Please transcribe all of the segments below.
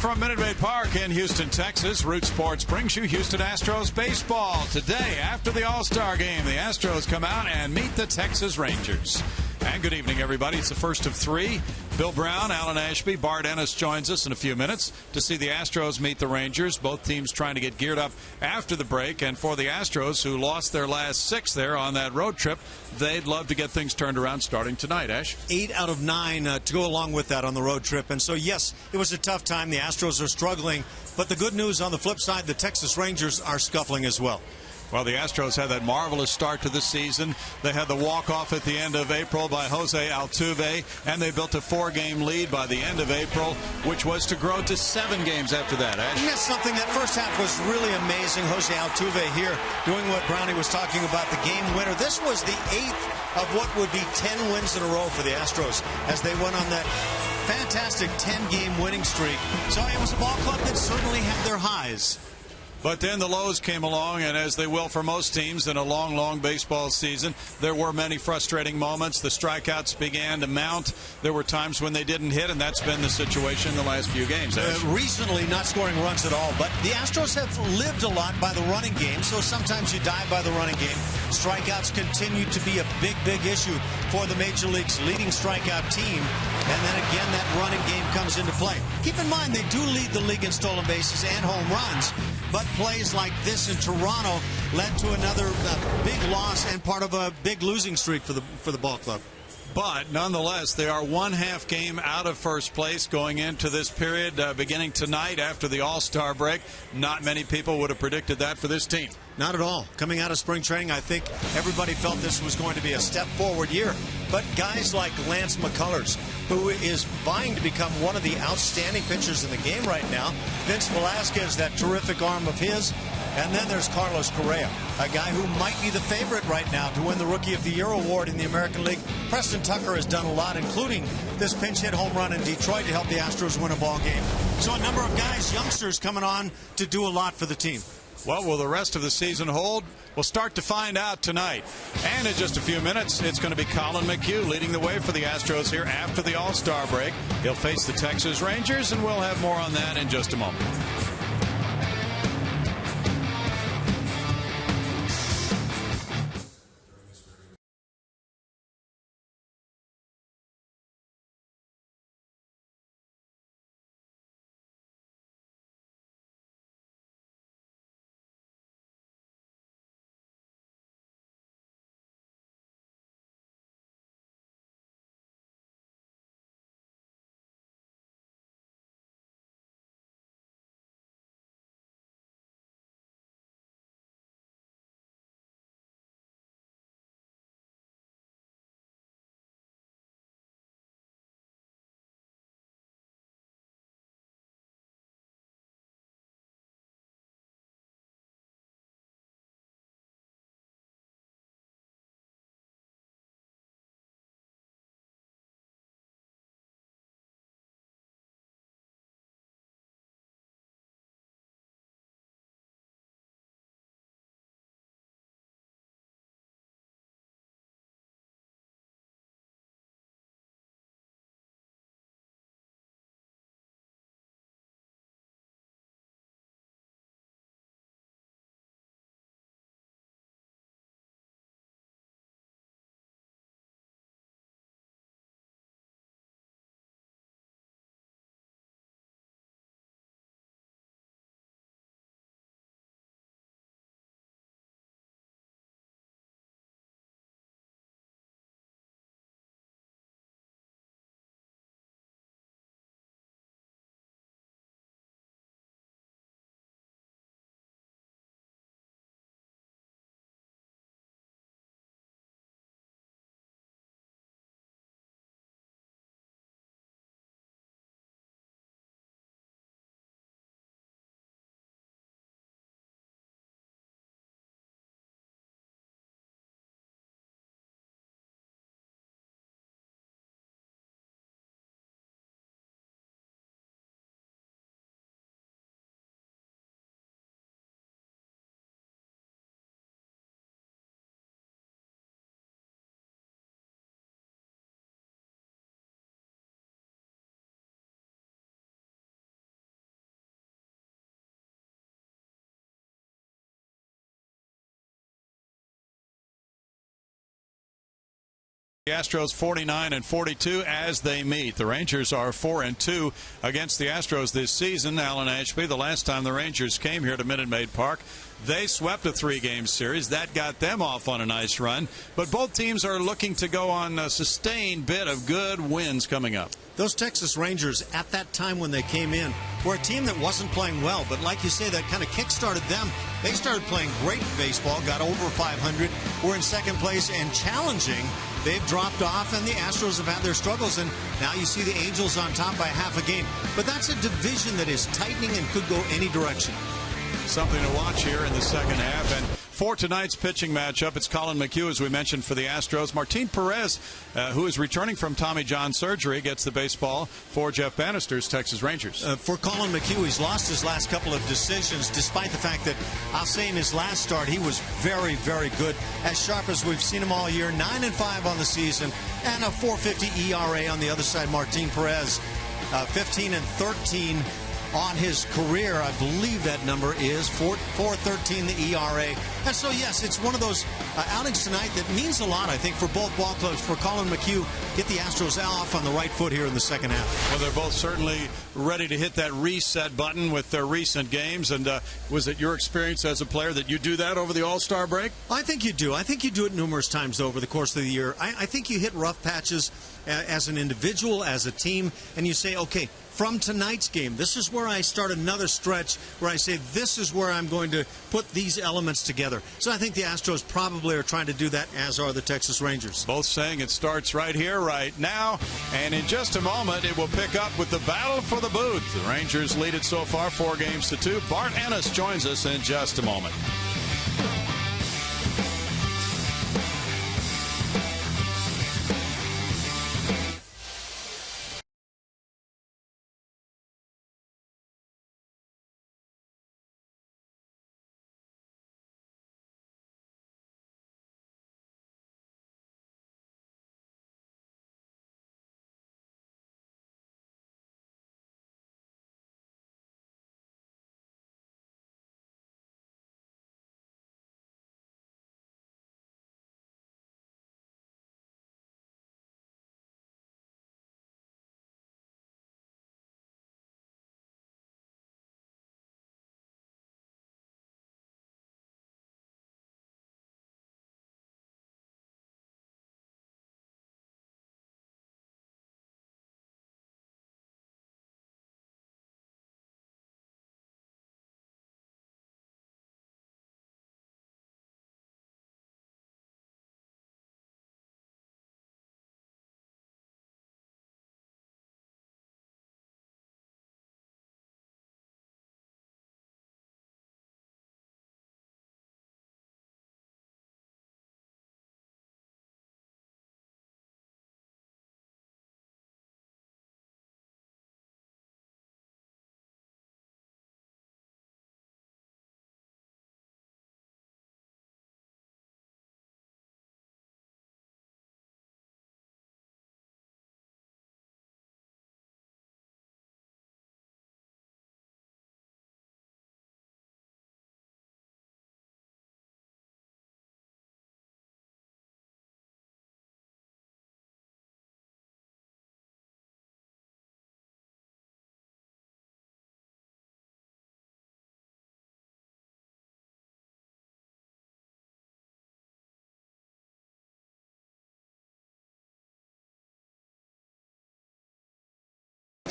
from Minute Maid Park in Houston, Texas, Root Sports brings you Houston Astros baseball. Today, after the All-Star game, the Astros come out and meet the Texas Rangers. And good evening, everybody. It's the first of three. Bill Brown, Alan Ashby, Bart Ennis joins us in a few minutes to see the Astros meet the Rangers. Both teams trying to get geared up after the break. And for the Astros, who lost their last 6 there on that road trip, they'd love to get things turned around starting tonight. Ash? 8 out of 9 to go along with that on the road trip. And so, yes, it was a tough time. The Astros are struggling. But the good news on the flip side, the Texas Rangers are scuffling as well. Well, the Astros had that marvelous start to the season. They had the walk-off at the end of April by Jose Altuve, and they built a 4-game lead by the end of April, which was to grow to 7 games after that. Ash? And that's something. That first half was really amazing. Jose Altuve here doing what Brownie was talking about, the game winner. This was the 8th of what would be 10 wins in a row for the Astros as they went on that fantastic 10-game winning streak. So it was a ball club that certainly had their highs. But then the lows came along, and as they will for most teams in a long, long baseball season, there were many frustrating moments. The strikeouts began to mount. There were times when they didn't hit, and that's been the situation in the last few games. Recently, not scoring runs at all. But the Astros have lived a lot by the running game, so sometimes you die by the running game. Strikeouts continue to be a big, big issue for the Major League's leading strikeout team. And then again, that running game comes into play. Keep in mind, they do lead the league in stolen bases and home runs. But plays like this in Toronto led to another big loss and part of a big losing streak for the ball club. But nonetheless, they are 1/2 game out of first place going into this period beginning tonight after the All-Star break. Not many people would have predicted that for this team. Not at all. Coming out of spring training, I think everybody felt this was going to be a step forward year. But guys like Lance McCullers, who is vying to become one of the outstanding pitchers in the game right now, Vince Velasquez, that terrific arm of his, and then there's Carlos Correa, a guy who might be the favorite right now to win the Rookie of the Year award in the American League. Preston Tucker has done a lot, including this pinch hit home run in Detroit to help the Astros win a ball game. So a number of guys, youngsters, coming on to do a lot for the team. Well, will the rest of the season hold? We'll start to find out tonight. And in just a few minutes, it's going to be Colin McHugh leading the way for the Astros here after the All-Star break. He'll face the Texas Rangers, and we'll have more on that in just a moment. The Astros 49-42 as they meet. The Rangers are 4-2 against the Astros this season. Alan Ashby, the last time the Rangers came here to Minute Maid Park, they swept a 3-game series. That got them off on a nice run. But both teams are looking to go on a sustained bit of good wins coming up. Those Texas Rangers, at that time when they came in, were a team that wasn't playing well. But like you say, that kind of kick-started them. They started playing great baseball, got over 500, were in second place and challenging. They've dropped off, and the Astros have had their struggles, and now you see the Angels on top by half a game. But that's a division that is tightening and could go any direction. Something to watch here in the second half. And for tonight's pitching matchup, it's Colin McHugh, as we mentioned, for the Astros. Martin Perez, who is returning from Tommy John surgery, gets the baseball for Jeff Bannister's Texas Rangers. For Colin McHugh, he's lost his last couple of decisions, despite the fact that I'll say in his last start, he was very, very good. As sharp as we've seen him all year, 9-5 on the season, and a 4.50 ERA on the other side. Martin Perez, 15-13 on his career. I believe that number is 4.13 the ERA. And so, yes, it's one of those outings tonight that means a lot, I think, for both ball clubs. For Colin McHugh, get the Astros off on the right foot here in the second half. Well, they're both certainly ready to hit that reset button with their recent games. And was it your experience as a player that you do that over the All-Star break? I think you do. I think you do it numerous times over the course of the year. I think you hit rough patches as an individual, as a team, and you say, okay, from tonight's game, this is where I start another stretch where I say this is where I'm going to put these elements together. So I think the Astros probably are trying to do that, as are the Texas Rangers. Both saying it starts right here, right now. And in just a moment, it will pick up with the battle for the booth. The Rangers lead it so far 4-2. Bart Ennis joins us in just a moment.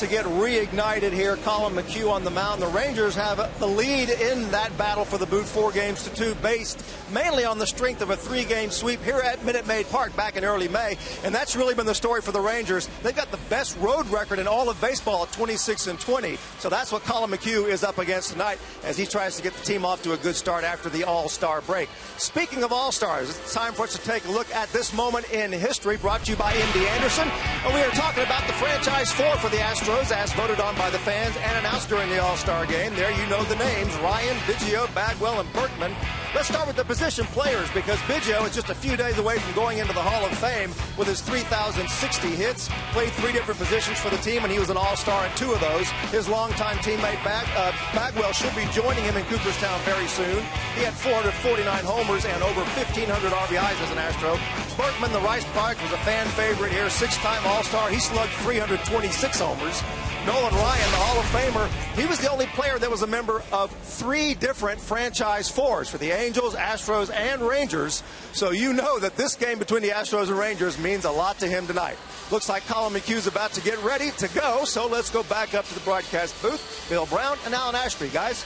To get reignited here, Colin McHugh on the mound. The Rangers have the lead in that battle for the boot 4-2, based mainly on the strength of a 3-game sweep here at Minute Maid Park back in early May. And that's really been the story for the Rangers. They've got the best road record in all of baseball at 26-20. So that's what Colin McHugh is up against tonight as he tries to get the team off to a good start after the All-Star break. Speaking of All-Stars, it's time for us to take a look at this moment in history, brought to you by M.D. Anderson. And we are talking about the franchise 4 for the Astros, as voted on by the fans and announced during the All-Star game. There you know the names, Ryan, Biggio, Bagwell, and Berkman. Let's start with the position players, because Biggio is just a few days away from going into the Hall of Fame with his 3,060 hits. Played 3 different positions for the team, and he was an all-star at 2 of those. His longtime teammate Bagwell should be joining him in Cooperstown very soon. He had 449 homers and over 1,500 RBIs as an Astro. Berkman, the Rice product, was a fan favorite here, 6-time All-Star. He slugged 326 homers. Nolan Ryan, the Hall of Famer, he was the only player that was a member of 3 different franchise 4s for the Angels, Astros, and Rangers. So you know that this game between the Astros and Rangers means a lot to him tonight. Looks like Colin McHugh's about to get ready to go, so let's go back up to the broadcast booth. Bill Brown and Alan Ashby, guys.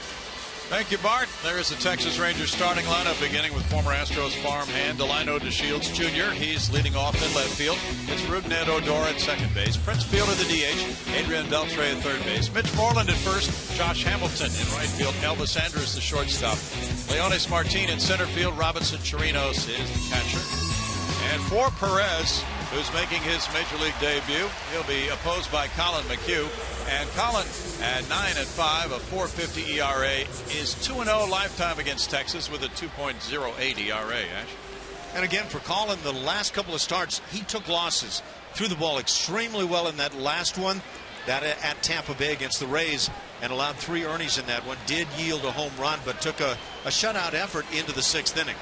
Thank you, Bart. There is the Texas Rangers starting lineup, beginning with former Astros farmhand Delino DeShields Jr. He's leading off in left field. It's Rougned Odor at second base. Prince Fielder, the DH. Adrian Beltre at third base. Mitch Moreland at first. Josh Hamilton in right field. Elvis Andrus, the shortstop. Leonis Martin in center field. Robinson Chirinos is the catcher. And for Perez, who's making his Major League debut, he'll be opposed by Colin McHugh. And Colin, at 9-5, a 4.50 ERA, is 2-0 lifetime against Texas with a 2.08 ERA, Ash. And again, for Colin, the last couple of starts, he took losses. Threw the ball extremely well in that last one, that at Tampa Bay against the Rays, and allowed 3 earnings in that one. Did yield a home run, but took a shutout effort into the 6th inning.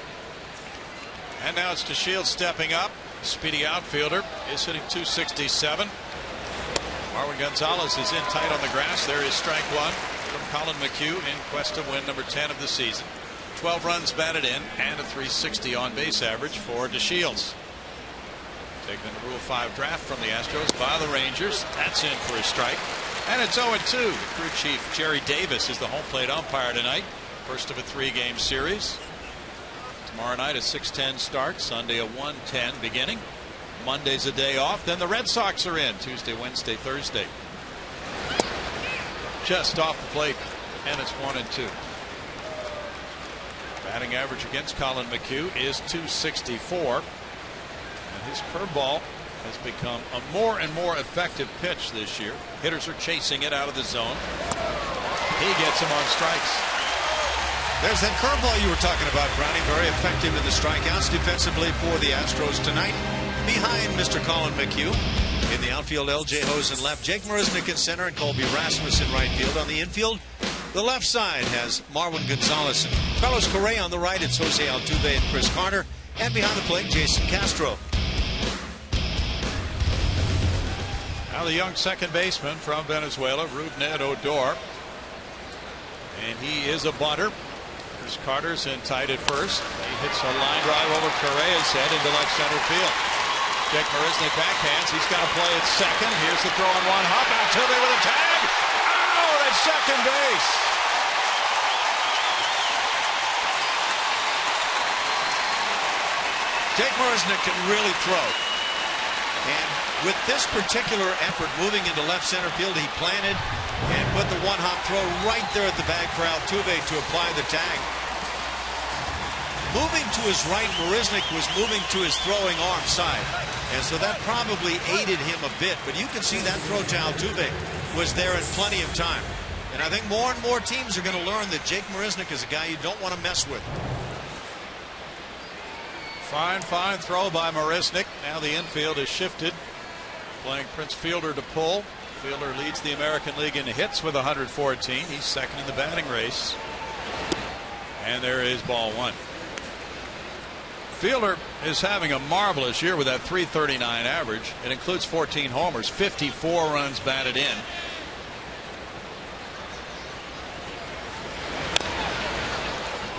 And now it's DeShields stepping up. Speedy outfielder is hitting 267. Marwin Gonzalez is in tight on the grass. There is strike 1 from Colin McHugh in quest to win number 10 of the season. 12 runs batted in and a 360 on base average for DeShields. Taking the Rule 5 draft from the Astros by the Rangers. That's in for a strike. And it's 0-2. The crew chief Jerry Davis is the home plate umpire tonight. First of a 3-game series. Tomorrow night a 6:10 start. Sunday a 1:10 beginning. Monday's a day off. Then the Red Sox are in Tuesday, Wednesday, Thursday. Just off the plate, and it's 1-2. Batting average against Colin McHugh is 264. And his curveball has become a more and more effective pitch this year. Hitters are chasing it out of the zone. He gets him on strikes. There's that curveball you were talking about, Brownie. Very effective in the strikeouts defensively for the Astros tonight. Behind Mr. Colin McHugh. In the outfield, L.J. Hosen left. Jake Marisnick in center and Colby Rasmus in right field. On the infield, the left side has Marwin Gonzalez. Carlos Correa on the right. It's Jose Altuve and Chris Carter. And behind the plate, Jason Castro. Now the young second baseman from Venezuela, Rougned Odor. And he is a bunter. Chris Carter's in tight at first. He hits a line drive over Correa's head into left center field. Jake Marisnick backhands. He's got to play at second. Here's the throw on one hop. Altuve with a tag. Out at second base. Jake Marisnick can really throw. And with this particular effort moving into left center field, he planted and put the one-hop throw right there at the bag for Altuve to apply the tag. Moving to his right, Marisnick was moving to his throwing arm side. And so that probably aided him a bit. But you can see that throw to Altuve was there in plenty of time. And I think more and more teams are going to learn that Jake Marisnick is a guy you don't want to mess with. Fine throw by Marisnick. Now the infield is shifted. Playing Prince Fielder to pull. Fielder leads the American League in hits with 114. He's second in the batting race. And there is ball 1. Fielder is having a marvelous year with that 339 average. It includes 14 homers, 54 runs batted in.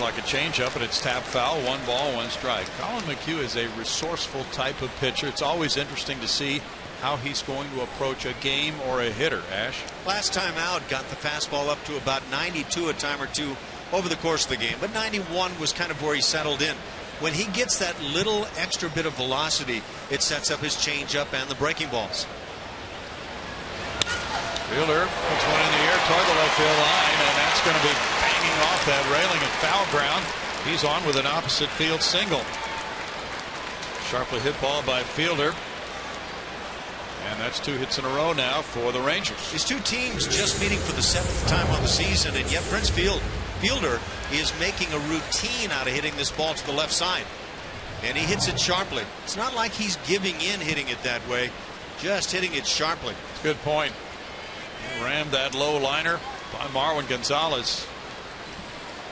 Like a changeup, but it's tap foul. 1 ball, 1 strike. Colin McHugh is a resourceful type of pitcher. It's always interesting to see how he's going to approach a game or a hitter. Ash? Last time out, got the fastball up to about 92 a time or two over the course of the game. But 91 was kind of where he settled in. When he gets that little extra bit of velocity, it sets up his changeup and the breaking balls. Fielder puts one in the air toward the left field line, and that's going to be banging off that railing and foul ground. He's on with an opposite field single. Sharply hit ball by Fielder. And that's 2 hits in a row now for the Rangers. These two teams just meeting for the 7th time on the season, and yet Prince Field fielder is making a routine out of hitting this ball to the left side. And he hits it sharply. It's not like he's giving in hitting it that way, just hitting it sharply. Good point. He rammed that low liner by Marwin Gonzalez.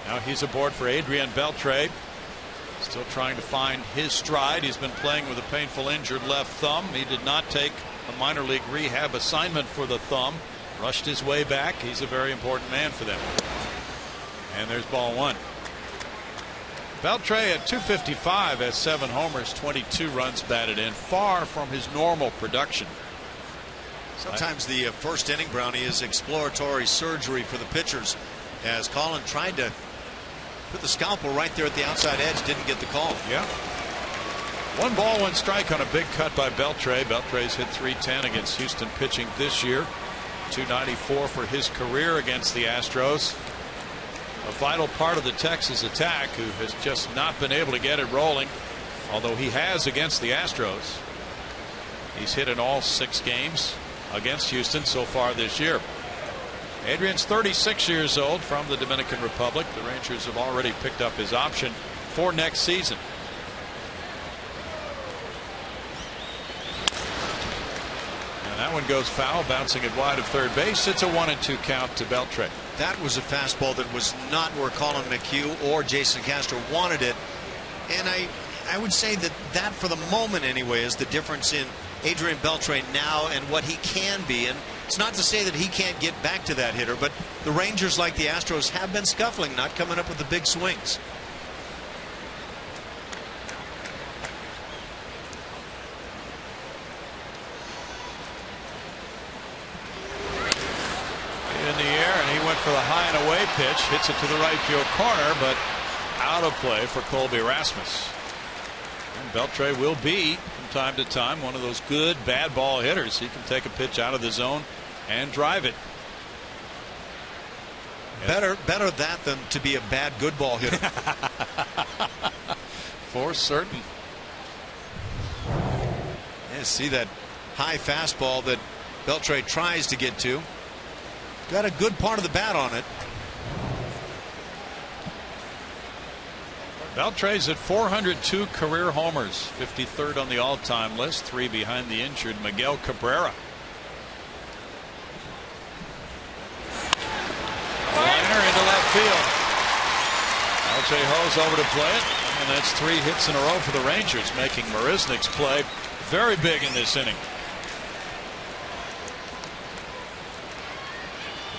Now he's aboard for Adrian Beltre. Still trying to find his stride. He's been playing with a painful injured left thumb. He did not take a minor league rehab assignment for the thumb. Rushed his way back. He's a very important man for them. And there's ball one. Beltre at 255 has 7 homers, 22 runs batted in, far from his normal production. Sometimes the first inning, Brownie, is exploratory surgery for the pitchers, as Colin tried to put the scalpel right there at the outside edge, didn't get the call. Yeah. 1 ball, 1 strike on a big cut by Beltre. Beltre's hit .310 against Houston pitching this year. .294 for his career against the Astros. A vital part of the Texas attack, who has just not been able to get it rolling, although he has against the Astros. He's hit in all 6 games against Houston so far this year. Adrian's 36 years old, from the Dominican Republic. The Rangers have already picked up his option for next season. And that one goes foul, bouncing it wide of third base. It's a 1-2 count to Beltre. That was a fastball that was not where Colin McHugh or Jason Castro wanted it. And I would say that for the moment anyway is the difference in Adrian Beltre now and what he can be. And it's not to say that he can't get back to that hitter, but the Rangers, like the Astros, have been scuffling, not coming up with the big swings. In the air, and he went for the high and away pitch. Hits it to the right field corner, but out of play for Colby Rasmus. And Beltre will be, from time to time, one of those good bad ball hitters. He can take a pitch out of the zone and drive it. Better that than to be a bad good ball hitter. For certain. Yeah, see that high fastball that Beltre tries to get to. Got a good part of the bat on it. Beltre's at 402 career homers, 53rd on the all-time list, 3 behind the injured Miguel Cabrera. Liner into left field. L.J. Ho's over to play it, and that's 3 hits in a row for the Rangers, making Marisnick's play very big in this inning.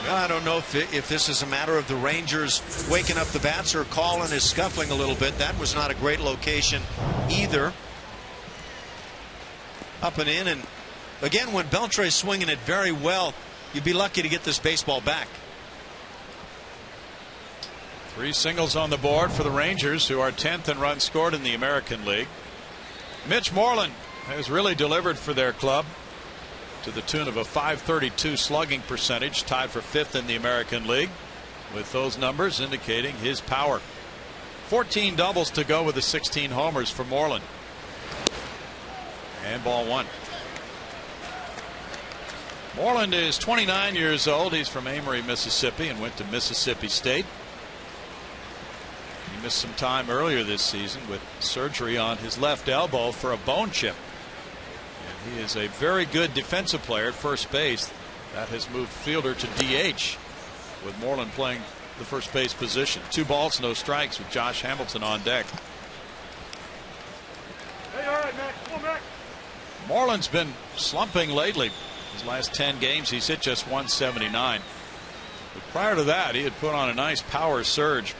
Well, I don't know if this is a matter of the Rangers waking up the bats or Colin is scuffling a little bit. That was not a great location either. Up and in, and again, when Beltre's swinging it very well, you'd be lucky to get this baseball back. 3 singles on the board for the Rangers, who are 10th in runs scored in the American League. Mitch Moreland has really delivered for their club, to the tune of a .532 slugging percentage, tied for 5th in the American League, with those numbers indicating his power. 14 doubles to go with the 16 homers for Moreland. And ball 1. Moreland is 29 years old. He's from Amory, Mississippi, and went to Mississippi State. He missed some time earlier this season with surgery on his left elbow for a bone chip. He is a very good defensive player at first base. That has moved fielder to DH, with Moreland playing the first base position. 2 balls, no strikes, with Josh Hamilton on deck. Hey, all right, Max. Come on, Max. Moreland's been slumping lately. His last 10 games, he's hit just .179. But prior to that, he had put on a nice power surge.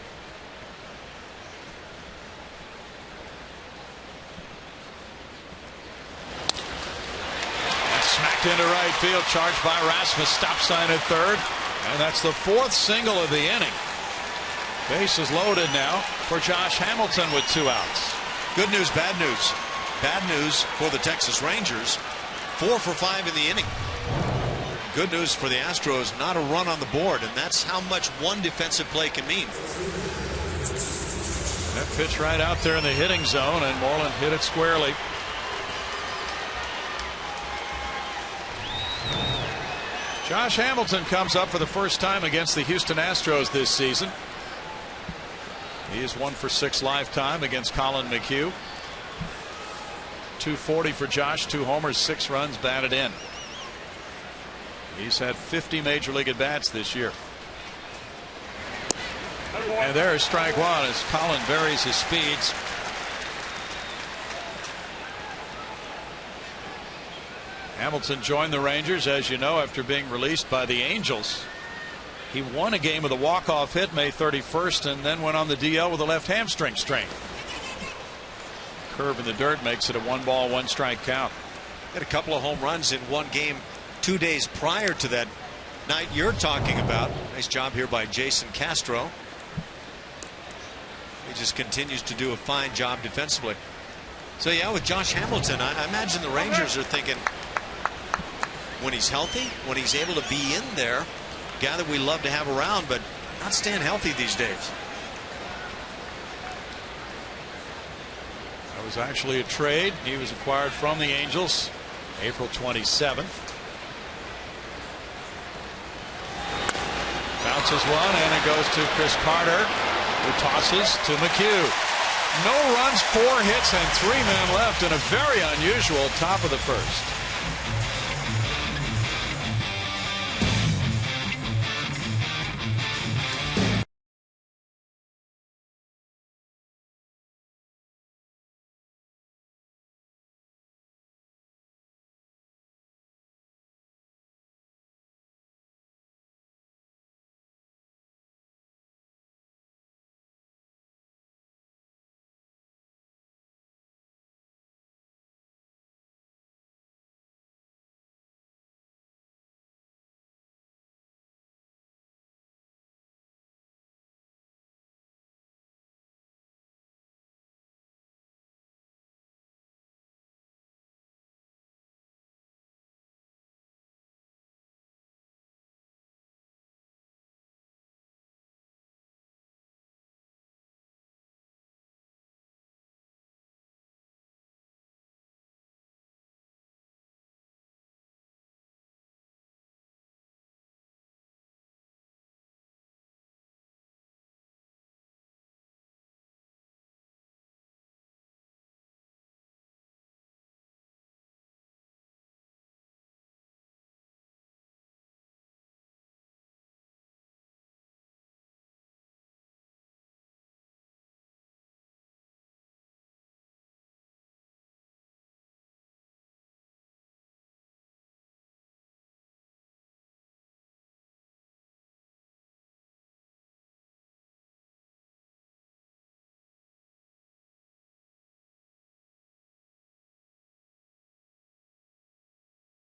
Smacked into right field, charged by Rasmus. Stop sign at third, and that's the 4th single of the inning. Base is loaded now for Josh Hamilton with 2 outs. Good news, bad news. Bad news for the Texas Rangers. 4 for 5 in the inning. Good news for the Astros, not a run on the board, and that's how much one defensive play can mean. That pitch right out there in the hitting zone, and Moreland hit it squarely. Josh Hamilton comes up for the first time against the Houston Astros this season. He is 1 for 6 lifetime against Colin McHugh. 240 for Josh, 2 homers, 6 runs batted in. He's had 50 major league at bats this year. And there's strike one as Colin varies his speeds. Hamilton joined the Rangers, as you know, after being released by the Angels. He won a game with a walk-off hit May 31st and then went on the DL with a left hamstring strain. Curve in the dirt makes it a 1-ball, 1-strike count. Had a couple of home runs in one game 2 days prior to that night you're talking about. Nice job here by Jason Castro. He just continues to do a fine job defensively. So yeah, with Josh Hamilton, I imagine the Rangers are thinking, when he's healthy, when he's able to be in there, guy that we love to have around, but not staying healthy these days. That was actually a trade. He was acquired from the Angels April 27th. Bounces one and it goes to Chris Carter, who tosses to McHugh. No runs, 4 hits and 3 men left in a very unusual top of the first.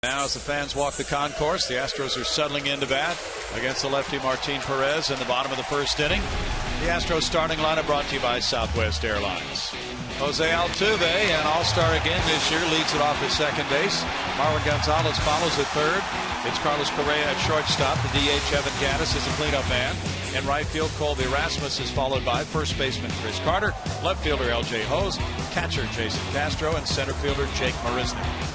Now as the fans walk the concourse, the Astros are settling into bat against the lefty Martin Perez in the bottom of the first inning. The Astros starting lineup brought to you by Southwest Airlines. Jose Altuve, an all-star again this year, leads it off at second base. Marwin Gonzalez follows at third. It's Carlos Correa at shortstop. The DH Evan Gattis is a cleanup man. In right field, Colby Rasmus is followed by first baseman Chris Carter, left fielder L.J. Hose, catcher Jason Castro, and center fielder Jake Marisnick.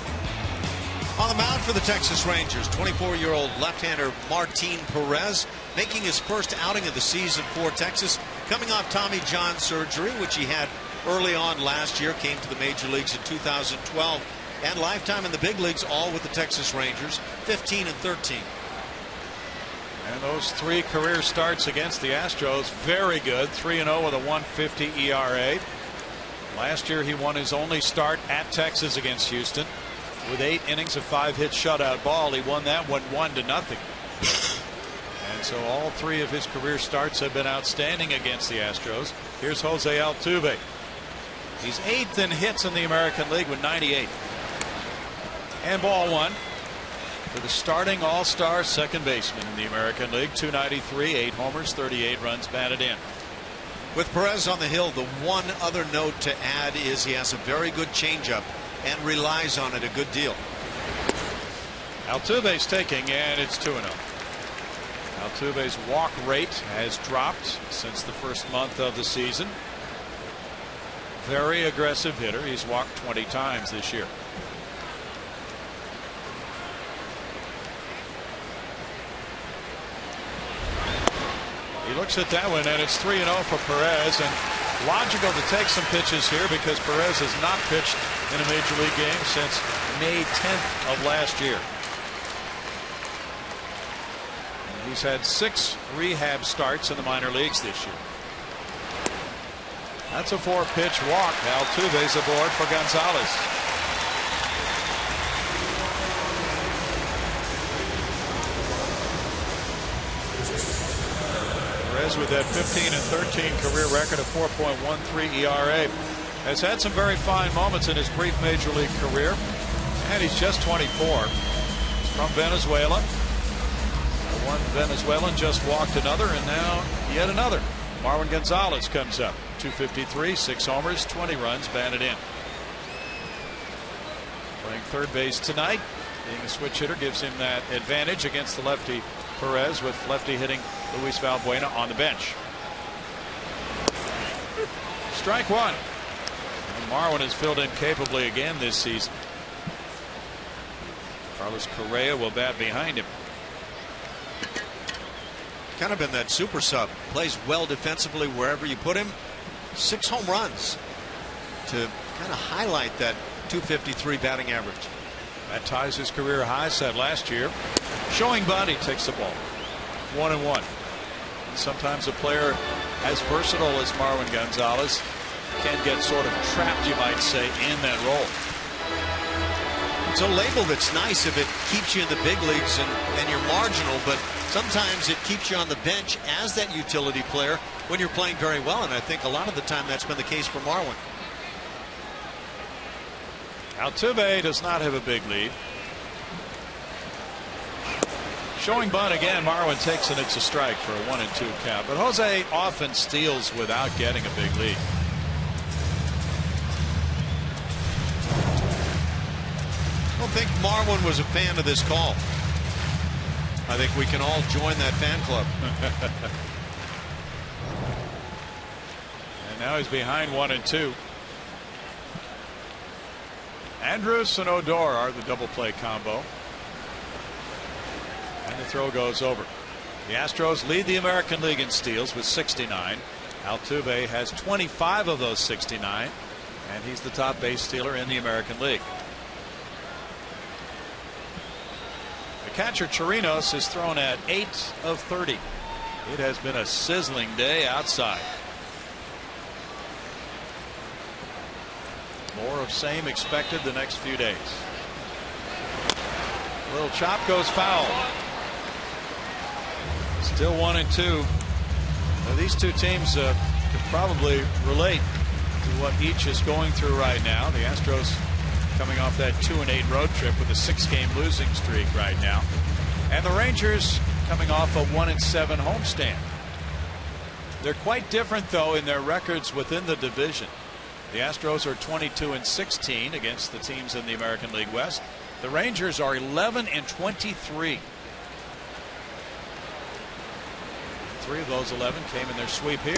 On the mound for the Texas Rangers, 24-year-old left-hander Martin Perez, making his first outing of the season for Texas, coming off Tommy John surgery, which he had early on last year, came to the major leagues in 2012, and lifetime in the big leagues, all with the Texas Rangers, 15 and 13. And those 3 career starts against the Astros, very good. 3-0 with a 1.50 ERA. Last year he won his only start at Texas against Houston. With 8 innings of 5-hit shutout ball, he won that one 1-0. And so all 3 of his career starts have been outstanding against the Astros. Here's Jose Altuve. He's 8th in hits in the American League with 98. And ball 1 for the starting all-star second baseman in the American League. 293, 8 homers, 38 runs batted in. With Perez on the hill, the one other note to add is he has a very good changeup and relies on it a good deal. Altuve's taking, and it's 2-0. Altuve's walk rate has dropped since the first month of the season. Very aggressive hitter. He's walked 20 times this year. He looks at that one, and it's 3-0 for Perez. And logical to take some pitches here because Perez has not pitched in a major league game since May 10th of last year. And he's had 6 rehab starts in the minor leagues this year. That's a 4-pitch walk. Altuve's aboard for Gonzalez. Perez with that 15-13 career record of 4.13 ERA has had some very fine moments in his brief major league career, and he's just 24. He's from Venezuela. One Venezuelan just walked another, and now yet another. Marwin Gonzalez comes up. 253, 6 homers, 20 runs batted in. Playing third base tonight. Being a switch hitter gives him that advantage against the lefty Perez, with lefty hitting Luis Valbuena on the bench. Strike one. And Marwin has filled in capably again this season. Carlos Correa will bat behind him. Kind of been that super sub. Plays well defensively wherever you put him. 6 home runs to kind of highlight that 253 batting average. That ties his career high set last year. Showing body takes the ball. 1-1. Sometimes a player as versatile as Marwin Gonzalez can get sort of trapped, you might say, in that role. It's a label that's nice if it keeps you in the big leagues and you're marginal, but sometimes it keeps you on the bench as that utility player when you're playing very well, and I think a lot of the time that's been the case for Marwin. Altuve does not have a big lead. Showing bunt again. Marwin takes, and it's a strike for a 1-2 count. But Jose often steals without getting a big lead. I don't think Marwin was a fan of this call. I think we can all join that fan club. And now he's behind 1-2. Andrus and Odor are the double play combo. And the throw goes over. The Astros lead the American League in steals with 69. Altuve has 25 of those 69, and he's the top base stealer in the American League. The catcher Chirinos has thrown at 8 of 30. It has been a sizzling day outside. More of same expected the next few days. Little chop goes foul. Still 1-2. Now, these two teams could probably relate to what each is going through right now. The Astros coming off that 2-8 road trip with a 6-game losing streak right now, and the Rangers coming off a 1-7 homestand. They're quite different, though, in their records within the division. The Astros are 22-16 against the teams in the American League West. The Rangers are 11-23. 3 of those 11 came in their sweep here.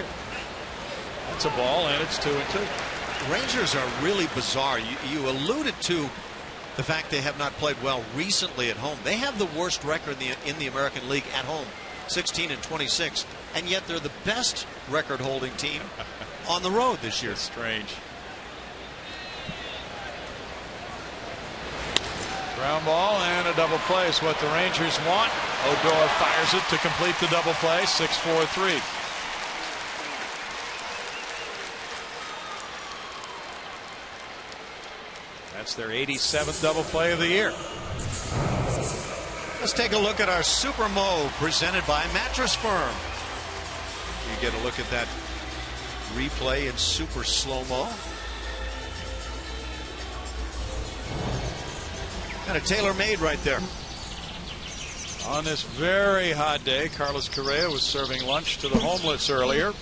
That's a ball, and it's 2-2. Rangers are really bizarre. You alluded to the fact they have not played well recently at home. They have the worst record in the American League at home, 16-26, and yet they're the best record-holding team on the road this year. It's strange. Ground ball and a double play is what the Rangers want. Odor fires it to complete the double play. 6-4-3. That's their 87th double play of the year. Let's take a look at our Super Mo presented by Mattress Firm. You get a look at that replay in super slow-mo. Kind of tailor-made right there. On this very hot day, Carlos Correa was serving lunch to the homeless earlier.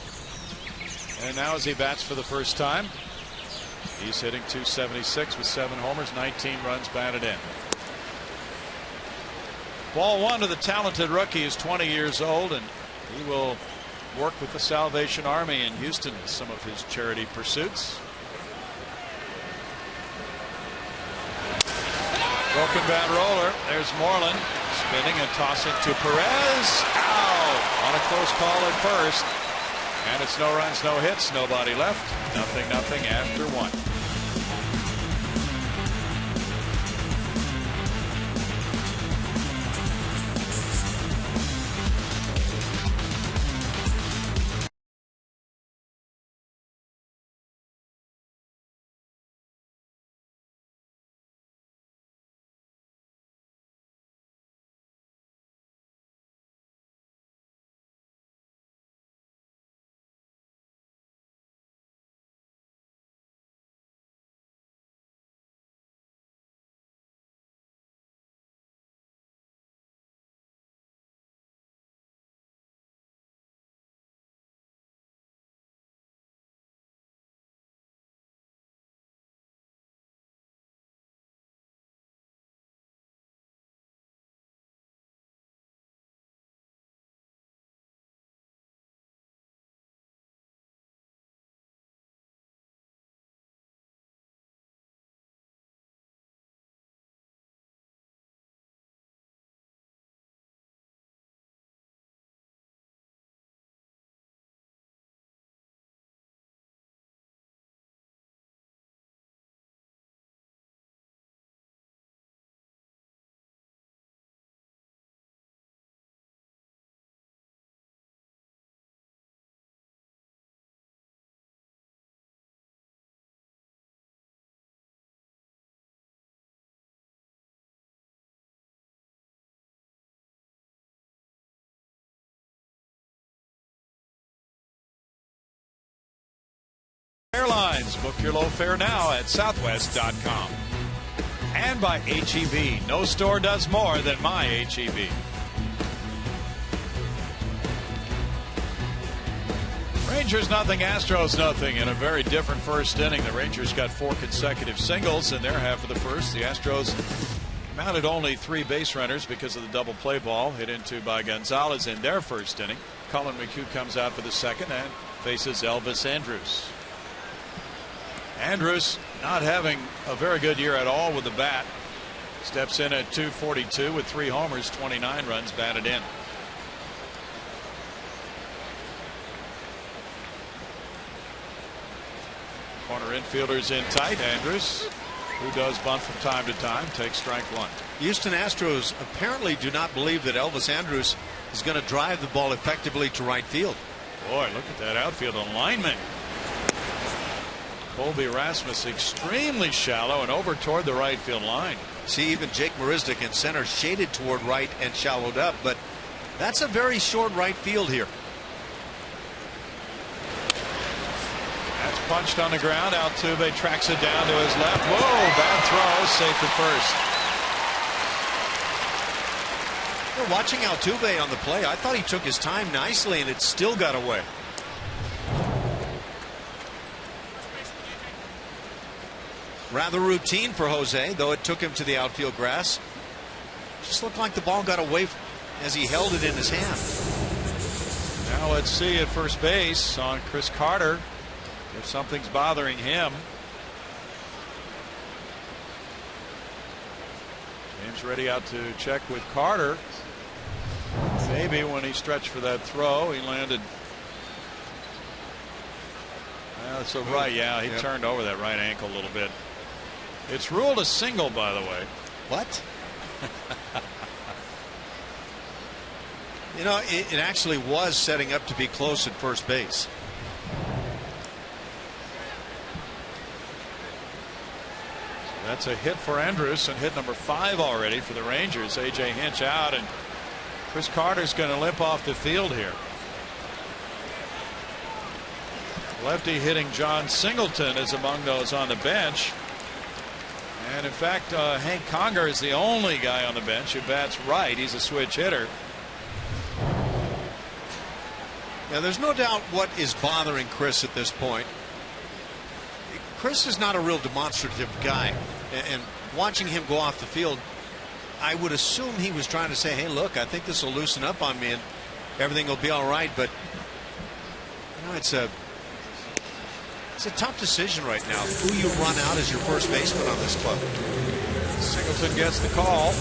And now as he bats for the first time, he's hitting .276 with 7 homers, 19 runs batted in. Ball 1 to the talented rookie is 20 years old, and he will work with the Salvation Army in Houston with some of his charity pursuits. Broken bat roller. There's Moreland spinning and tossing to Perez. Out. On a close call at first. And it's no runs, no hits, nobody left. Nothing after one. Airlines. Book your low fare now at southwest.com. And by HEB. No store does more than my HEB. Rangers nothing, Astros nothing in a very different first inning. The Rangers got 4 consecutive singles in their half of the first. The Astros mounted only 3 base runners because of the double play ball hit into by Gonzalez in their first inning. Colin McHugh comes out for the second and faces Elvis Andrus. Andrus not having a very good year at all with the bat. Steps in at .242 with 3 homers, 29 runs batted in. Corner infielders in tight. Andrus, who does bunt from time to time, takes strike 1. Houston Astros apparently do not believe that Elvis Andrus is going to drive the ball effectively to right field. Boy, look at that outfield alignment. Colby Rasmus extremely shallow and over toward the right field line. See, even Jake Marisnik in center shaded toward right and shallowed up, but that's a very short right field here. That's punched on the ground. Altuve tracks it down to his left. Whoa, bad throw, safe at first. You're watching Altuve on the play. I thought he took his time nicely and it still got away. Rather routine for Jose, though it took him to the outfield grass. Just looked like the ball got away as he held it in his hand. Now let's see at first base on Chris Carter if something's bothering him. James ready out to check with Carter. Maybe when he stretched for that throw, he landed. That's a right. Yeah, he turned over that right ankle a little bit. It's ruled a single, by the way. What? You know, it actually was setting up to be close at first base. So that's a hit for Andrus and hit number 5 already for the Rangers. A.J. Hinch out and Chris Carter's going to limp off the field here. Lefty hitting John Singleton is among those on the bench. And in fact, Hank Conger is the only guy on the bench who bats right. He's a switch hitter. Now, there's no doubt what is bothering Chris at this point. Chris is not a real demonstrative guy. And watching him go off the field, I would assume he was trying to say, hey, look, I think this will loosen up on me and everything will be all right. But, you know, it's a tough decision right now who you run out as your first baseman on this club. Singleton gets the call.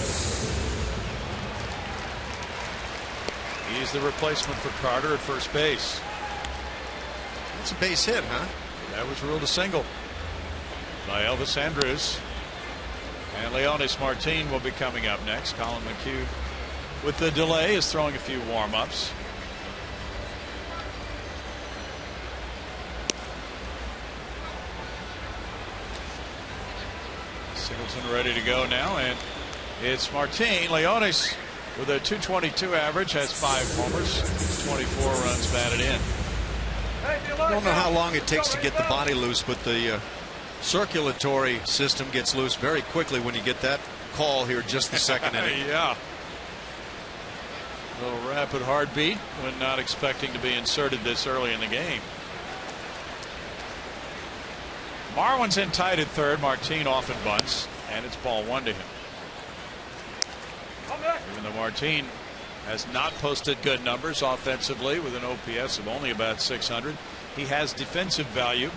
He's the replacement for Carter at first base. It's a base hit, huh? That was ruled a single by Elvis Andrus. And Leonis Martin will be coming up next. Colin McHugh, with the delay, is throwing a few warm-ups. Singleton ready to go now, and it's Martin. Leonis with a .222 average has 5 homers, 24 runs batted in. I don't know how long it takes to get the body loose, but the circulatory system gets loose very quickly when you get that call here just the second inning. Yeah. A little rapid heartbeat when not expecting to be inserted this early in the game. Marwin's in tight at third. Martin often bunts, and it's ball 1 to him. Even though Martin has not posted good numbers offensively with an OPS of only about 600, he has defensive value.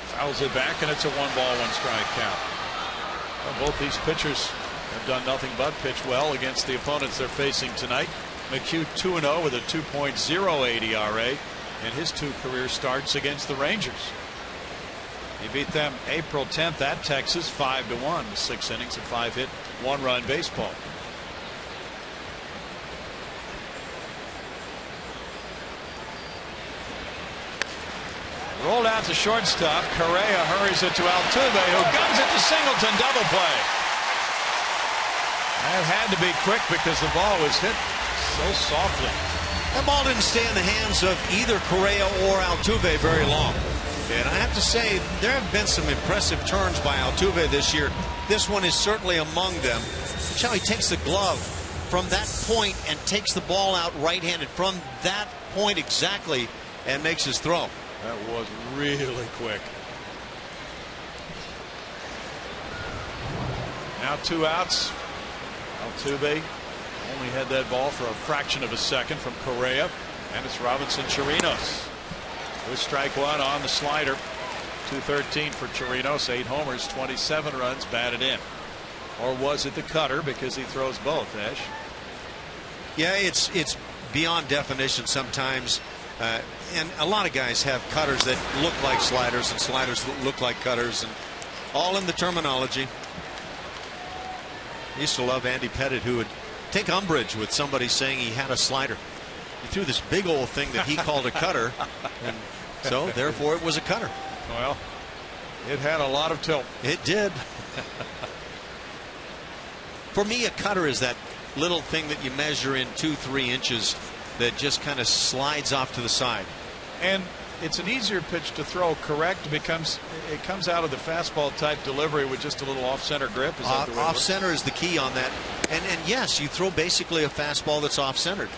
Fouls it back, and it's a 1-ball, 1-strike count. Well, both these pitchers have done nothing but pitch well against the opponents they're facing tonight. McHugh 2-0 with a 2.08 ERA in his 2 career starts against the Rangers. He beat them April 10th at Texas 5-1 with 6 innings of 5-hit 1-run baseball. Rolled out to shortstop. Correa hurries it to Altuve, who guns it to Singleton. Double play. That had to be quick because the ball was hit so softly. That ball didn't stay in the hands of either Correa or Altuve very long. And I have to say, there have been some impressive turns by Altuve this year. This one is certainly among them. Watch how he takes the glove from that point and takes the ball out right-handed from that point exactly and makes his throw. That was really quick. Now 2 outs. Altuve only had that ball for a fraction of a second from Correa, and it's Robinson Chirinos with strike 1 on the slider. 213 for Chirinos, 8 homers, 27 runs batted in. Or was it the cutter, because he throws both, Ash? Yeah, it's beyond definition sometimes. And a lot of guys have cutters that look like sliders and sliders that look like cutters, and all in the terminology. I used to love Andy Pettit, who would take umbrage with somebody saying he had a slider. He threw this big old thing that he called a cutter, and so therefore it was a cutter. Well, it had a lot of tilt. It did. For me, a cutter is that little thing that you measure in 2-3 inches that just kind of slides off to the side. And it's an easier pitch to throw, correct? It comes out of the fastball type delivery with just a little off-center grip. Is that the way off center is the key on that. And yes, you throw basically a fastball that's off-centered.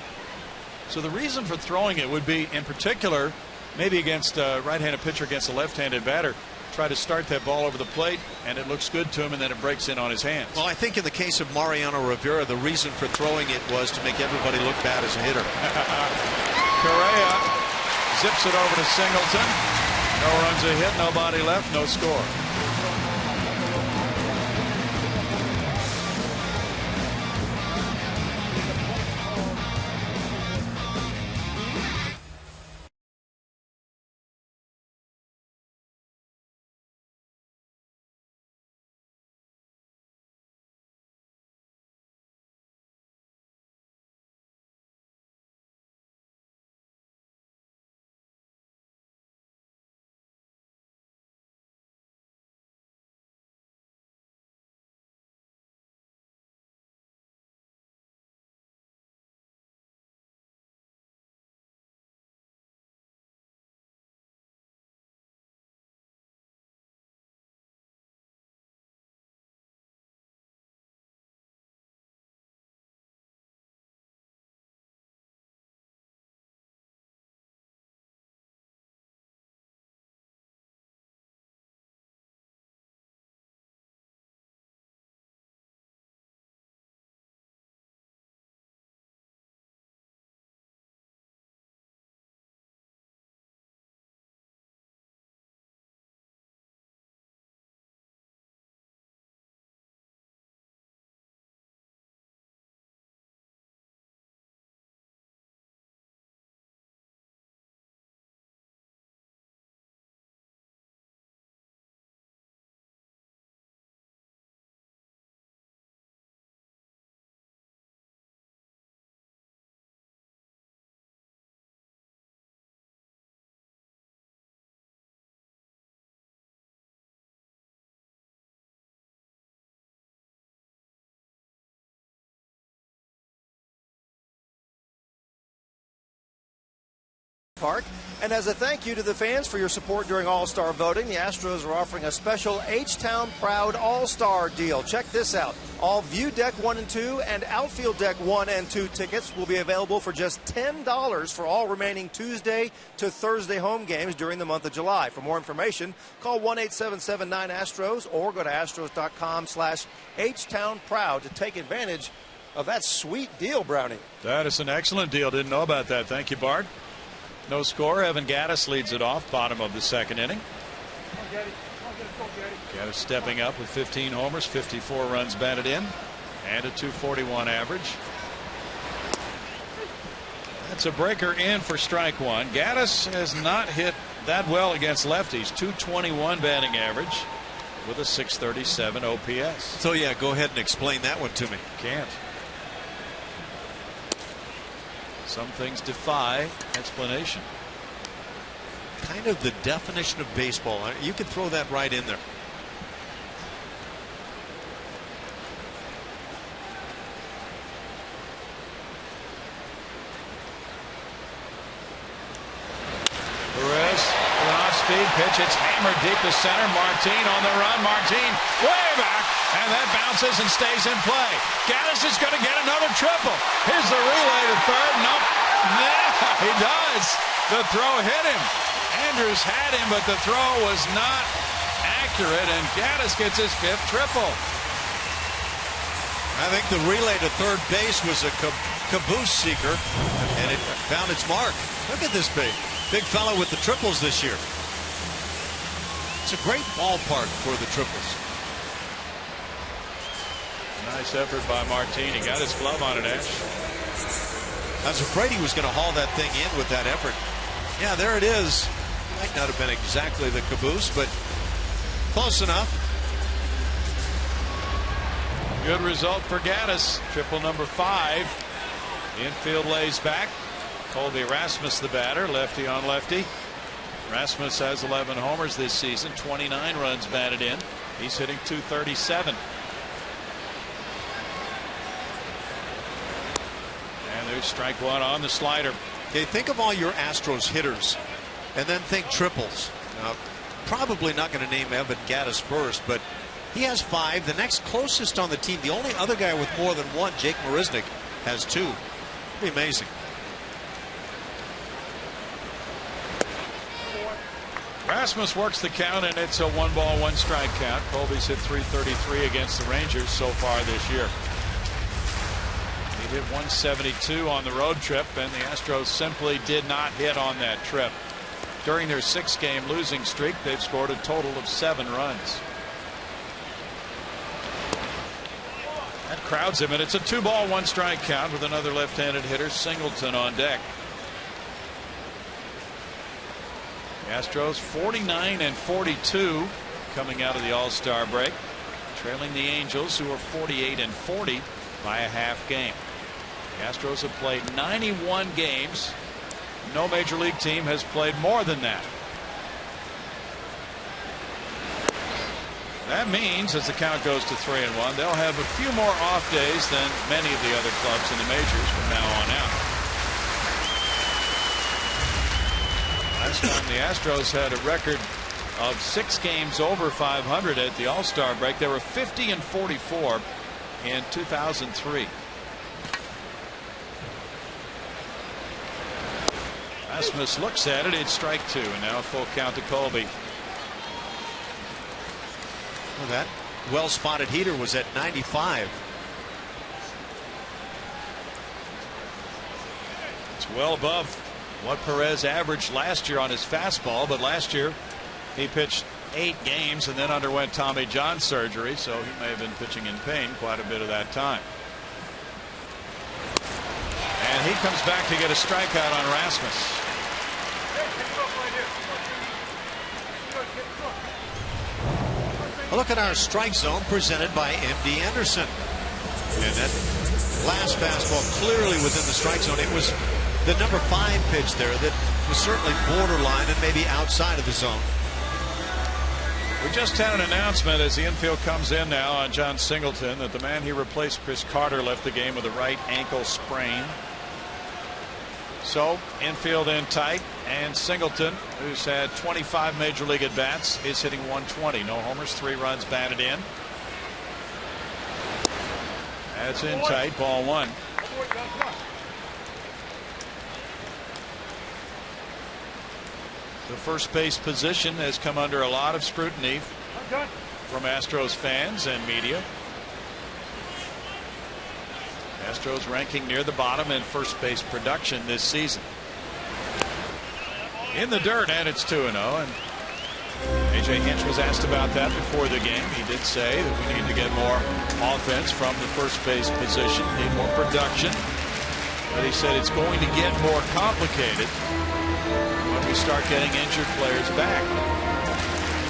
So the reason for throwing it would be, in particular, maybe against a right-handed pitcher against a left-handed batter, try to start that ball over the plate, and it looks good to him, and then it breaks in on his hands. Well, I think in the case of Mariano Rivera, the reason for throwing it was to make everybody look bad as a hitter. Correa zips it over to Singleton. No runs a hit, nobody left, no score. Park. And as a thank you to the fans for your support during All-Star voting, the Astros are offering a special H-Town Proud All-Star deal. Check this out. All View Deck 1 and 2 and Outfield Deck 1 and 2 tickets will be available for just $10 for all remaining Tuesday to Thursday home games during the month of July. For more information, call 1-877-9-ASTROS or go to astros.com/HTownProud to take advantage of that sweet deal, Brownie. That is an excellent deal. Didn't know about that. Thank you, Bart. No score. Evan Gattis leads it off, bottom of the second inning. Gattis stepping up with 15 homers, 54 runs batted in, and a .241 average. That's a breaker in for strike one. Gattis has not hit that well against lefties. .221 batting average with a .637 OPS. So, yeah, go ahead and explain that one to me. Can't. Some things defy explanation. Kind of the definition of baseball. You could throw that right in there. Perez, an off-speed pitch. It's hammered deep to center. Martin on the run. Martin way back, and that bounces and stays in play. Gattis is going to get another triple. Here's the relay to third. Nope. Yeah, he does. The throw hit him. Andrews had him, but the throw was not accurate, and Gattis gets his fifth triple. I think the relay to third base was a caboose seeker, and it found its mark. Look at this big fellow with the triples this year. It's a great ballpark for the triples. Nice effort by Martin. He got his glove on it, Ash. I was afraid he was going to haul that thing in with that effort. Yeah, there it is. Might not have been exactly the caboose, but close enough. Good result for Gattis. Triple number 5. The infield lays back. Colby Rasmus the batter, lefty on lefty. Rasmus has 11 homers this season, 29 runs batted in. He's hitting .237. And there's strike one on the slider. Okay, think of all your Astros hitters and then think triples. Now, probably not going to name Evan Gattis first, but he has 5. The next closest on the team, the only other guy with more than 1, Jake Marisnick, has 2. Pretty amazing. Rasmus works the count, and it's a 1-ball, 1-strike count. Colby's hit .333 against the Rangers so far this year. He hit .172 on the road trip, and the Astros simply did not hit on that trip. During their 6-game losing streak, they've scored a total of 7 runs. That crowds him, and it's a 2-ball, 1-strike count with another left-handed hitter, Singleton, on deck. The Astros 49-42 coming out of the All-Star break, trailing the Angels, who are 48-40 by a half game. The Astros have played 91 games. No major league team has played more than that. That means, as the count goes to 3-1, they'll have a few more off days than many of the other clubs in the majors from now on out. Last time the Astros had a record of 6 games over 500 at the All-Star break. They were 50-44 in 2003. Rasmus looks at it. It's strike 2, and now a full count to Colby. Well, that well-spotted heater was at 95. It's well above what Perez averaged last year on his fastball, but last year he pitched 8 games and then underwent Tommy John surgery, so he may have been pitching in pain quite a bit of that time. And he comes back to get a strikeout on Rasmus. A look at our strike zone presented by MD Anderson. And that last fastball clearly within the strike zone. It was the number 5 pitch there that was certainly borderline and maybe outside of the zone. We just had an announcement as the infield comes in now on John Singleton that the man he replaced, Chris Carter, left the game with a right ankle sprain. So infield in tight, and Singleton, who's had 25 major league at bats, is hitting 120. No homers, 3 runs batted in. That's in tight, ball 1. The first base position has come under a lot of scrutiny from Astros fans and media. Astros ranking near the bottom in first base production this season. In the dirt, and it's 2-0. And A.J. Hinch was asked about that before the game. He did say that we need to get more offense from the first base position, need more production. But he said it's going to get more complicated when we start getting injured players back.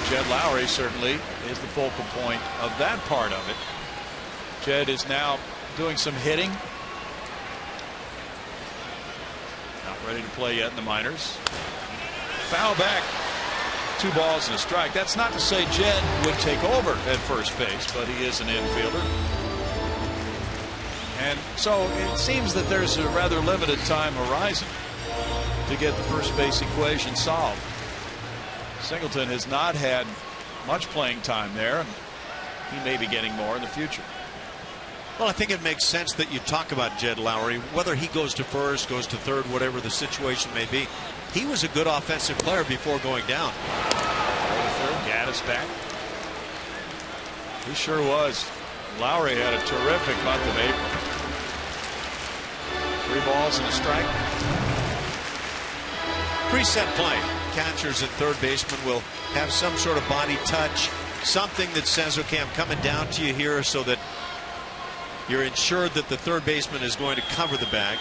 Jed Lowry certainly is the focal point of that part of it. Jed is now doing some hitting. Not ready to play yet in the minors. Foul back. 2 balls and a strike. That's not to say Jed would take over at first base, but he is an infielder. And so it seems that there's a rather limited time horizon to get the first base equation solved. Singleton has not had much playing time there, and he may be getting more in the future. Well, I think it makes sense that you talk about Jed Lowry, whether he goes to first, goes to third, whatever the situation may be. He was a good offensive player before going down. Gaddis back. He sure was. Lowry had a terrific month of April. 3 balls and a strike. Preset play. Catchers and third baseman will have some sort of body touch, something that says, okay, I'm coming down to you here, so that you're ensured that the third baseman is going to cover the bag.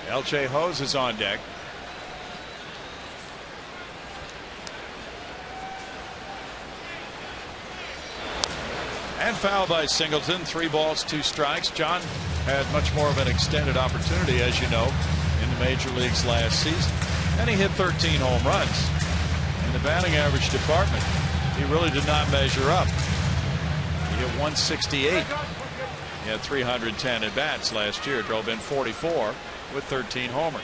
L.J. Hose is on deck. And foul by Singleton. 3 balls, 2 strikes. John had much more of an extended opportunity, as you know, in the major leagues last season. And he hit 13 home runs. In the batting average department, he really did not measure up. He hit 168. He had 310 at bats last year. Drove in 44 with 13 homers.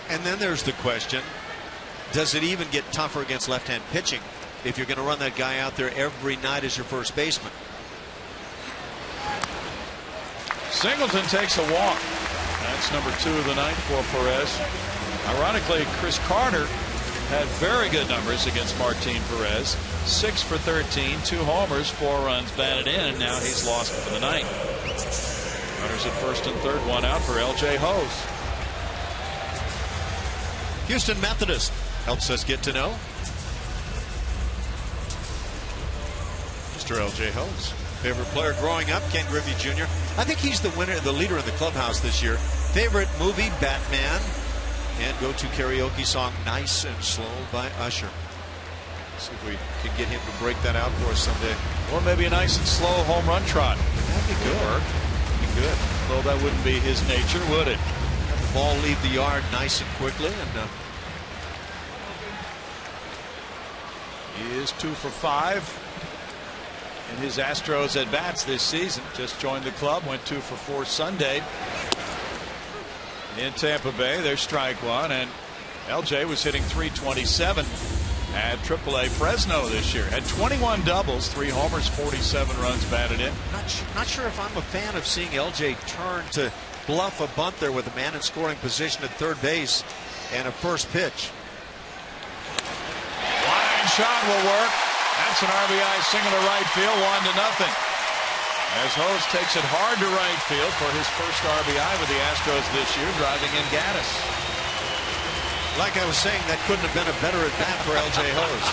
And then there's the question, does it even get tougher against left-hand pitching if you're going to run that guy out there every night as your first baseman? Singleton takes a walk. That's number 2 of the night for Perez. Ironically, Chris Carter had very good numbers against Martin Perez. 6 for 13, 2 homers, 4 runs batted in, and now he's lost for the night. Runners at first and third, 1 out for L.J. Hose. Houston Methodist helps us get to know Mr. L.J. Hose. Favorite player growing up, Ken Griffey Jr. I think he's the winner, the leader in the clubhouse this year. Favorite movie, Batman. And go-to karaoke song, Nice and Slow by Usher. See if we can get him to break that out for us someday. Or maybe a nice and slow home run trot. That'd be good. That'd be good. Though that wouldn't be his nature, would it? Have the ball leave the yard nice and quickly. And he is 2 for 5 in his Astros at bats this season. Just joined the club, went 2 for 4 Sunday in Tampa Bay. There's strike 1, and LJ was hitting 327 at AAA Fresno this year. Had 21 doubles, 3 homers, 47 runs batted in. Not sure if I'm a fan of seeing LJ turn to bluff a bunt there with a man in scoring position at third base and a first pitch. Line shot will work. That's an RBI single to right field, 1-0. As Hose takes it hard to right field for his first RBI with the Astros this year, driving in Gaddis. Like I was saying, that couldn't have been a better at bat for L.J. Hose.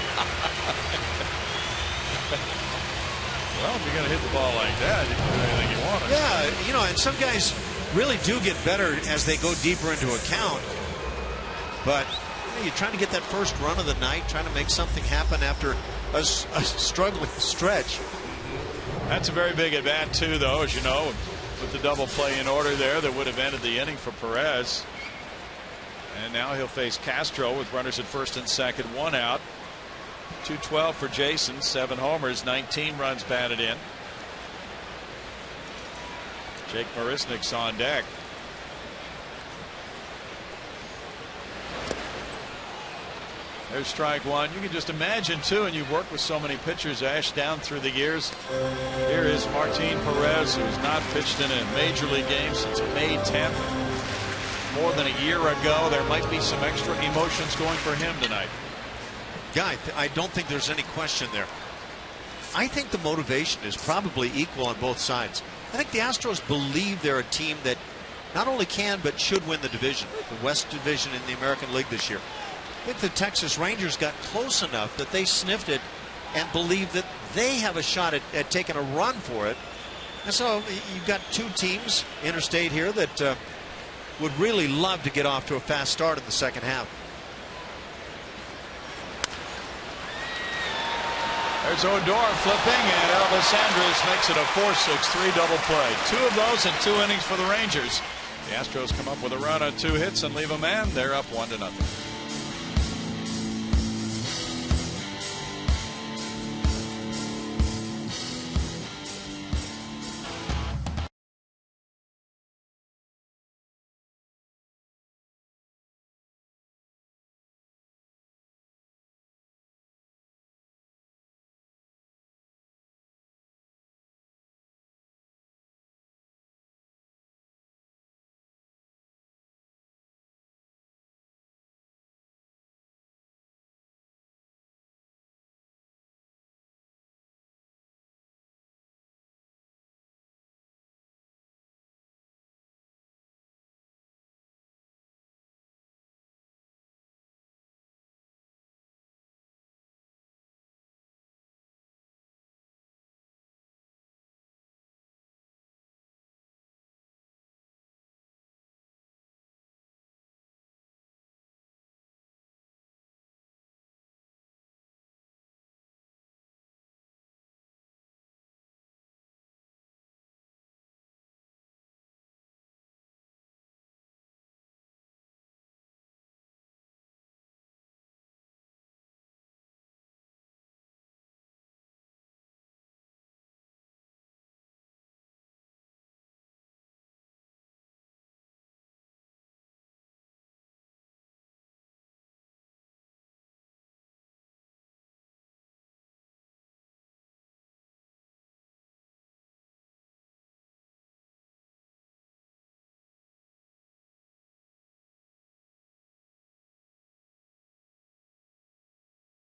Well, if you're going to hit the ball like that, you can do anything you want. Yeah, you know, and some guys really do get better as they go deeper into a count. But you're trying to get that first run of the night, trying to make something happen after a struggling stretch. That's a very big at bat too, though, as you know, with the double play in order there that would have ended the inning for Perez. And now he'll face Castro with runners at first and second, 1 out. 212 for Jason, 7 homers, 19 runs batted in. Jake Marisnick's on deck. There's strike one. You can just imagine, too, and you've worked with so many pitchers, Ash, down through the years. Here is Martin Perez, who's not pitched in a major league game since May 10th. More than a year ago. There might be some extra emotions going for him tonight. Yeah, I don't think there's any question there. I think the motivation is probably equal on both sides. I think the Astros believe they're a team that not only can but should win the division, the West Division in the American League this year. I think the Texas Rangers got close enough that they sniffed it and believe that they have a shot at taking a run for it. And so you've got two teams interstate here that would really love to get off to a fast start in the second half. There's Odor flipping, and Elvis Andrus makes it a 4-6-3 double play. 2 of those in 2 innings for the Rangers. The Astros come up with a run on 2 hits and leave a man. They're up 1-0.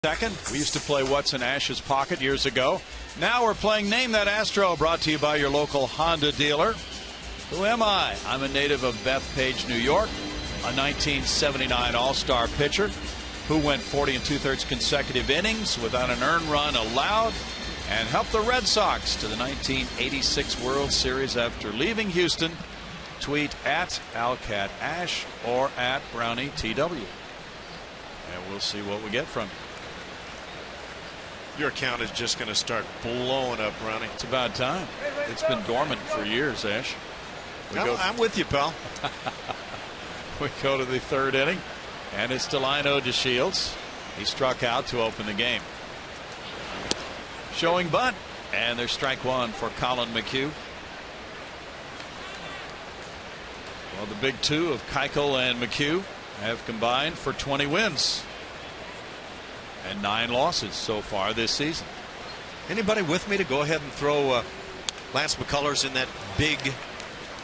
Second, we used to play What's in Ash's Pocket years ago. Now we're playing Name That Astro, brought to you by your local Honda dealer. Who am I? I'm a native of Bethpage, New York, a 1979 All-Star pitcher who went 40 2/3 consecutive innings without an earned run allowed and helped the Red Sox to the 1986 World Series after leaving Houston. Tweet at AlcatAsh or at BrownieTW. And we'll see what we get from you. Your account is just going to start blowing up, Brownie. It's about time. It's been dormant for years, Ash. I'm with you, pal. We go to the 3rd inning, and it's Delino DeShields. He struck out to open the game. Showing bunt, and there's strike 1 for Colin McHugh. Well, the big 2 of Keuchel and McHugh have combined for 20 wins. And 9 losses so far this season. Anybody with me to go ahead and throw Lance McCullers in that big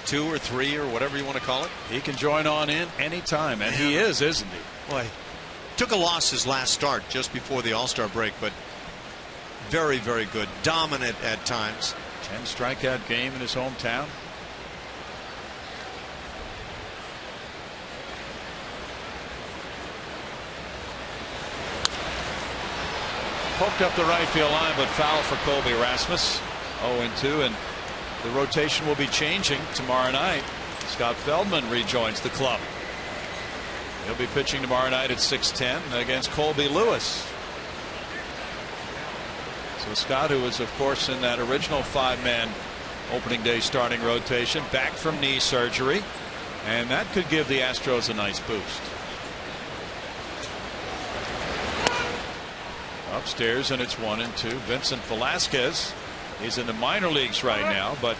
2 or 3 or whatever you want to call it? He can join on in anytime, and he is, isn't he? Boy, took a loss his last start just before the All-Star break, but very, very good. Dominant at times. 10 strikeout game in his hometown. Poked up the right field line, but foul for Colby Rasmus. 0-2, and the rotation will be changing tomorrow night. Scott Feldman rejoins the club. He'll be pitching tomorrow night at 6:10 against Colby Lewis. So Scott, who was of course in that original 5-man opening day starting rotation, back from knee surgery, and that could give the Astros a nice boost. Upstairs, and it's 1-2. Vincent Velasquez, he's in the minor leagues right now, but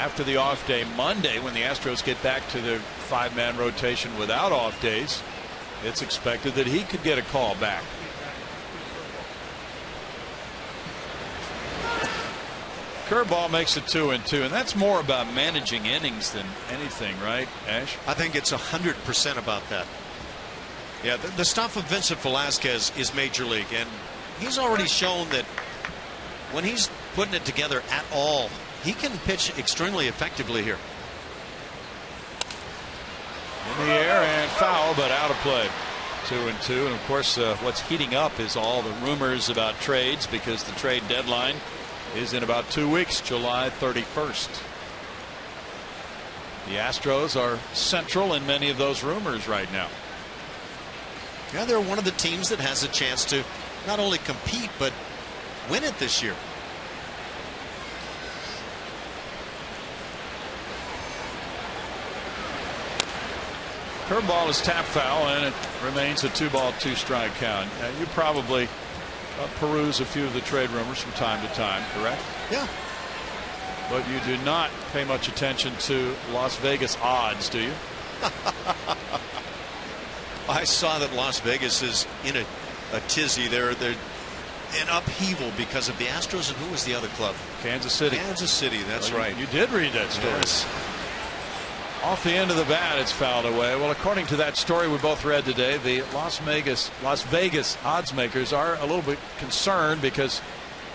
after the off day Monday, when the Astros get back to their 5-man rotation without off days, it's expected that he could get a call back. Curveball makes it 2-2, and that's more about managing innings than anything, right, Ash? I think it's 100% about that. Yeah, the stuff of Vincent Velasquez is major league, and he's already shown that when he's putting it together at all, he can pitch extremely effectively here. In the air and foul, but out of play. 2-2, and of course what's heating up is all the rumors about trades, because the trade deadline is in about 2 weeks, July 31st. The Astros are central in many of those rumors right now. Yeah, they're one of the teams that has a chance to not only compete but win it this year. Curveball is tap foul, and it remains a 2-ball, 2-strike count. You probably peruse a few of the trade rumors from time to time, correct? Yeah. But you do not pay much attention to Las Vegas odds, do you? I saw that Las Vegas is in a tizzy. They're in upheaval because of the Astros, and who was the other club? Kansas City. Kansas City, that's right. You did read that story. Yes. Off the end of the bat, it's fouled away. Well, according to that story we both read today, the Las Vegas odds makers are a little bit concerned because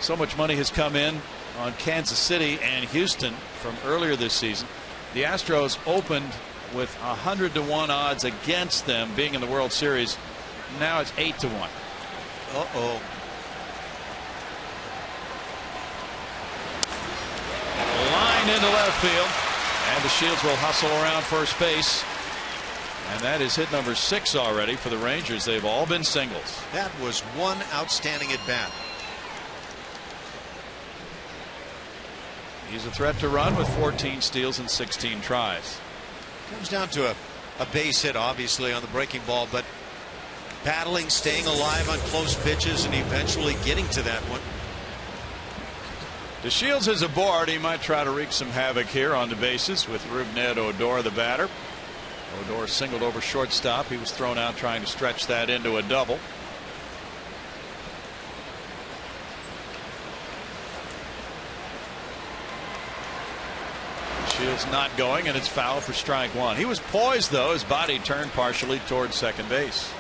so much money has come in on Kansas City and Houston from earlier this season. The Astros opened with 100-to-1 odds against them being in the World Series. Now it's 8-to-1. Uh-oh. Line into left field. And the Shields will hustle around first base. And that is hit number 6 already for the Rangers. They've all been singles. That was one outstanding at bat. He's a threat to run with 14 steals and 16 tries. Comes down to a base hit, obviously, on the breaking ball, but battling, staying alive on close pitches, and eventually getting to that one. DeShields is aboard. He might try to wreak some havoc here on the bases with Rougned Odor, the batter. Odor singled over shortstop. He was thrown out trying to stretch that into a double. DeShields not going, and it's foul for strike 1. He was poised, though. His body turned partially towards second base.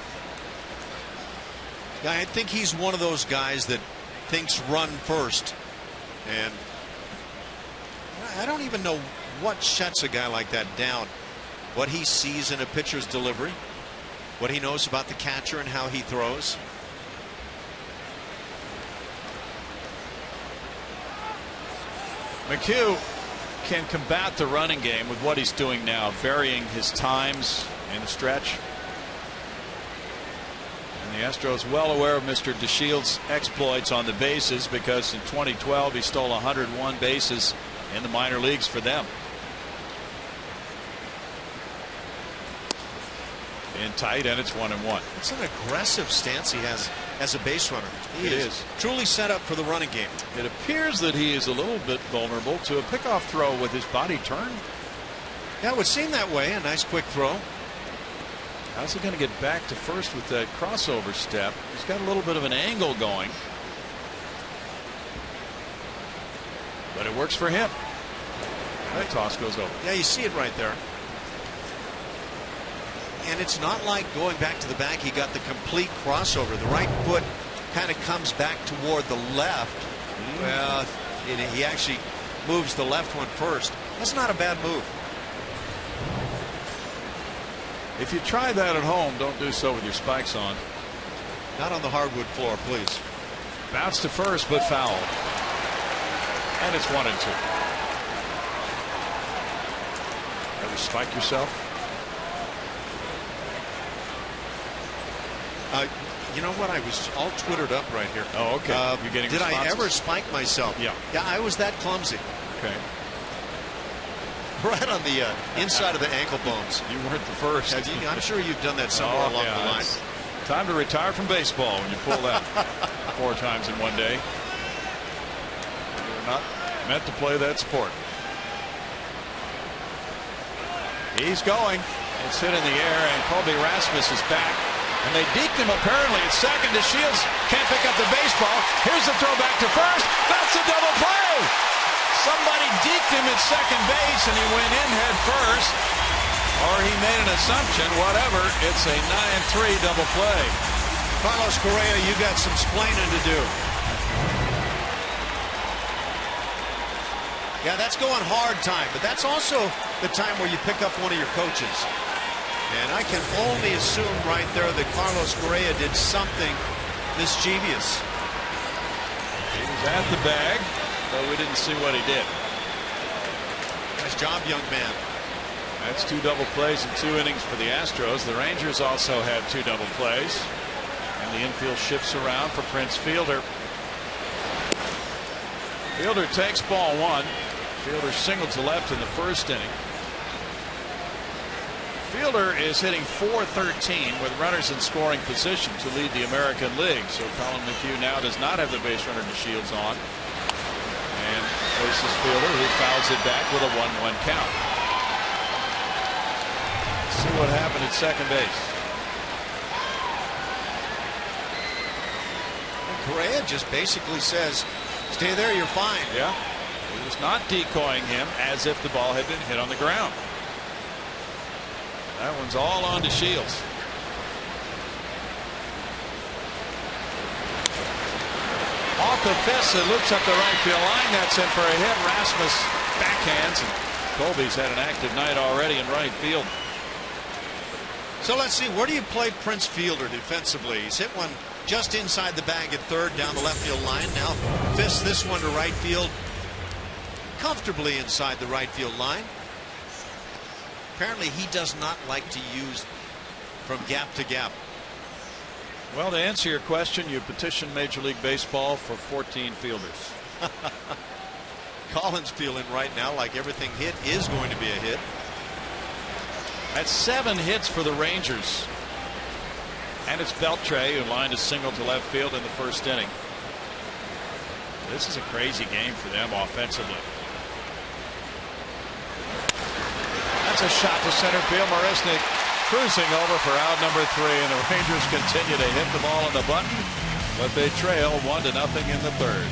I think he's one of those guys that thinks run first. And I don't even know what shuts a guy like that down. What he sees in a pitcher's delivery, what he knows about the catcher and how he throws. McHugh can combat the running game with what he's doing now, varying his times in the stretch. And the Astros well aware of Mr. DeShields' exploits on the bases, because in 2012 he stole 101 bases in the minor leagues for them. In tight, and it's 1-1. It's an aggressive stance he has as a base runner. He is truly set up for the running game. It appears that he is a little bit vulnerable to a pickoff throw with his body turned. Yeah, it would seem that way. A nice quick throw. How's he going to get back to first with that crossover step? He's got a little bit of an angle going, but it works for him. That toss goes over. Yeah, you see it right there. And it's not like going back to the back. He got the complete crossover. The right foot kind of comes back toward the left. Well, he actually moves the left one first. That's not a bad move. If you try that at home, don't do so with your spikes on. Not on the hardwood floor, please. Bounce to first, but foul. And it's 1-2. Ever spike yourself? You know what? I was all twittered up right here. Oh, okay. You're getting did responses? I ever spike myself? Yeah. Yeah, I was that clumsy. Okay. Right on the inside of the ankle bones. You weren't the first. I'm sure you've done that somewhere along the line. Time to retire from baseball when you pull that 4 times in one day. You're not meant to play that sport. He's going. It's hit in the air, and Colby Rasmus is back. And they deked him apparently at second. DeShields can't pick up the baseball. Here's the throw back to first. That's a double play. Somebody deked him at second base, and he went in head first. Or he made an assumption. Whatever. It's a 9-3 double play. Carlos Correa, you got some splaining to do. Yeah, that's going hard time, but that's also the time where you pick up one of your coaches. And I can only assume right there that Carlos Correa did something mischievous. He was at the bag, but we didn't see what he did. Nice job, young man. That's 2 double plays in 2 innings for the Astros. The Rangers also had 2 double plays. And the infield shifts around for Prince Fielder. Fielder takes ball 1. Fielder singled to left in the first inning. Fielder is hitting .413 with runners in scoring position to lead the American League. So Colin McHugh now does not have the base runner DeShields on. And faces Fielder, who fouls it back with a 1-1 count. Let's see what happened at second base. And Correa just basically says, stay there, you're fine. Yeah. He was not decoying him as if the ball had been hit on the ground. That one's all on DeShields. Off the fist, it loops up the right field line. That's in for a hit. Rasmus backhands, and Colby's had an active night already in right field. So let's see, where do you play Prince Fielder defensively? He's hit one just inside the bag at third down the left field line. Now fists this one to right field, comfortably inside the right field line. Apparently he does not like to use from gap to gap. Well, to answer your question, you petition Major League Baseball for 14 fielders. Colin's feeling right now like everything hit is going to be a hit. That's 7 hits for the Rangers. And it's Beltre who lined a single to left field in the first inning. This is a crazy game for them offensively. That's a shot to center field. Marisnik cruising over for out number 3, and the Rangers continue to hit the ball on the button, but they trail 1-0 in the third.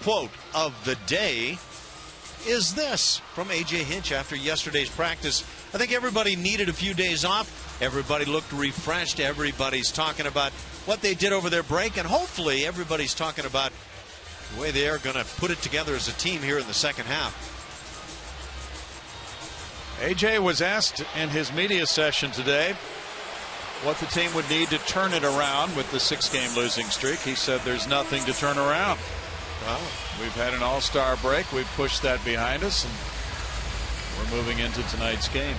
Quote of the day is this from A.J. Hinch after yesterday's practice. I think everybody needed a few days off. Everybody looked refreshed. Everybody's talking about what they did over their break, and hopefully everybody's talking about the way they are going to put it together as a team here in the second half. A.J. was asked in his media session today what the team would need to turn it around with the 6-game losing streak. He said there's nothing to turn around. Well, we've had an all-star break. We've pushed that behind us, and we're moving into tonight's game.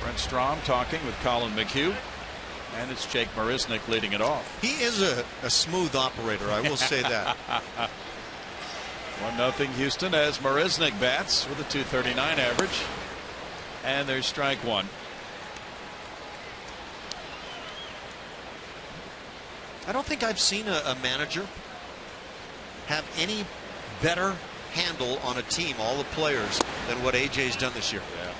Brent Strom talking with Colin McHugh. And it's Jake Marisnick leading it off. He is a smooth operator, I will say that. 1-0 Houston as Marisnick bats with a .239 average. And there's strike one. I don't think I've seen a manager have any better handle on a team, all the players, than what AJ's done this year. Yeah.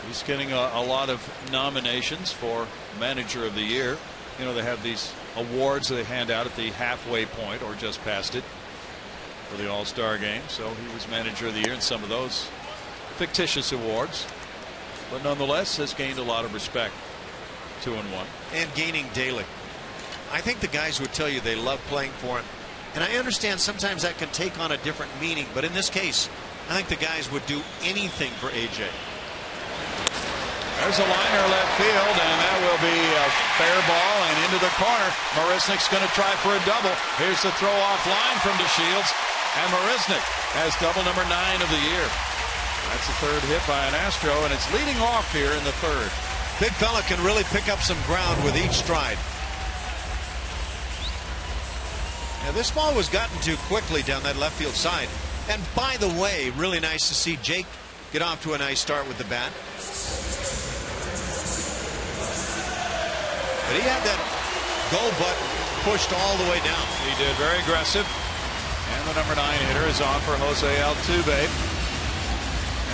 He's getting a lot of nominations for Manager of the Year. You know, they have these awards they hand out at the halfway point or just past it for the All-Star game. So he was Manager of the Year in some of those fictitious awards. But nonetheless has gained a lot of respect. 2-1. And gaining daily. I think the guys would tell you they love playing for him. And I understand sometimes that can take on a different meaning. But in this case, I think the guys would do anything for AJ. There's a liner left field, and that will be a fair ball and into the corner. Marisnick's going to try for a double. Here's the throw-off line from DeShields, and Marisnick has double number 9 of the year. That's the third hit by an Astro, and it's leading off here in the third. Big fella can really pick up some ground with each stride. Now, this ball was gotten to quickly down that left field side. And by the way, really nice to see Jake get off to a nice start with the bat. But he had that go button pushed all the way down. He did, very aggressive. And the number 9 hitter is on for Jose Altuve.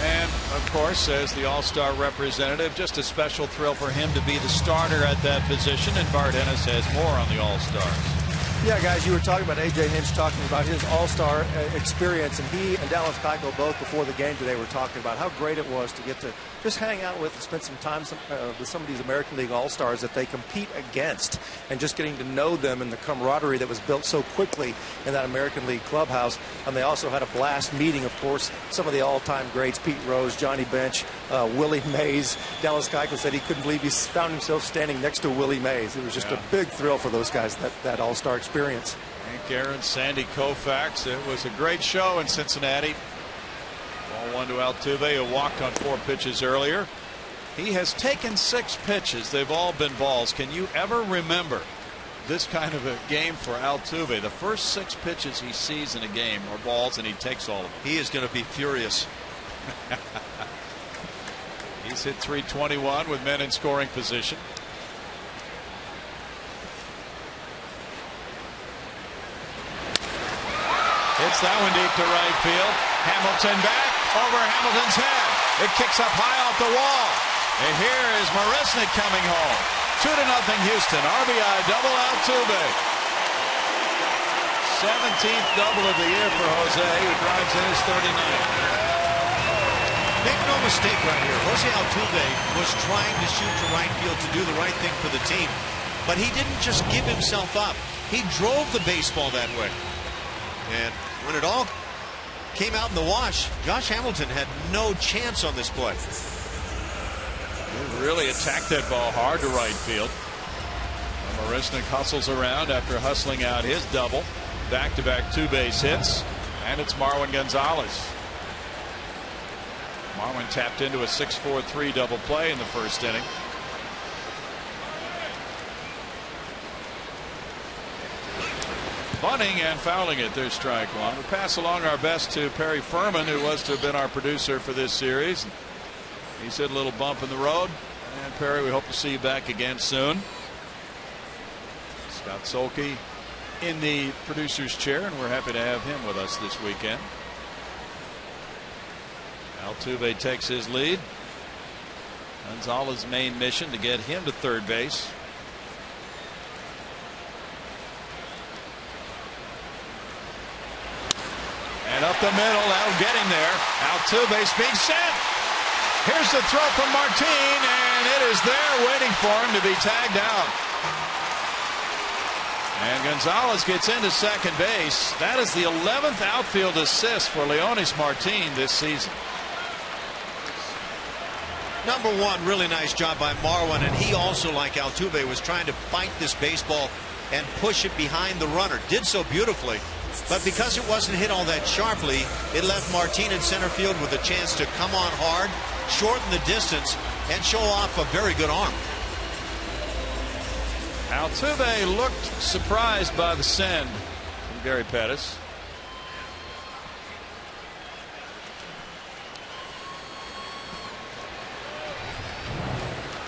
And of course, as the All-Star representative, just a special thrill for him to be the starter at that position. And Bart Ennis has more on the All-Stars. Yeah, guys, you were talking about A.J. Hinch talking about his All-Star experience, and he and Dallas Keuchel both before the game today were talking about how great it was to get to just hang out with and spend some time with some of these American League All-Stars that they compete against, and just getting to know them and the camaraderie that was built so quickly in that American League clubhouse. And they also had a blast meeting, of course, some of the all-time greats, Pete Rose, Johnny Bench, Willie Mays. Dallas Keuchel said he couldn't believe he found himself standing next to Willie Mays. It was just a big thrill for those guys, that All-Star experience. Hank Aaron, Sandy Koufax. It was a great show in Cincinnati. Ball 1 to Altuve, who walked on 4 pitches earlier. He has taken 6 pitches. They've all been balls. Can you ever remember this kind of a game for Altuve? The first 6 pitches he sees in a game are balls, and he takes all of them. He is going to be furious. He's hit .321 with men in scoring position. Hits that one deep to right field. Hamilton back over Hamilton's head. It kicks up high off the wall. And here is Marisnick coming home. 2-0 Houston. RBI double Altuve. 17th double of the year for Jose, who drives in his 39th. Make no mistake right here. Jose Altuve was trying to shoot to right field to do the right thing for the team. But he didn't just give himself up. He drove the baseball that way. And when it all came out in the wash, Josh Hamilton had no chance on this play. He really attacked that ball hard to right field. Marisnick hustles around after hustling out his double. Back-to-back 2-base hits. And it's Marwin Gonzalez. Marwin tapped into a 6-4-3 double play in the first inning. Bunting and fouling it. There's strike one. We pass along our best to Perry Furman, who was to have been our producer for this series. He's hit a little bump in the road. And Perry, we hope to see you back again soon. Scott Solke in the producer's chair, and we're happy to have him with us this weekend. Altuve takes his lead. Gonzalez's main mission to get him to third base. And up the middle, that'll get him there. Altuve's being sent. Here's the throw from Martin, and it is there waiting for him to be tagged out. And Gonzalez gets into second base. That is the 11th outfield assist for Leonis Martin this season. Number one, really nice job by Marwin, and he also, like Altuve, was trying to fight this baseball and push it behind the runner. Did so beautifully. But because it wasn't hit all that sharply, it left Martin in center field with a chance to come on hard, shorten the distance, and show off a very good arm. Altuve looked surprised by the send from Gary Pettis.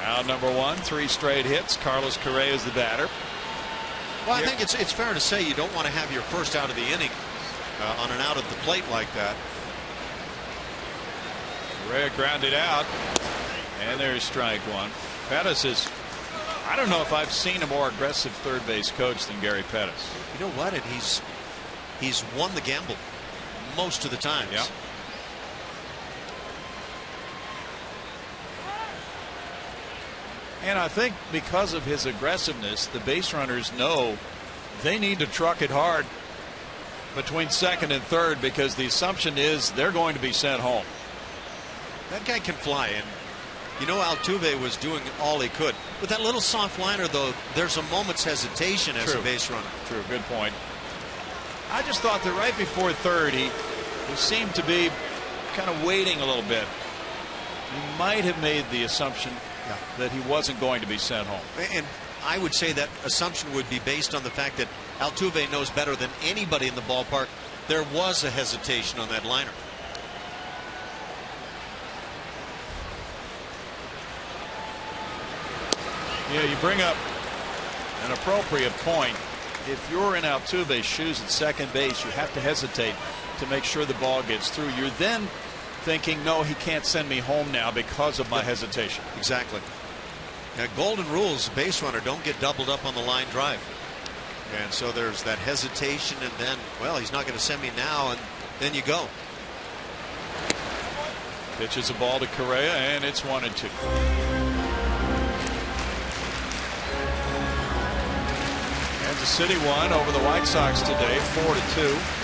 Out number one, 3 straight hits. Carlos Correa is the batter. Well, I think it's fair to say you don't want to have your first out of the inning on an out at the plate like that. Correa grounded out, and there's strike one. Pettis is, I don't know if I've seen a more aggressive third base coach than Gary Pettis. You know what? And he's won the gamble most of the times. Yeah. And I think because of his aggressiveness, the base runners know they need to truck it hard between second and third, because the assumption is they're going to be sent home. That guy can fly, and you know Altuve was doing all he could. With that little soft liner, though, there's a moment's hesitation as a base runner. True, good point. I just thought that right before third, he seemed to be kind of waiting a little bit. He might have made the assumption that he wasn't going to be sent home. And I would say that assumption would be based on the fact that Altuve knows better than anybody in the ballpark. There was a hesitation on that liner. Yeah, you bring up an appropriate point. If you're in Altuve's shoes at second base, you have to hesitate to make sure the ball gets through. You're then thinking, no, he can't send me home now because of my hesitation. Exactly. Now, golden rules, base runner don't get doubled up on the line drive. And so there's that hesitation, and then, well, he's not going to send me now, and then you go. Pitches a ball to Correa, and it's 1-2. Kansas City won over the White Sox today, 4-2.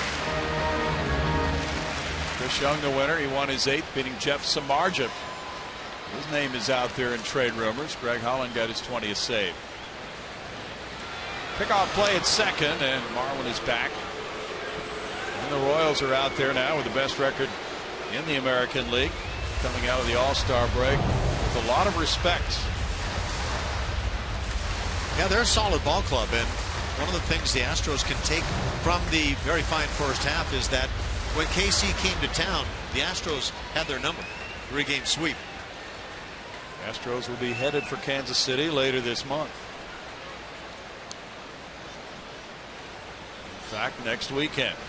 Chris Young, the winner. He won his 8th, beating Jeff Samardzija. His name is out there in trade rumors. Greg Holland got his 20th save. Pickoff play at second, and Marlin is back. And the Royals are out there now with the best record in the American League, coming out of the All-Star break with a lot of respect. Yeah, they're a solid ball club, and one of the things the Astros can take from the very fine first half is that when KC came to town, the Astros had their number. 3-game sweep. Astros will be headed for Kansas City later this month. In fact, next weekend.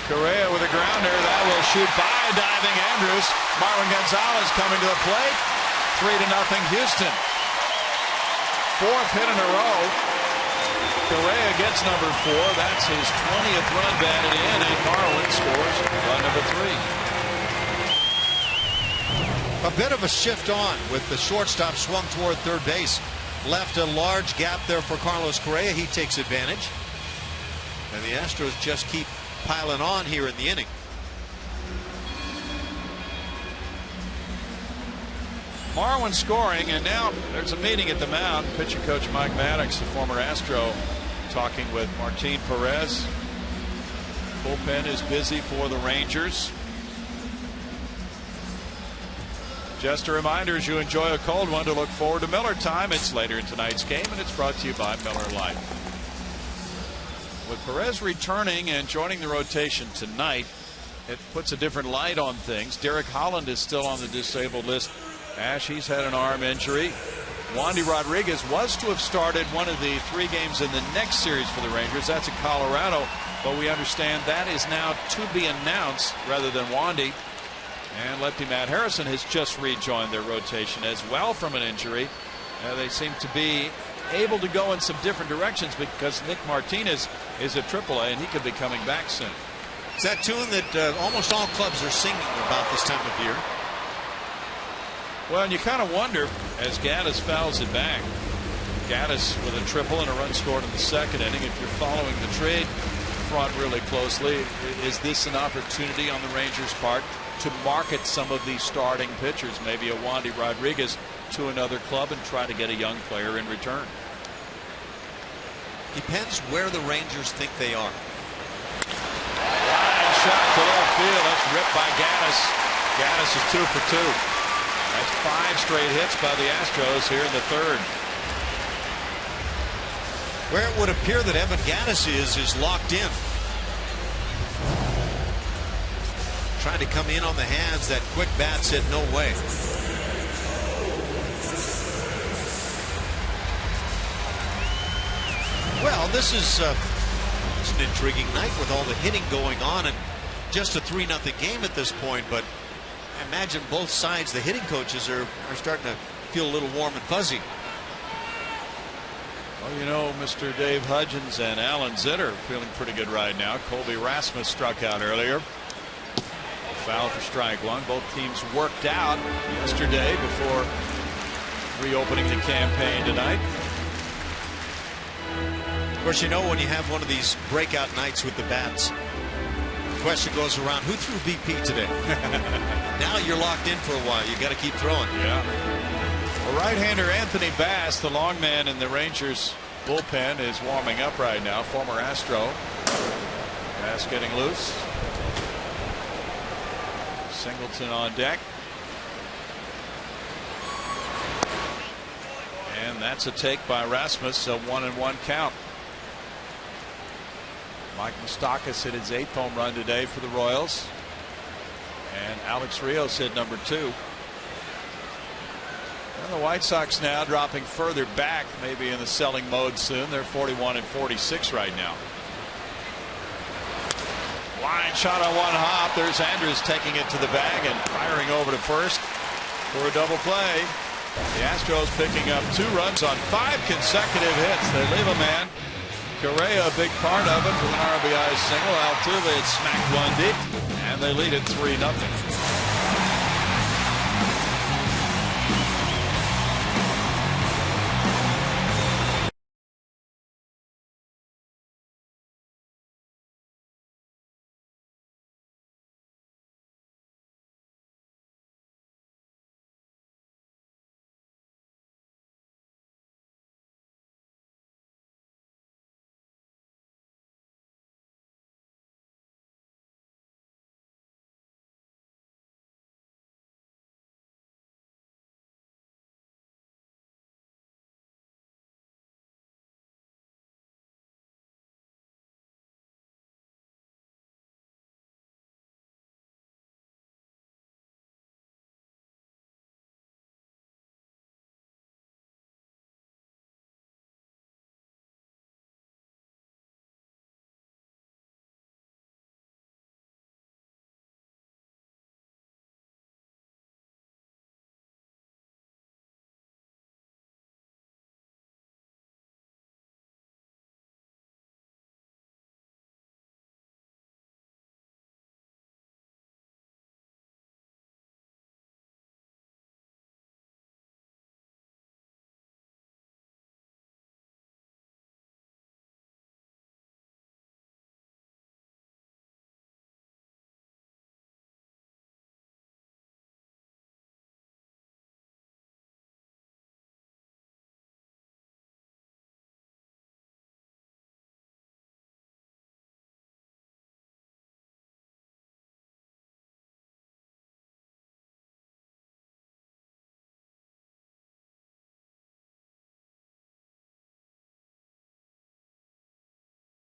Correa with a grounder that will shoot by diving Andrews. Marwin Gonzalez coming to the plate. 3-0 Houston. 4th hit in a row. Correa gets number 4. That's his 20th run batted in, and Marwin scores run number 3. A bit of a shift on with the shortstop swung toward third base. Left a large gap there for Carlos Correa. He takes advantage. And the Astros just keep piling on here in the inning. Marwin scoring, and now there's a meeting at the mound. Pitching coach Mike Maddox, the former Astro, talking with Martin Perez. Bullpen is busy for the Rangers. Just a reminder, as you enjoy a cold one, to look forward to Miller Time. It's later in tonight's game, and it's brought to you by Miller Lite. With Perez returning and joining the rotation tonight, it puts a different light on things. Derek Holland is still on the disabled list. Ash, he's had an arm injury. Wandy Rodriguez was to have started one of the 3 games in the next series for the Rangers. That's at Colorado, but we understand that is now to be announced rather than Wandy. And lefty Matt Harrison has just rejoined their rotation as well from an injury. They seem to be able to go in some different directions because Nick Martinez is at AAA, and he could be coming back soon. It's that tune that almost all clubs are singing about this time of year. Well, and you kind of wonder as Gaddis fouls it back. Gaddis with a triple and a run scored in the 2nd inning. If you're following the trade front really closely, is this an opportunity on the Rangers' part to market some of these starting pitchers, maybe a Wandy Rodriguez, to another club and try to get a young player in return? Depends where the Rangers think they are. Line shot to left field. That's ripped by Gaddis. Gaddis is 2 for 2. That's 5 straight hits by the Astros here in the 3rd. Where it would appear that Evan Gattis is locked in. Trying to come in on the hands. That quick bat said no way. Well, this is an intriguing night with all the hitting going on, and just a 3-0 game at this point. But I imagine both sides, the hitting coaches are starting to feel a little warm and fuzzy. Well, you know, Mr. Dave Hudgens and Alan Zitter are feeling pretty good right now. Colby Rasmus struck out earlier. Foul for strike one. Both teams worked out yesterday before reopening the campaign tonight. Of course, you know, when you have one of these breakout nights with the bats, the question goes around, who threw BP today? Now you're locked in for a while. You got to keep throwing. Yeah. Well, right-hander Anthony Bass, the long man in the Rangers bullpen, is warming up right now. Former Astro. Bass getting loose. Singleton on deck. And that's a take by Rasmus, a 1-1 count. Mike Moustakas hit his 8th home run today for the Royals. And Alex Rios hit number 2. And the White Sox now dropping further back, maybe in the selling mode soon. They're 41-46 right now. Line shot on one hop. There's Andrews taking it to the bag and firing over to first for a double play. The Astros picking up 2 runs on 5 consecutive hits. They leave a man. Correa, a big part of it, with an RBI single. Altuve had smacked one deep, and they lead it 3-0.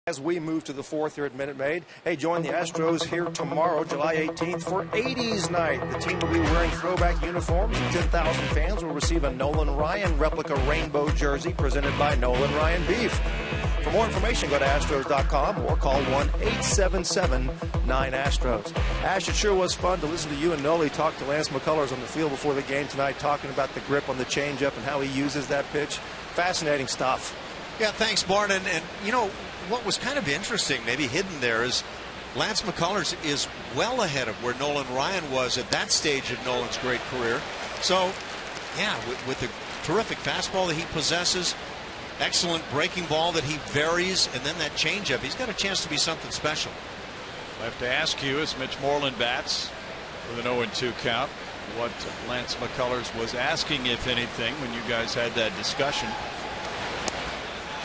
As we move to the 4th here at Minute Maid, hey, join the Astros here tomorrow, July 18th, for 80s night. The team will be wearing throwback uniforms, and 10,000 fans will receive a Nolan Ryan replica rainbow jersey presented by Nolan Ryan Beef. For more information, go to Astros.com or call 1-877-9-ASTROS. Ash, it sure was fun to listen to you and Noli talk to Lance McCullers on the field before the game tonight, talking about the grip on the changeup and how he uses that pitch. Fascinating stuff. Yeah, thanks, Bart. And you know, what was kind of interesting, maybe hidden there, is Lance McCullers is well ahead of where Nolan Ryan was at that stage of Nolan's great career. So, yeah, with the terrific fastball that he possesses, excellent breaking ball that he varies, and then that changeup, he's got a chance to be something special. I have to ask you, as Mitch Moreland bats with an 0-2 count, what Lance McCullers was asking, if anything, when you guys had that discussion.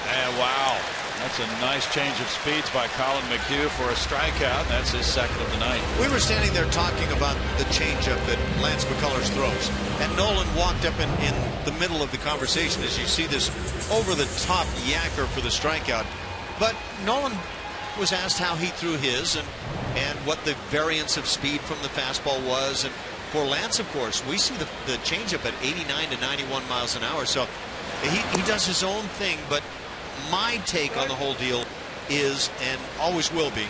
And wow. That's a nice change of speeds by Colin McHugh for a strikeout. That's his second of the night. We were standing there talking about the changeup that Lance McCullers throws, and Nolan walked up in the middle of the conversation as you see this over-the-top yacker for the strikeout. But Nolan was asked how he threw his and what the variance of speed from the fastball was. And for Lance, of course, we see the changeup at 89 to 91 miles an hour. So he does his own thing, but my take on the whole deal is, and always will be,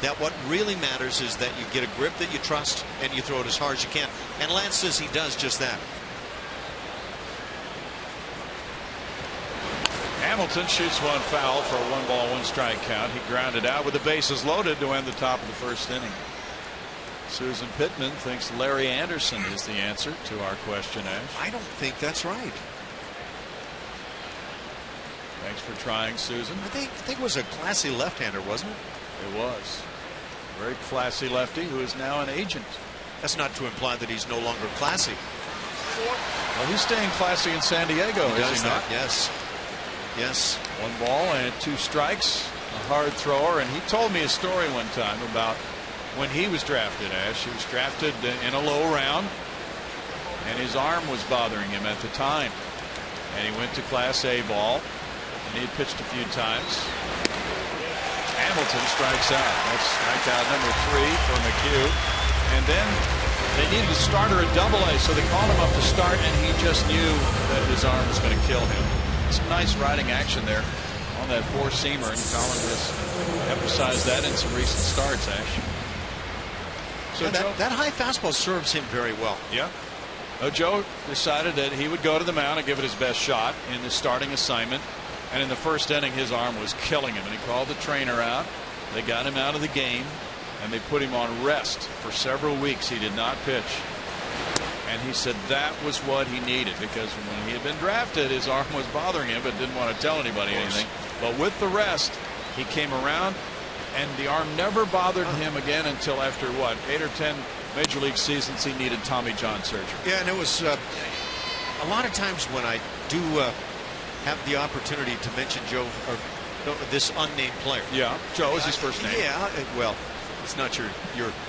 that what really matters is that you get a grip that you trust and you throw it as hard as you can. And Lance says he does just that. Hamilton shoots one foul for a 1-ball 1-strike count. He grounded out with the bases loaded to end the top of the first inning. Susan Pittman thinks Larry Anderson is the answer to our question, Ash. I don't think that's right. Thanks for trying, Susan. I think it was a classy left-hander, wasn't it? It was. Very classy lefty who is now an agent. That's not to imply that he's no longer classy. Well, he's staying classy in San Diego, is he not? Yes. Yes. 1 ball and 2 strikes. A hard thrower. And he told me a story one time about when he was drafted, Ash. He was drafted in a low round, and his arm was bothering him at the time. And he went to Class A ball. And he had pitched a few times. Hamilton strikes out. That's strikeout number 3 for McHugh. And then they needed a starter at Double-A, so they called him up to start, and he just knew that his arm was going to kill him. Some nice riding action there on that 4-seamer, and Colin has emphasized that in some recent starts, Ash. So yeah, that high fastball serves him very well. Yeah. Joe decided that he would go to the mound and give it his best shot in the starting assignment. And in the first inning, his arm was killing him, and he called the trainer out. They got him out of the game, and they put him on rest for several weeks. He did not pitch. And he said that was what he needed, because when he had been drafted, his arm was bothering him, but didn't want to tell anybody anything. But with the rest, he came around, and the arm never bothered him again until after, what, 8 or 10 Major League seasons he needed Tommy John surgery. Yeah, and it was a lot of times when I do have the opportunity to mention Joe, or this unnamed player. Yeah, Joe is his first name. Yeah, well, it's not your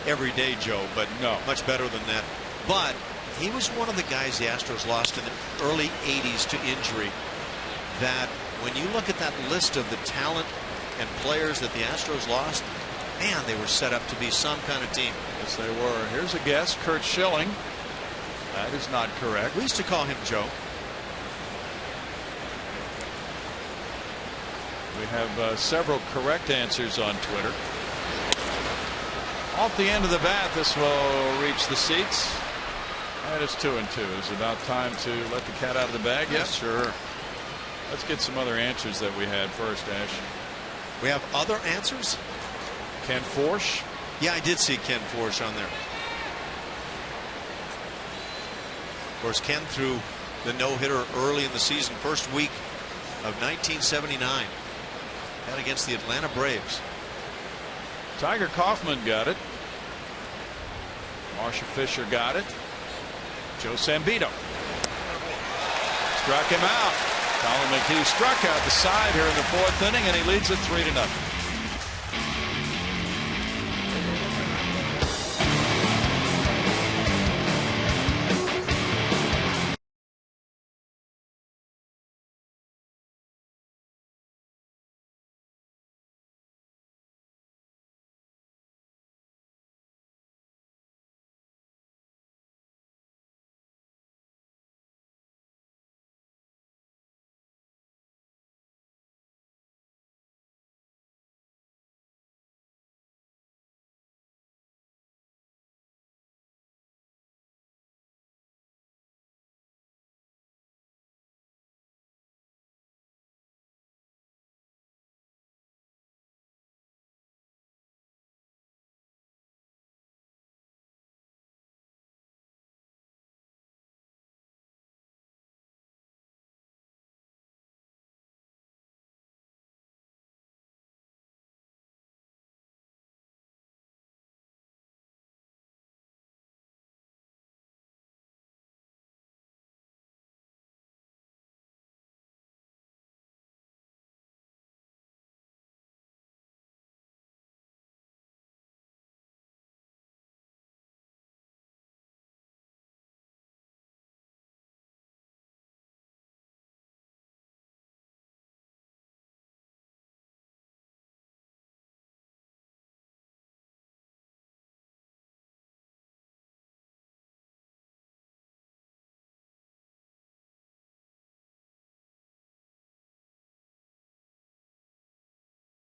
everyday Joe, but no, much better than that. But he was one of the guys the Astros lost in the early 80s to injury, that when you look at that list of the talent and players that the Astros lost, man, they were set up to be some kind of team. Yes, they were. Here's a guess. Kurt Schilling. That is not correct. We used to call him Joe. We have several correct answers on Twitter. Off the end of the bat, this will reach the seats. And it's 2-2. Is it about time to let the cat out of the bag? Yes, sure. Let's get some other answers that we had first, Ash. We have other answers? Ken Forsch. Yeah, I did see Ken Forsch on there. Of course, Ken threw the no-hitter early in the season, first week of 1979. That against the Atlanta Braves. Tiger Kaufman got it. Marcia Fisher got it. Joe Sambito struck him out. Colin McHugh struck out the side here in the 4th inning, and he leads it 3-0.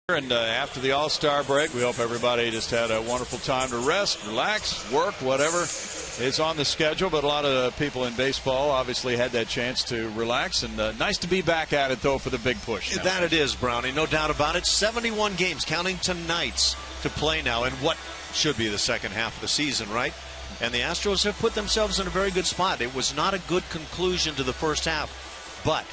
And after the All-Star break, we hope everybody just had a wonderful time to rest, relax, work, whatever is on the schedule. But a lot of people in baseball obviously had that chance to relax. And nice to be back at it, though, for the big push. Now. That it is, Brownie. No doubt about it. 71 games, counting tonight's, to play now in what should be the second half of the season, right? And the Astros have put themselves in a very good spot. It was not a good conclusion to the first half, but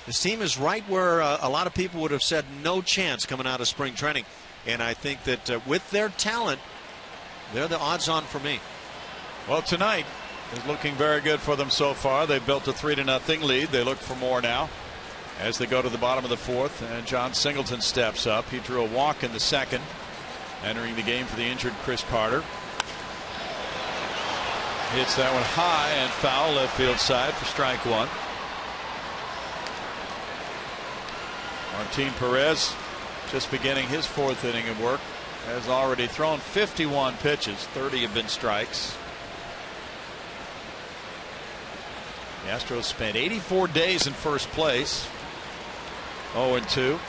this team is right where a lot of people would have said no chance coming out of spring training. And I think that with their talent, they're the odds-on for me. Well, tonight is looking very good for them so far. They've built a 3-0 lead. They look for more now as they go to the bottom of the fourth. And John Singleton steps up. He drew a walk in the second, entering the game for the injured Chris Carter. Hits that one high and foul left field side for strike one. Martin Perez, just beginning his fourth inning of work, has already thrown 51 pitches. 30 have been strikes. The Astros spent 84 days in first place, 0-2.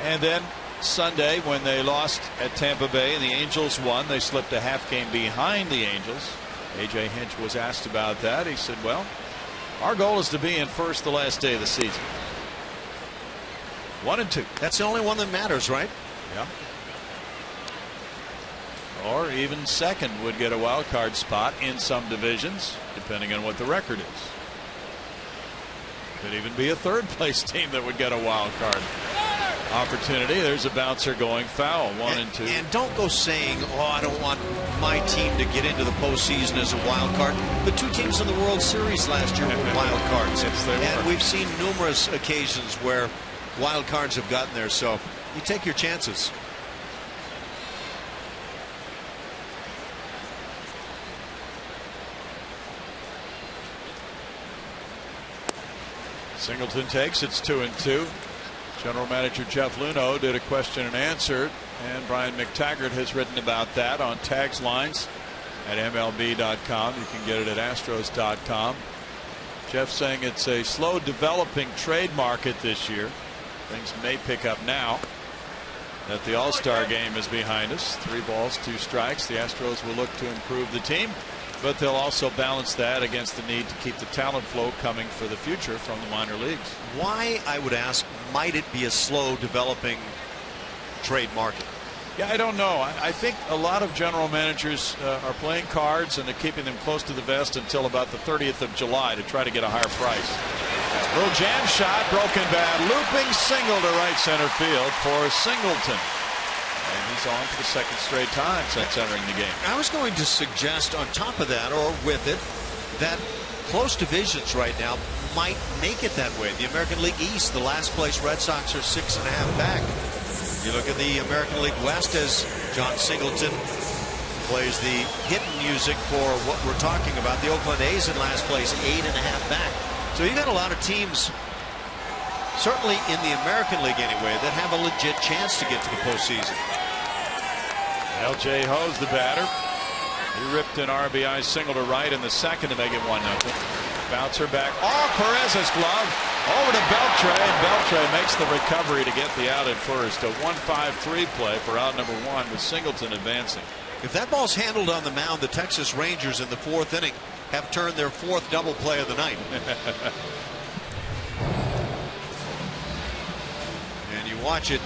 And then Sunday, when they lost at Tampa Bay and the Angels won, they slipped a half game behind the Angels. A.J. Hinch was asked about that. He said, well, our goal is to be in first the last day of the season. 1-2. That's the only one that matters, right? Yeah. Or even second would get a wild card spot in some divisions, depending on what the record is. Could even be a third place team that would get a wild card opportunity. There's a bouncer going foul. 1-2. And don't go saying, oh, I don't want my team to get into the postseason as a wild card. The two teams in the World Series last year were wild cards. Yes, they were. And we've seen numerous occasions where wild cards have gotten there, so you take your chances. Singleton takes. It's 2-2. General Manager Jeff Luhnow did a question and answer, and Brian McTaggart has written about that on Tags Lines at MLB.com. You can get it at Astros.com. Jeff saying it's a slow developing trade market this year. Things may pick up now that the All-Star game is behind us. 3 balls, 2 strikes. The Astros will look to improve the team, but they'll also balance that against the need to keep the talent flow coming for the future from the minor leagues. Why, I would ask, might it be a slow developing trade market? Yeah, I don't know. I think a lot of general managers are playing cards and they're keeping them close to the vest until about the 30th of July to try to get a higher price. Little jam shot, broken bat, looping single to right center field for Singleton. And he's on for the second straight time since entering the game. I was going to suggest on top of that, or with it, that close divisions right now might make it that way. The American League East, the last place Red Sox are 6.5 back. You look at the American League West as John Singleton plays the hidden music for what we're talking about. The Oakland A's in last place, 8.5 back. So you got a lot of teams, certainly in the American League anyway, that have a legit chance to get to the postseason. L.J. Ho's the batter. He ripped an RBI single to right in the second to make it 1-0. Bouncer back off Perez's glove over to Beltre, and Beltre makes the recovery to get the out at first. A 1-5-3 play for out number 1 with Singleton advancing. If that ball's handled on the mound, the Texas Rangers in the 4th inning have turned their 4th double play of the night. And you watch it,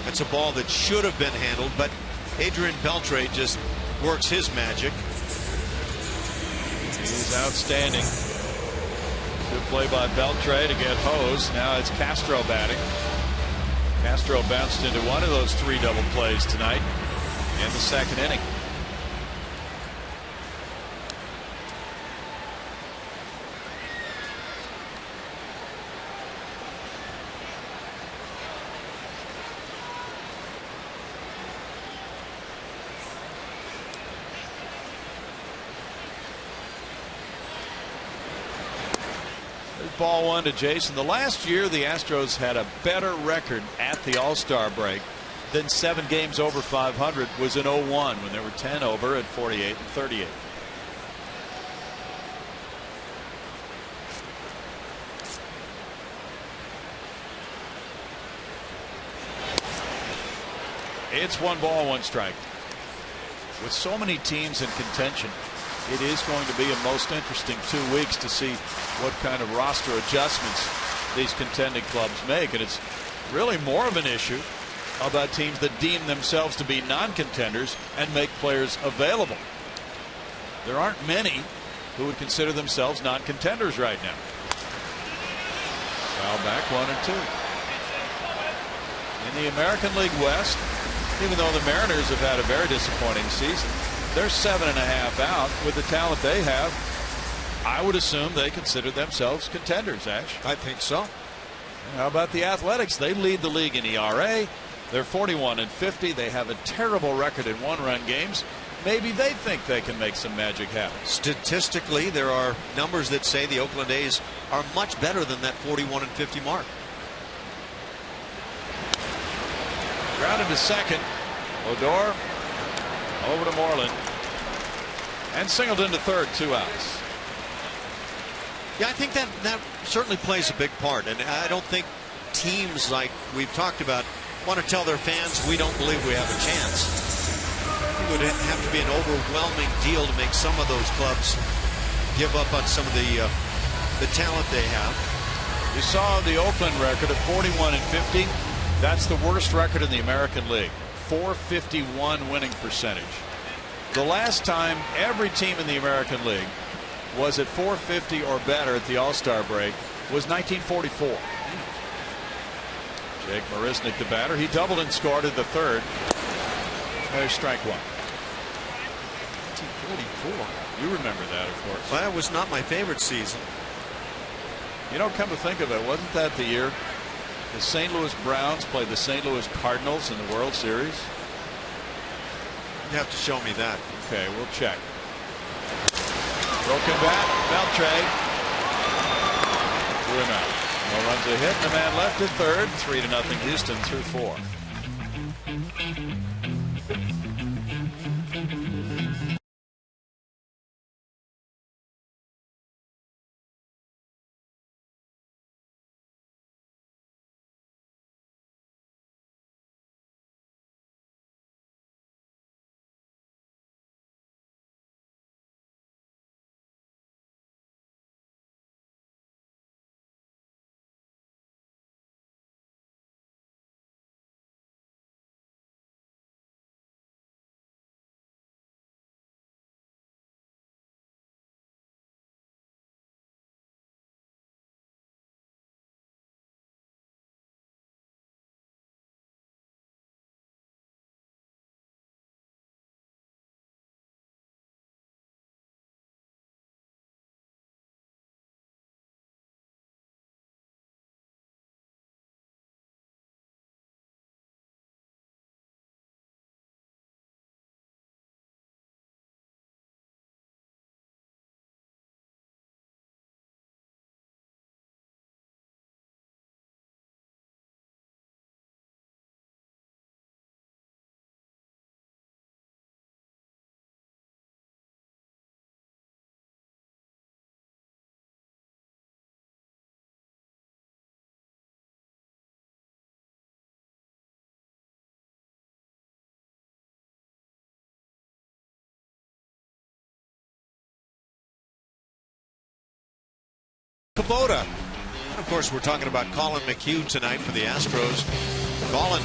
it's a ball that should have been handled, but Adrian Beltre just works his magic. He's outstanding. Good play by Beltre to get Hose. Now it's Castro batting. Castro bounced into one of those 3 double plays tonight in the second inning. Ball 1 to Jason. The last year the Astros had a better record at the All-Star break than 7 games over 500 was in 01 when there were 10 over at 48 and 38. It's 1 ball, 1 strike. With so many teams in contention, it is going to be a most interesting 2 weeks to see what kind of roster adjustments these contending clubs make. And it's really more of an issue about teams that deem themselves to be non-contenders and make players available. There aren't many who would consider themselves non-contenders right now. Foul back, 1 and 2. In the American League West, even though the Mariners have had a very disappointing season, they're 7.5 out. With the talent they have, I would assume they consider themselves contenders, Ash. I think so. How about the Athletics? They lead the league in ERA. They're 41-50. They have a terrible record in 1-run games. Maybe they think they can make some magic happen. Statistically, there are numbers that say the Oakland A's are much better than that 41-50 mark. Grounded to second. Odor over to Moreland. And singled into third, 2 outs. Yeah, I think that certainly plays a big part. And I don't think teams like we've talked about want to tell their fans we don't believe we have a chance. It would have to be an overwhelming deal to make some of those clubs give up on some of the talent they have. You saw the Oakland record of 41-50. That's the worst record in the American League. .451 winning percentage. The last time every team in the American League was at .450 or better at the All-Star break was 1944. Jake Marisnick, the batter. He doubled and scored at the third. There's strike 1. 1944. You remember that, of course. Well, that was not my favorite season. You know, come to think of it, wasn't that the year the St. Louis Browns played the St. Louis Cardinals in the World Series? You have to show me that. Okay, we'll check. Broken bat, Beltre. Threw him out. No runs a hit, and the man left at third. 3-0 Houston through 4. Kubota. And of course, we're talking about Colin McHugh tonight for the Astros. Colin,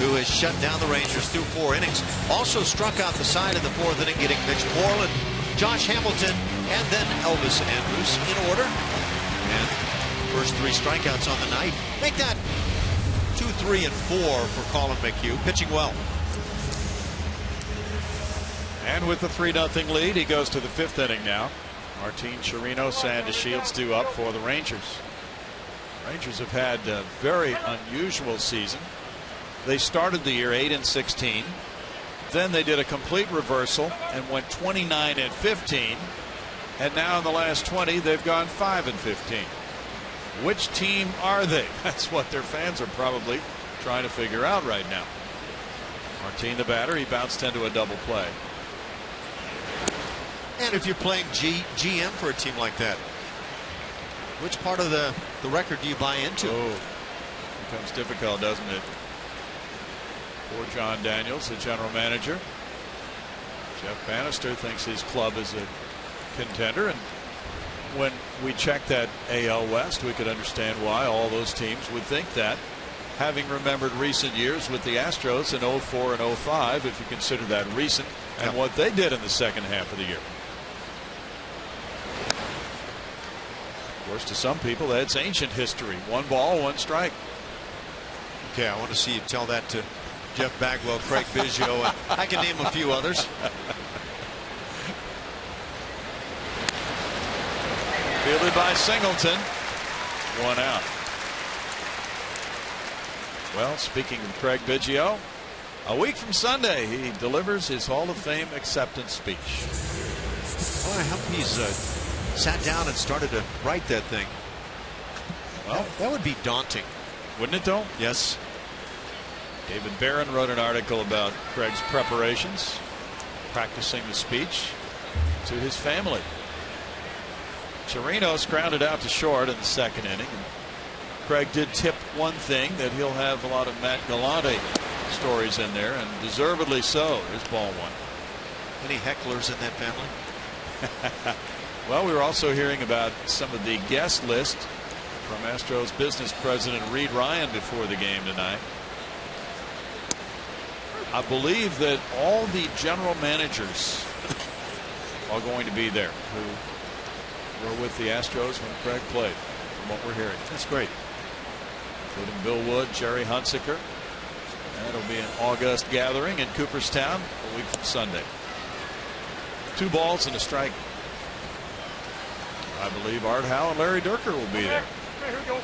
who has shut down the Rangers through 4 innings, also struck out the side of the 4th inning, getting Mitch Moreland, Josh Hamilton, and then Elvis Andrus in order. And first 3 strikeouts on the night. Make that 2, 3, and 4 for Colin McHugh, pitching well. And with the 3-0 lead, he goes to the 5th inning now. Martin Chirino, Sandy Shields due up for the Rangers. Rangers have had a very unusual season. They started the year 8-16. Then they did a complete reversal and went 29-15. And now in the last 20, they've gone 5-15. Which team are they? That's what their fans are probably trying to figure out right now. Martin, the batter, he bounced into a double play. And if you're playing GM for a team like that, which part of the record do you buy into? Oh, becomes difficult, doesn't it? For John Daniels, the general manager. Jeff Bannister thinks his club is a contender, and when we check that AL West, we could understand why all those teams would think that, having remembered recent years with the Astros in 04 and 05, if you consider that recent, and what they did in the second half of the year. Of course, to some people, that's ancient history. 1 ball, 1 strike. Okay, I want to see you tell that to Jeff Bagwell, Craig Biggio, and I can name a few others. Fielded by Singleton. 1 out. Well, speaking of Craig Biggio, a week from Sunday, he delivers his Hall of Fame acceptance speech. Oh, I hope he's sat down and started to write that thing. Well, that would be daunting. Wouldn't it, though? Yes. David Barron wrote an article about Craig's preparations, practicing the speech to his family. Chirinos grounded out to short in the second inning. And Craig did tip one thing, that he'll have a lot of Matt Galante stories in there, and deservedly so. There's ball 1. Any hecklers in that family? Well, we were also hearing about some of the guest list from Astros business president Reed Ryan before the game tonight. I believe that all the general managers are going to be there who were with the Astros when Craig played, from what we're hearing. That's great. Including Bill Wood, Jerry Hunsaker. That'll be an August gathering in Cooperstown a week from Sunday. 2 balls and a strike. I believe Art Howe and Larry Dierker will be there. Here we go.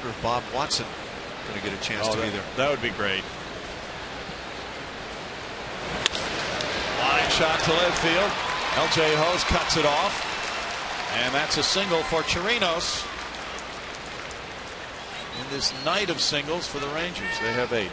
Or if Bob Watson going to get a chance to be there. That would be great. Line shot to left field. L.J. Hose cuts it off. And that's a single for Chirinos. In this night of singles for the Rangers. They have 8.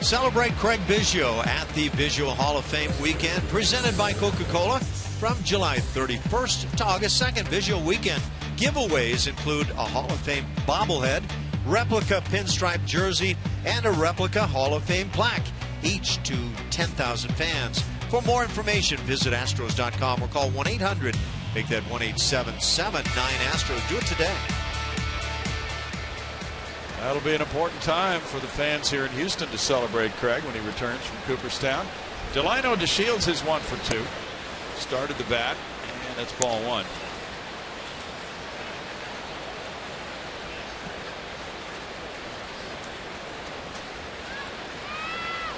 Celebrate Craig Biggio at the Biggio Hall of Fame weekend, presented by Coca-Cola, from July 31st to August 2nd. Biggio weekend giveaways include a Hall of Fame bobblehead, replica pinstripe jersey, and a replica Hall of Fame plaque, each to 10,000 fans. For more information, visit Astros.com or call 1-800. Make that 1-877-9-ASTROS. Do it today. That'll be an important time for the fans here in Houston to celebrate Craig when he returns from Cooperstown. Delino DeShields is 1 for 2. Started the bat, and it's ball 1.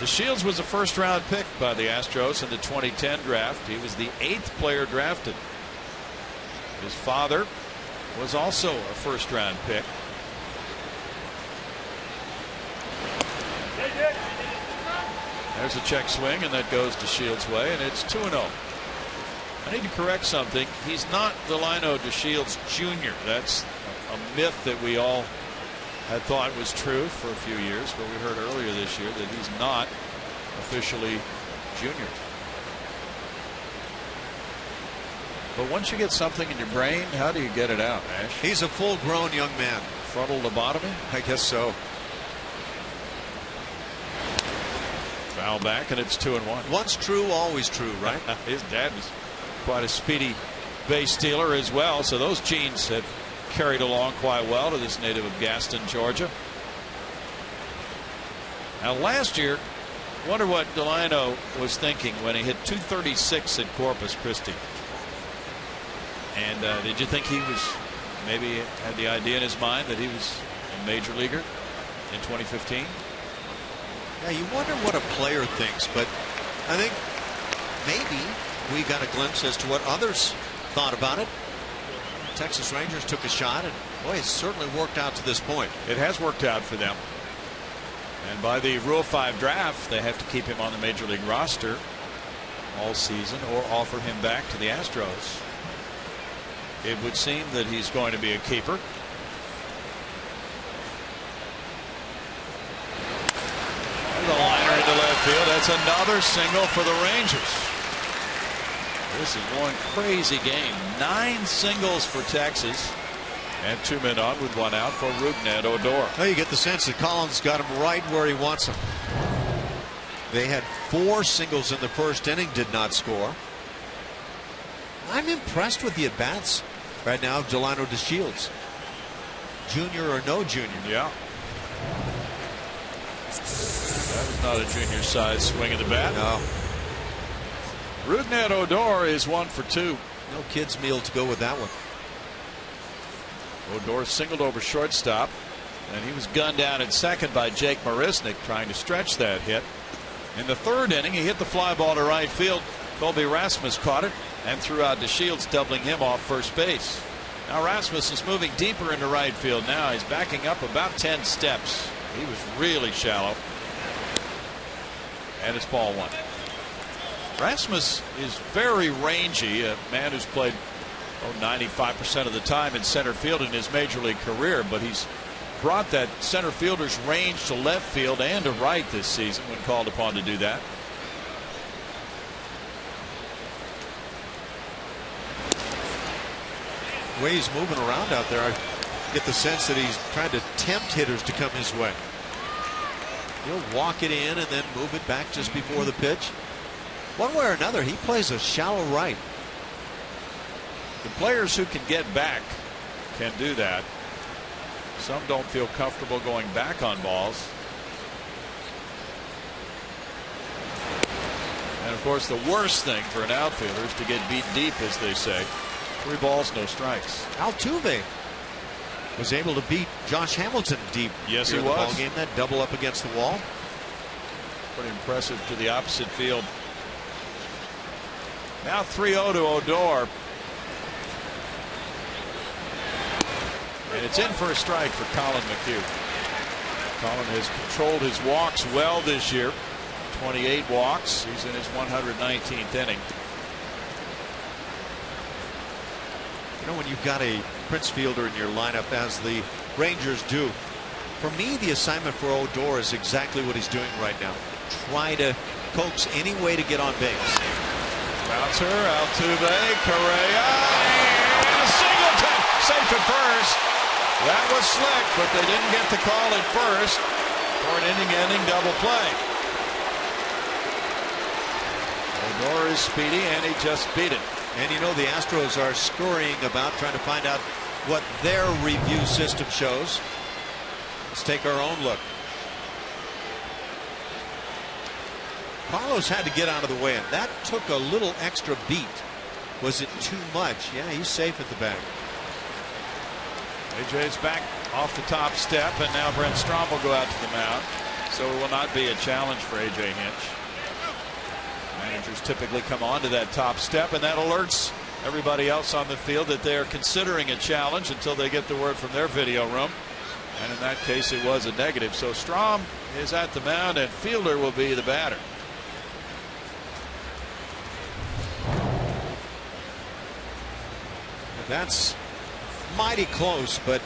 DeShields was a first-round pick by the Astros in the 2010 draft. He was the 8th player drafted. His father was also a first-round pick. There's a check swing, and that goes DeShields' way, and it's 2-0. I need to correct something. He's not Delino DeShields Jr. That's a myth that we all had thought was true for a few years, but we heard earlier this year that he's not officially junior. But once you get something in your brain, how do you get it out, Ash? He's a full-grown young man. Frontal lobotomy? I guess so. Foul back, and it's 2-1. Once true, always true, right? His dad was quite a speedy base stealer as well, so those genes have carried along quite well to this native of Gaston, Georgia. Now, last year, wonder what Delino was thinking when he hit 236 at Corpus Christi. And did you think he was maybe had the idea in his mind that he was a major leaguer in 2015? Yeah, you wonder what a player thinks, but I think maybe we got a glimpse as to what others thought about it. Texas Rangers took a shot, and boy, it's certainly worked out to this point. It has worked out for them. And by the Rule 5 draft, they have to keep him on the major league roster all season or offer him back to the Astros. It would seem that he's going to be a keeper. The liner into left field. That's another single for the Rangers. This is one crazy game. 9 singles for Texas. And 2 men on with 1 out for Rougned Odor. Well, you get the sense that Collins got him right where he wants him. They had 4 singles in the first inning, did not score. I'm impressed with the at-bats right now of Delano DeShields. Junior or no junior. Yeah. That was not a junior size swing of the bat. No. Rougned Odor is 1 for 2. No kids meal to go with that one. Odor singled over shortstop, and he was gunned down at second by Jake Marisnick, trying to stretch that hit. In the 3rd inning, he hit the fly ball to right field. Colby Rasmus caught it and threw out DeShields, doubling him off first base. Now Rasmus is moving deeper into right field now. He's backing up about 10 steps. He was really shallow. And it's ball 1. Rasmus is very rangy, a man who's played 95% of the time in center field in his major league career, but he's brought that center fielder's range to left field and to right this season when called upon to do that. The way he's moving around out there, I get the sense that he's trying to tempt hitters to come his way. He'll walk it in and then move it back just before the pitch. One way or another, he plays a shallow right. The players who can get back can do that. Some don't feel comfortable going back on balls. And of course, the worst thing for an outfielder is to get beat deep, as they say. 3 balls, no strikes. Altuve was able to beat Josh Hamilton deep. Yes, he in the was. ball game. That double up against the wall. Pretty impressive to the opposite field. Now 3-0 to Odor. And it's in for a strike for Colin McHugh. Colin has controlled his walks well this year. 28 walks. He's in his 119th inning. You know, when you've got a Prince fielder in your lineup, as the Rangers do, for me, the assignment for Odor is exactly what he's doing right now. Try to coax any way to get on base. Bouncer, Altuve, Correa, and Singleton, safe at first. That was slick, but they didn't get the call at first for an inning-ending double play. Odor is speedy, and he just beat it. And you know, the Astros are scurrying about trying to find out what their review system shows. Let's take our own look. Carlos had to get out of the way, and that took a little extra beat. Was it too much? Yeah, he's safe at the bag. AJ's back off the top step, and now Brent Strom will go out to the mound. So it will not be a challenge for AJ Hinch. Managers typically come onto that top step, and that alerts everybody else on the field that they are considering a challenge until they get the word from their video room. And in that case, it was a negative. So Strom is at the mound, and Fielder will be the batter. That's mighty close, but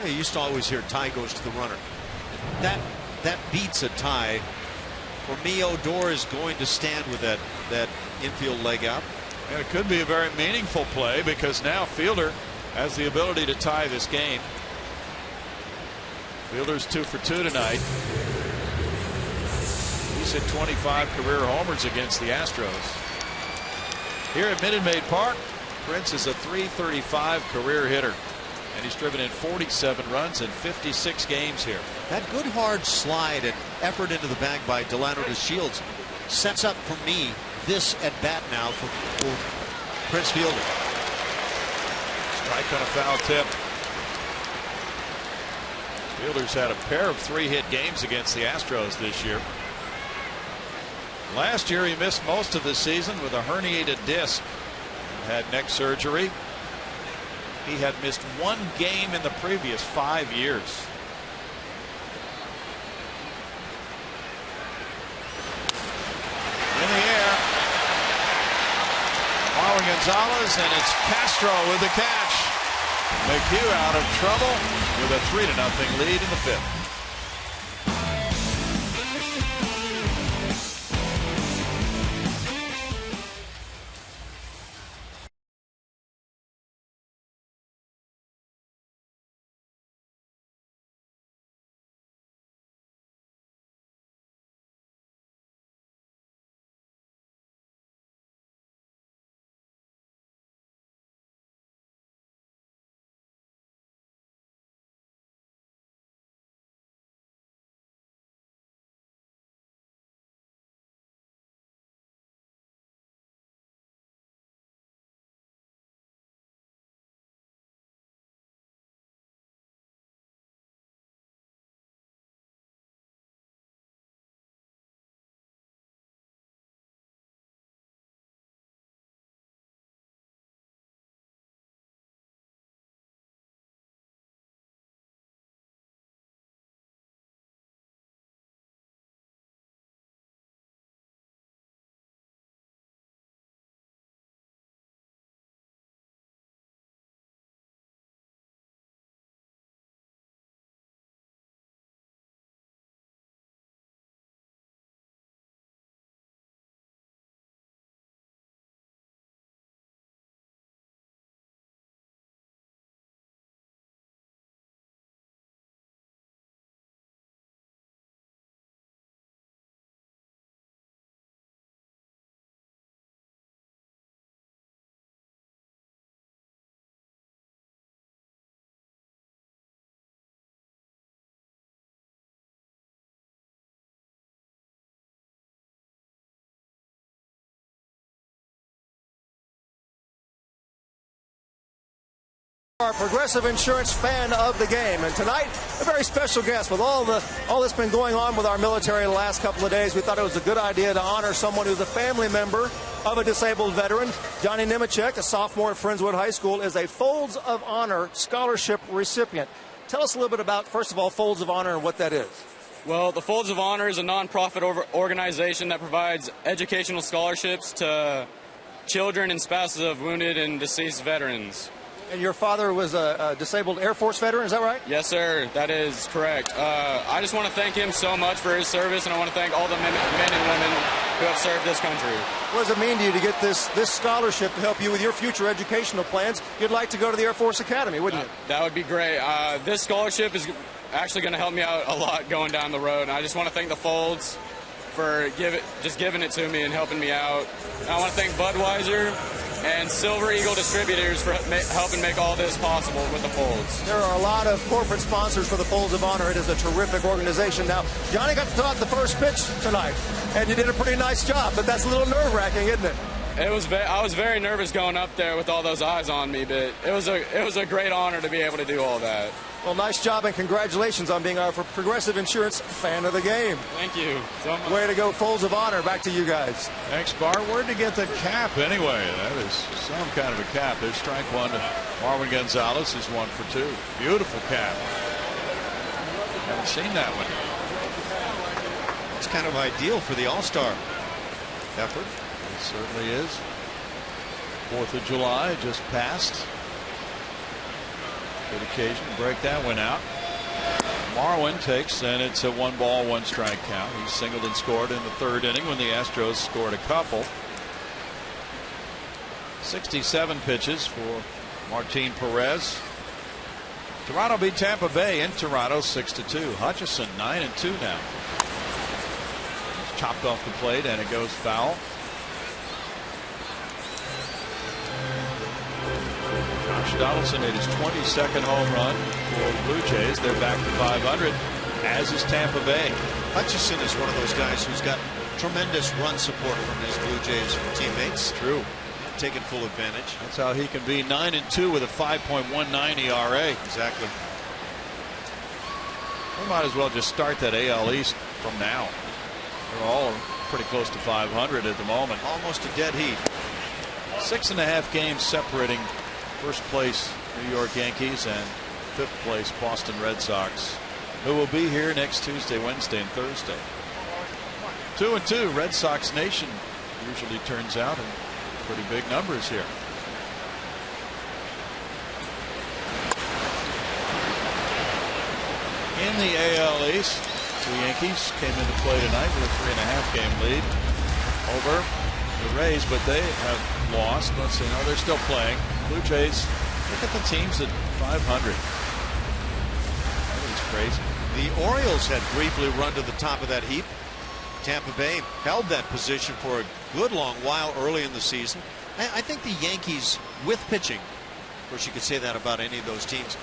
you used to always hear tie goes to the runner. That beats a tie. For me, Odor is going to stand with that infield leg out. And it could be a very meaningful play, because now Fielder has the ability to tie this game. Fielder's 2 for 2 tonight. He's hit 25 career homers against the Astros. Here at Minute Maid Park, Prince is a .335 career hitter, and he's driven in 47 runs in 56 games here. That good hard slide and effort into the bag by Delano DeShields sets up for me this at bat now for Prince Fielder. Strike on a foul tip. Fielder's had a pair of 3-hit games against the Astros this year. Last year he missed most of the season with a herniated disc. Had neck surgery. He had missed 1 game in the previous 5 years. In the air, Marwin Gonzalez, and it's Castro with the catch. McHugh out of trouble with a 3-0 lead in the 5th. Our Progressive Insurance fan of the game, and tonight a very special guest. With all that's been going on with our military the last couple of days, we thought it was a good idea to honor someone who's a family member of a disabled veteran. Johnny Nemechek, a sophomore at Friendswood High School, is a Folds of Honor scholarship recipient. Tell us a little bit about, first of all, Folds of Honor and what that is. Well, the Folds of Honor is a nonprofit organization that provides educational scholarships to children and spouses of wounded and deceased veterans. And your father was a disabled Air Force veteran, is that right? Yes, sir. That is correct. I just want to thank him so much for his service, and I want to thank all the men and women who have served this country. What does it mean to you to get this scholarship to help you with your future educational plans? You'd like to go to the Air Force Academy, wouldn't you? That would be great. This scholarship is actually going to help me out a lot going down the road, and I just want to thank the Folds for just giving it to me and helping me out. And I want to thank Budweiser and Silver Eagle Distributors for helping make all this possible with the Folds. There are a lot of corporate sponsors for the Folds of Honor. It is a terrific organization. Now, Johnny got to throw out the first pitch tonight, and you did a pretty nice job, but that's a little nerve-wracking, isn't it? I was very nervous going up there with all those eyes on me, but it was a great honor to be able to do all that. Well, nice job, and congratulations on being our Progressive Insurance fan of the game. Thank you so much. Way to go, Folds of Honor. Back to you guys. Thanks, Bart. Where'd you get the cap anyway? That is some kind of a cap. There's strike one to Marwin Gonzalez. Is 1 for 2. Beautiful cap. Haven't seen that one. It's kind of ideal for the All-Star effort. It certainly is. 4th of July just passed. Good occasion to break that one out. Marwin takes, and it's a 1-ball, 1-strike count. He singled and scored in the 3rd inning when the Astros scored a couple. 67 pitches for Martin Perez. Toronto beat Tampa Bay in Toronto 6-2. Hutchison 9-2 now. It's chopped off the plate and it goes foul. Donaldson hit his 22nd home run for the Blue Jays. They're back to 500, as is Tampa Bay. Hutchison is one of those guys who's got tremendous run support from his Blue Jays teammates. True. Taking full advantage. That's how he can be 9-2 with a 5.19 ERA. Exactly. We might as well just start that AL East from now. They're all pretty close to 500 at the moment. Almost a dead heat. 6.5 games separating first place New York Yankees and 5th place Boston Red Sox, who will be here next Tuesday, Wednesday, and Thursday. 2-2. Red Sox Nation usually turns out in pretty big numbers here. In the AL East, the Yankees came into play tonight with a 3.5 game lead over the Rays, but they have lost. Let's see, no, they're still playing. Blue Jays, look at the teams at 500. That is crazy. The Orioles had briefly run to the top of that heap. Tampa Bay held that position for a good long while early in the season. I think the Yankees, with pitching, of course you could say that about any of those teams,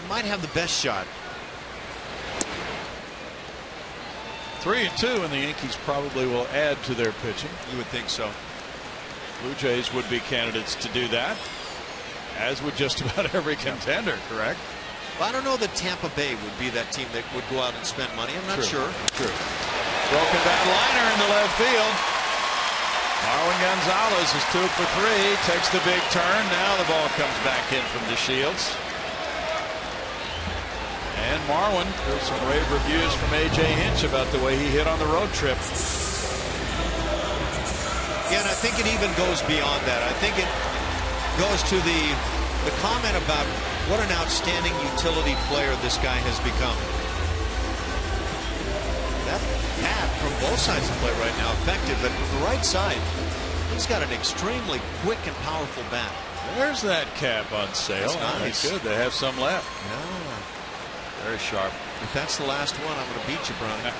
might have the best shot. 3-2, and the Yankees probably will add to their pitching. You would think so. Blue Jays would be candidates to do that, as would just about every contender, correct? Well, I don't know that Tampa Bay would be that team that would go out and spend money. I'm not sure. True. Broken bat liner in the left field. Marwin Gonzalez is 2 for 3. Takes the big turn. Now the ball comes back in from DeShields. And Marwin, there's some rave reviews from A.J. Hinch about the way he hit on the road trip. Yeah, and I think it even goes beyond that. I think it goes to the comment about what an outstanding utility player this guy has become. That bat from both sides of the play right now, effective, but from the right side, he's got an extremely quick and powerful bat. There's that cap on sale. That's nice. Good. They have some left. Yeah. Very sharp. If that's the last one, I'm going to beat you, Brownie.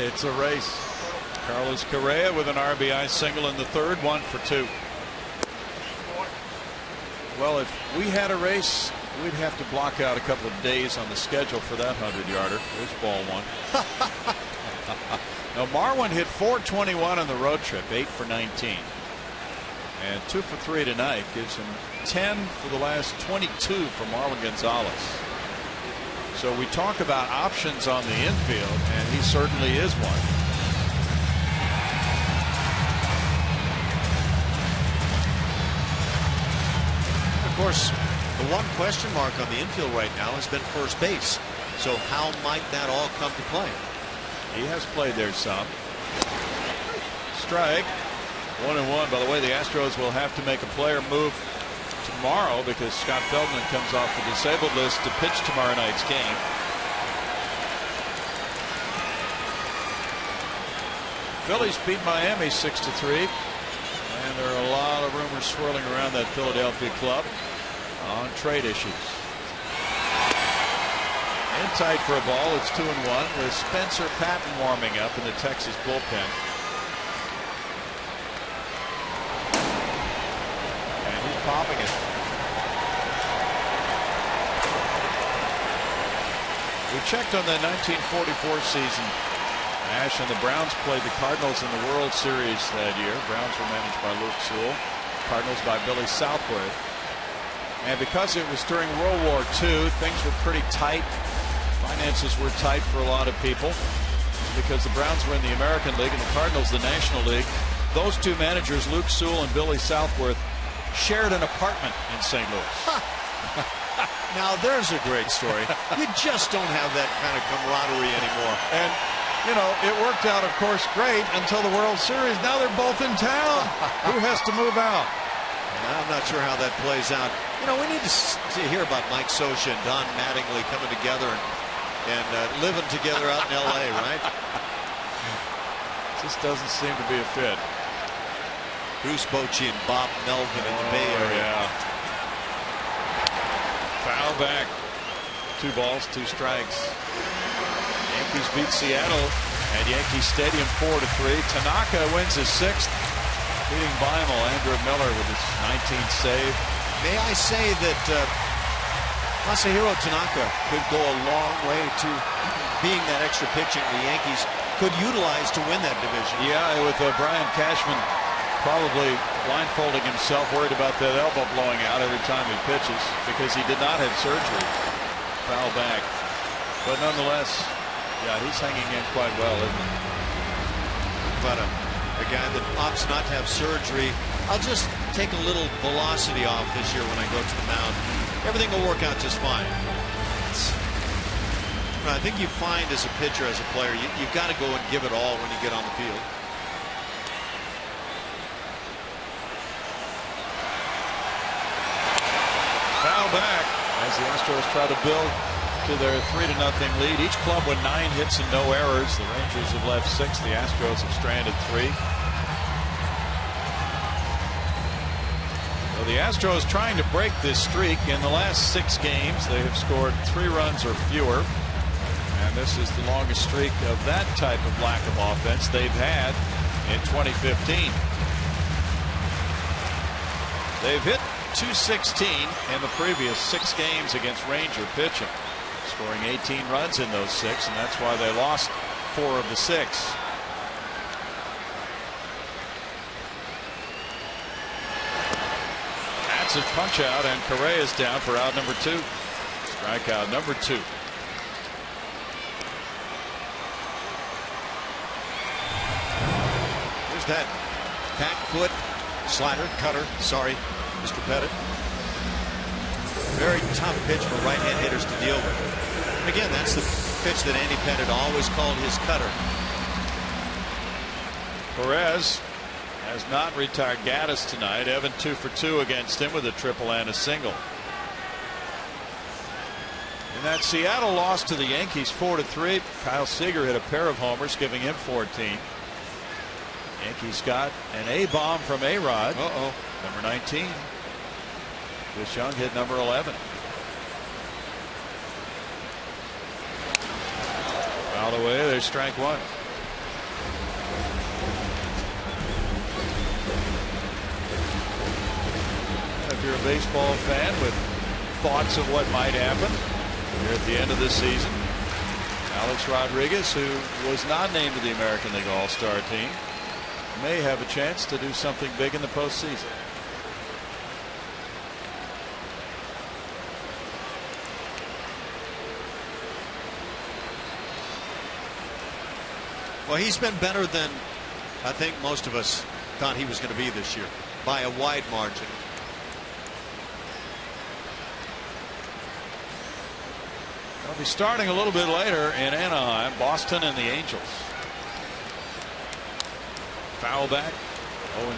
It's a race. Carlos Correa with an RBI single in the 3rd, 1 for 2. Well, if we had a race, we'd have to block out a couple of days on the schedule for that 100-yarder. There's ball 1. Now, Marwin hit .421 on the road trip, 8 for 19. And 2 for 3 tonight gives him 10 for the last 22 for Marlon Gonzalez. So we talk about options on the infield, and he certainly is one. Of course, the one question mark on the infield right now has been first base. So how might that all come to play? He has played there some. Strike. 1-1. By the way, the Astros will have to make a player move tomorrow because Scott Feldman comes off the disabled list to pitch tomorrow night's game. Phillies beat Miami 6-3. And there are a lot of rumors swirling around that Philadelphia club on trade issues. In tight for a ball. It's 2-1 with Spencer Patton warming up in the Texas bullpen. And he's popping it. We checked on the 1944 season. Ash and the Browns played the Cardinals in the World Series that year. Browns were managed by Luke Sewell. Cardinals by Billy Southworth. And because it was during World War II, things were pretty tight. Finances were tight for a lot of people because the Browns were in the American League and the Cardinals the National League. Those two managers, Luke Sewell and Billy Southworth, shared an apartment in St. Louis. Now there's a great story. You just don't have that kind of camaraderie anymore. And you know, it worked out, of course, great until the World Series. Now they're both in town. Who has to move out? I'm not sure how that plays out. You know, we need to hear about Mike Scioscia and Don Mattingly coming together and living together out in L.A., right? Just doesn't seem to be a fit. Bruce Bochy and Bob Melvin in the Bay Area. Yeah. Foul back. 2 balls, 2 strikes. Yankees beat Seattle at Yankee Stadium 4-3. Tanaka wins his 6th, beating Beimel. Andrew Miller with his 19th save. May I say that Masahiro Tanaka could go a long way to being that extra pitching the Yankees could utilize to win that division. Yeah, with Brian Cashman probably blindfolding himself, worried about that elbow blowing out every time he pitches because he did not have surgery. Foul back. But nonetheless, yeah, he's hanging in quite well, isn't he? But a guy that opts not to have surgery, I'll just take a little velocity off this year when I go to the mound. Everything will work out just fine. I think you find as a pitcher, as a player, you've got to go and give it all when you get on the field. Foul back as the Astros try to build to their 3-0 lead. Each club with 9 hits and no errors. The Rangers have left 6. The Astros have stranded 3. So the Astros trying to break this streak. In the last 6 games, they have scored 3 runs or fewer. And this is the longest streak of that type of lack of offense they've had in 2015. They've hit .216 in the previous 6 games against Ranger pitching, scoring 18 runs in those 6, and that's why they lost 4 of the 6. That's a punch out, and Correa is down for out number 2. Strikeout number 2. Here's that back foot slider, cutter, sorry, Mr. Pettit. Very tough pitch for right-hand hitters to deal with. And again, that's the pitch that Andy Pettit always called his cutter. Perez has not retired Gaddis tonight. Evan 2 for 2 against him with a triple and a single. In that Seattle loss to the Yankees 4-3, Kyle Seager hit a pair of homers, giving him 14. Yankees got an A-bomb from A-Rod. Number 19. Chris Young hit number 11. Fouled away. There's strike 1. If you're a baseball fan with thoughts of what might happen here at the end of this season, Alex Rodriguez, who was not named to the American League All-Star team, may have a chance to do something big in the postseason. Well, he's been better than I think most of us thought he was going to be this year by a wide margin. They'll be starting a little bit later in Anaheim, Boston and the Angels. Foul back,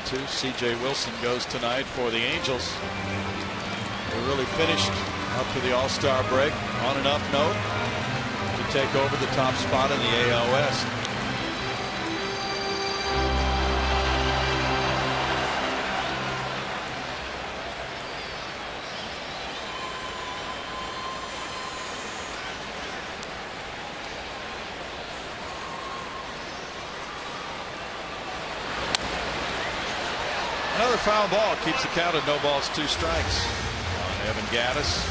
0-2. C.J. Wilson goes tonight for the Angels. They really finished up to the All-Star break on an up note to take over the top spot in the AL West. Another foul ball keeps the count at no balls, 2 strikes. Evan Gattis,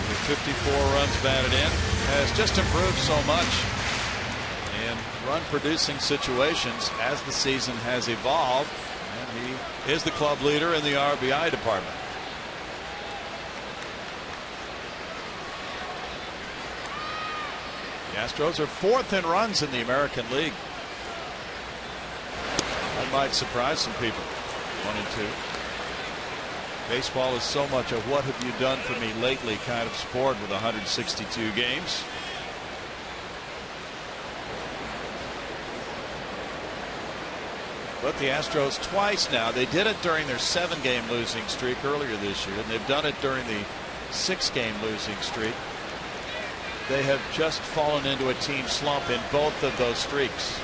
with 54 runs batted in, has just improved so much in run producing situations as the season has evolved, and he is the club leader in the RBI department. The Astros are 4th in runs in the American League. That might surprise some people. 1-2. Baseball is so much a what have you done for me lately kind of sport with 162 games. But the Astros twice now. They did it during their 7-game losing streak earlier this year, and they've done it during the 6-game losing streak. They have just fallen into a team slump in both of those streaks.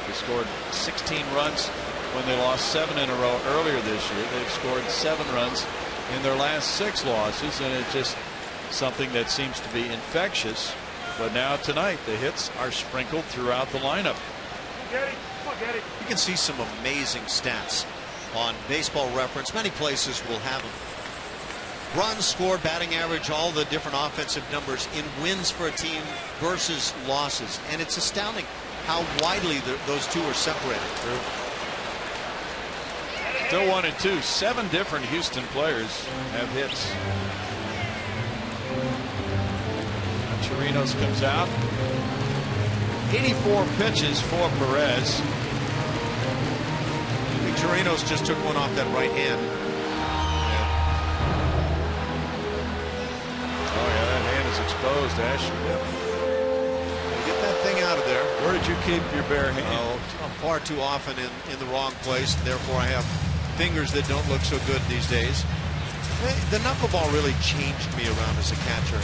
They scored 16 runs when they lost 7 in a row earlier this year. They've scored 7 runs in their last 6 losses, and it's just something that seems to be infectious. But now tonight the hits are sprinkled throughout the lineup. You can see some amazing stats on Baseball Reference. Many places will have them. Runs scored, batting average, all the different offensive numbers in wins for a team versus losses, and it's astounding how widely those two are separated. Still 1-2. 7 different Houston players have hits. Chirinos comes out. 84 pitches for Perez. Chirinos just took one off that right hand. Oh yeah, that hand is exposed, Ash. Get that thing out of there. Where did you keep your bare hand? Oh, I'm far too often in the wrong place. Therefore, I have fingers that don't look so good these days. The knuckleball really changed me around as a catcher.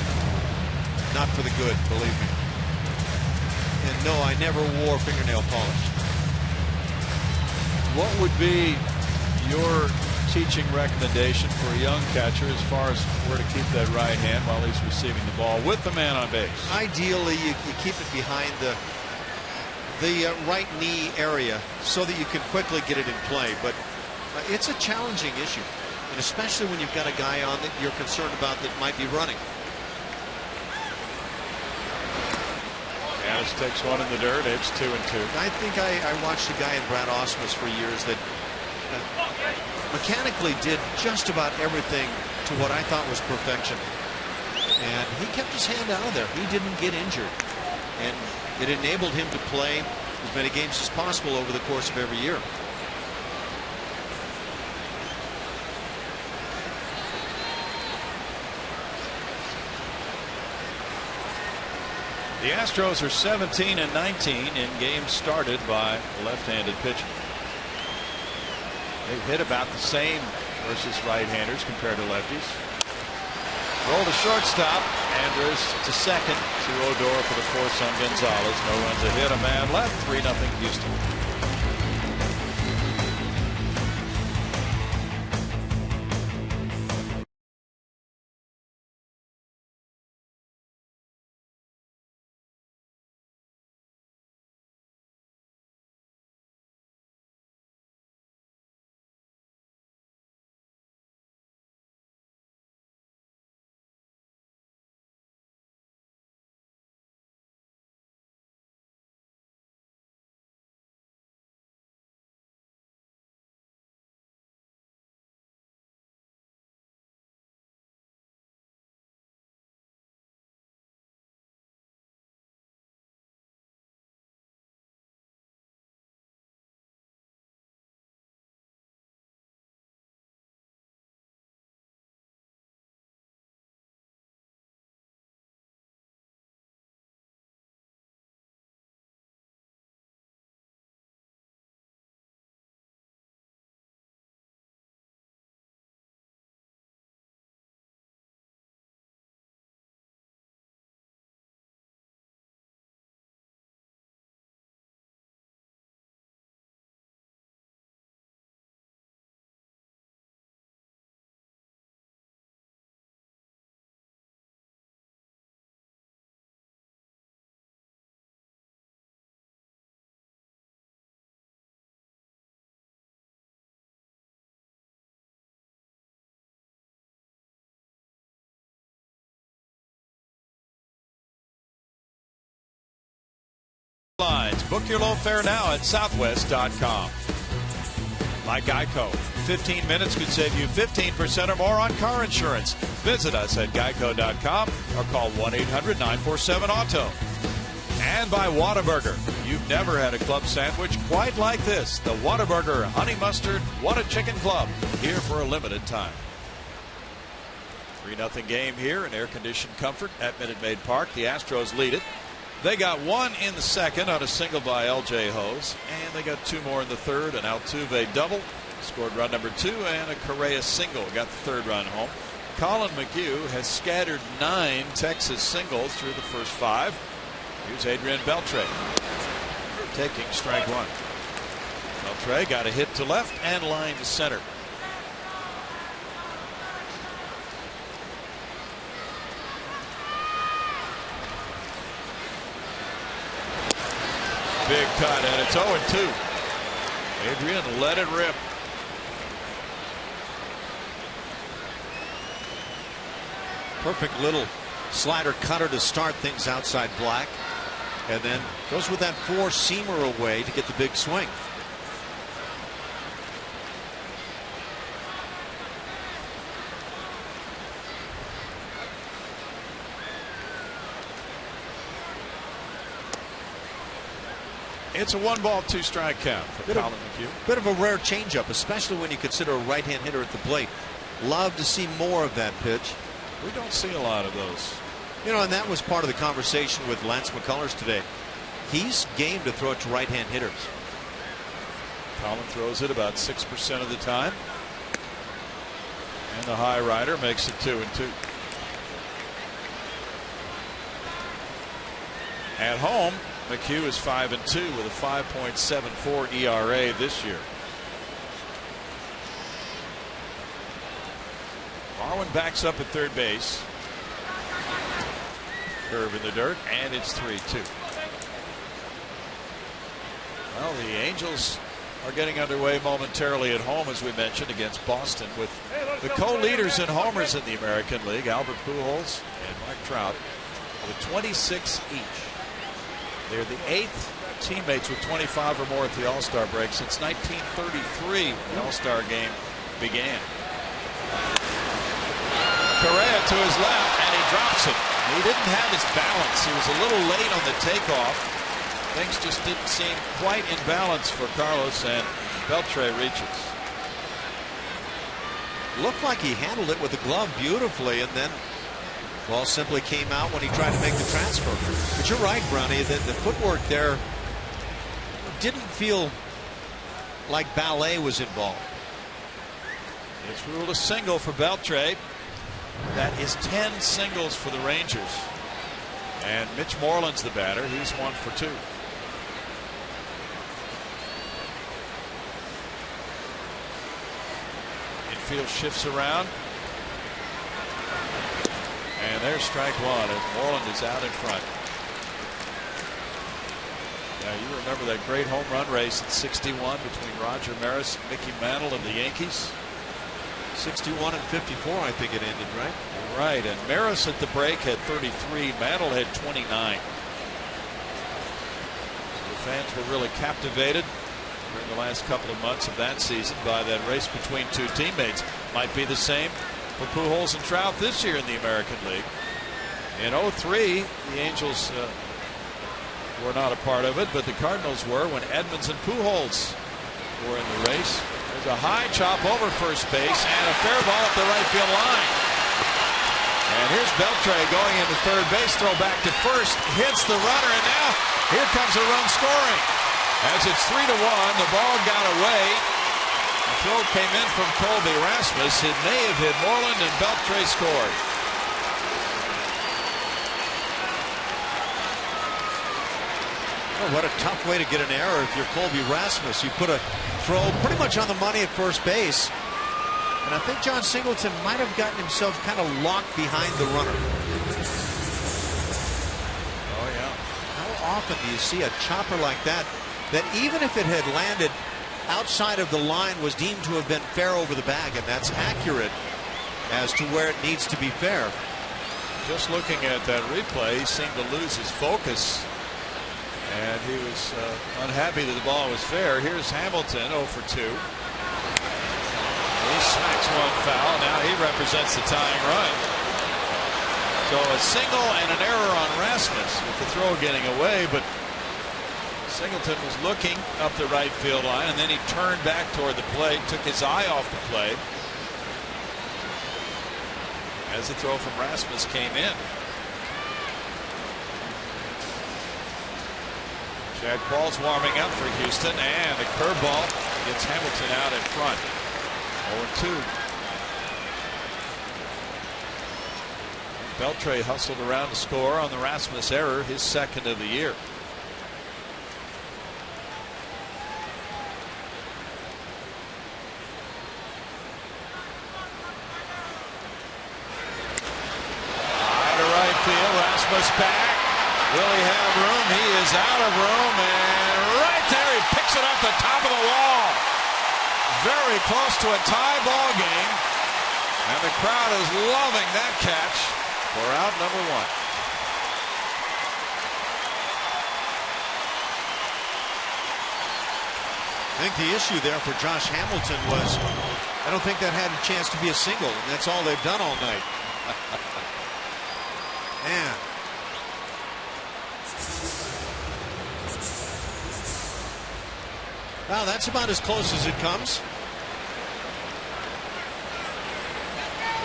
Not for the good, believe me. And no, I never wore fingernail polish. What would be your teaching recommendation for a young catcher as far as where to keep that right hand while he's receiving the ball with the man on base? Ideally, you keep it behind the right knee area so that you can quickly get it in play. But it's a challenging issue, and especially when you've got a guy on that you're concerned about that might be running. Gattis takes one in the dirt. It's 2-2. I think I watched a guy in Brad Ausmus for years that mechanically did just about everything to what I thought was perfection, and he kept his hand out of there. He didn't get injured, and it enabled him to play as many games as possible over the course of every year. The Astros are 17-19 in games started by left-handed pitching. They've hit about the same versus right-handers compared to lefties. Roll to shortstop. Andrus to second to Odor for the force on Gonzalez. No runs ahead, a man left. 3-0 Houston. Lines. Book your low fare now at southwest.com. By Geico. 15 minutes could save you 15% or more on car insurance. Visit us at geico.com or call 1-800-947-AUTO. And by Whataburger. You've never had a club sandwich quite like this. The Whataburger Honey Mustard Whata Chicken Club. Here for a limited time. 3-0 game here in air-conditioned comfort at Minute Maid Park. The Astros lead it. They got one in the second on a single by L.J. Hose, and they got two more in the third. An Altuve double, scored run number 2, and a Correa single got the third run home. Colin McHugh has scattered 9 Texas singles through the first 5. Here's Adrian Beltre taking strike 1. Beltre got a hit to left and line to center. Big cut, and it's 0-2. Adrian let it rip. Perfect little slider cutter to start things outside Black. And then goes with that 4-seamer away to get the big swing. It's a 1-ball, 2-strike count for Colin McHugh. Bit of a rare changeup, especially when you consider a right-hand hitter at the plate. Love to see more of that pitch. We don't see a lot of those. You know, and that was part of the conversation with Lance McCullers today. He's game to throw it to right-hand hitters. Colin throws it about 6% of the time. And the high rider makes it 2-2. At home, McHugh is 5-2 with a 5.74 ERA this year. Marwin backs up at third base. Curve in the dirt, and it's 3-2. Well, the Angels are getting underway momentarily at home, as we mentioned, against Boston, with the co-leaders in homers in the American League, Albert Pujols and Mike Trout, with 26 each. They're the 8th teammates with 25 or more at the All-Star break since 1933, when the All-Star game began. Correa to his left, and he drops it. He didn't have his balance. He was a little late on the takeoff. Things just didn't seem quite in balance for Carlos, and Beltre reaches. Looked like he handled it with the glove beautifully, and then ball simply came out when he tried to make the transfer. But you're right, Brownie, that the footwork there didn't feel like ballet was involved. It's ruled a single for Beltre. That is 10 singles for the Rangers. And Mitch Moreland's the batter. He's 1 for 2. Infield shifts around. And there's strike 1 as Moreland is out in front. Now you remember that great home run race in '61 between Roger Maris and Mickey Mantle of the Yankees. 61 and 54, I think it ended, right? Right, and Maris at the break had 33. Mantle had 29. The fans were really captivated during the last couple of months of that season by that race between two teammates. Might be the same for Pujols and Trout this year in the American League. In '03, the Angels were not a part of it, but the Cardinals were when Edmonds and Pujols were in the race. There's a high chop over first base and a fair ball up the right field line. And here's Beltre going into third base, throw back to first, hits the runner, and now here comes a run scoring. As it's 3-1, the ball got away. The throw came in from Colby Rasmus. It may have hit Moreland, and Beltre scored. Oh, what a tough way to get an error if you're Colby Rasmus. You put a throw pretty much on the money at first base. And I think John Singleton might have gotten himself kind of locked behind the runner. Oh, yeah. How often do you see a chopper like that, that even if it had landed outside of the line, was deemed to have been fair over the bag, and that's accurate as to where it needs to be fair. Just looking at that replay, he seemed to lose his focus And he was unhappy that the ball was fair. Here's Hamilton, 0 for 2. He smacks one foul. Now he represents the tying run. So a single and an error on Rasmus with the throw getting away, but Singleton was looking up the right field line, and then he turned back toward the plate, took his eye off the plate as the throw from Rasmus came in. Chad Paul's warming up for Houston, and the curveball gets Hamilton out in front. 0-2. Beltre hustled around to score on the Rasmus error, his second of the year. High to right field, Rasmus back. Will he have room? He is out of room, and right there he picks it off the top of the wall. Very close to a tie ball game, and the crowd is loving that catch for out number 1. I think the issue there for Josh Hamilton was I don't think that had a chance to be a single, and that's all they've done all night. Man. Well, that's about as close as it comes.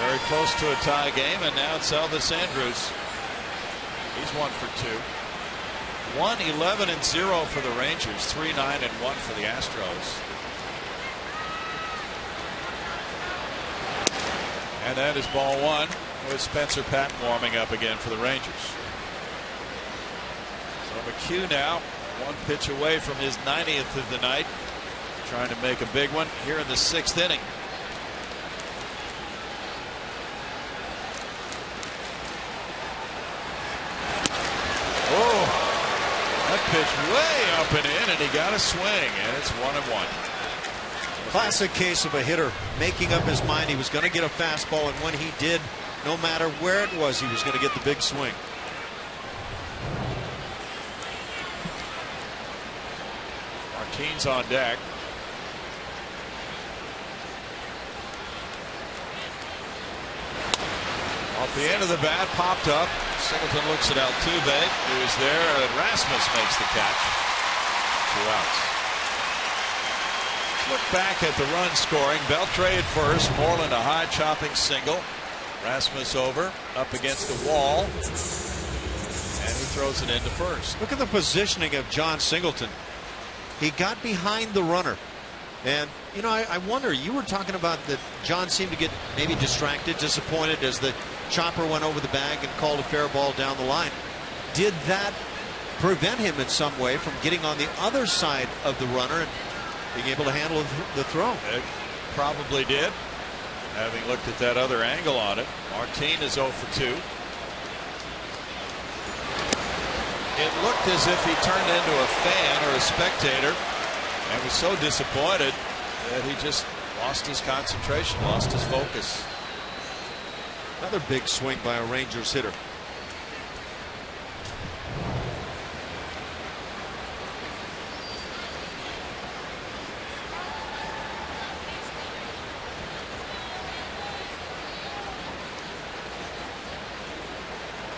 Very close to a tie game, and now it's Elvis Andrus. He's 1 for 2. 1-11-0 for the Rangers, 3-9-1 for the Astros. And that is ball 1 with Spencer Patton warming up again for the Rangers. So McHugh now 1 pitch away from his 90th of the night, trying to make a big one here in the 6th inning. Oh, that pitch way up and in, and he got a swing, and it's 1-1. Classic case of a hitter making up his mind he was going to get a fastball, and when he did, no matter where it was, he was going to get the big swing. Martine's on deck. Off the end of the bat, popped up. Singleton looks at Altuve, who's there, and Rasmus makes the catch. 2 outs. Look back at the run scoring. Beltre at first, Moreland a high chopping single. Rasmus over, up against the wall, and he throws it into first. Look at the positioning of John Singleton. He got behind the runner, and you know, I wonder, you were talking about that John seemed to get maybe distracted, disappointed as the chopper went over the bag and called a fair ball down the line. Did that prevent him in some way from getting on the other side of the runner and being able to handle the throw? It probably did, having looked at that other angle on it. Martine is 0 for 2. It looked as if he turned into a fan or a spectator and was so disappointed that he just lost his concentration, lost his focus. Another big swing by a Rangers hitter.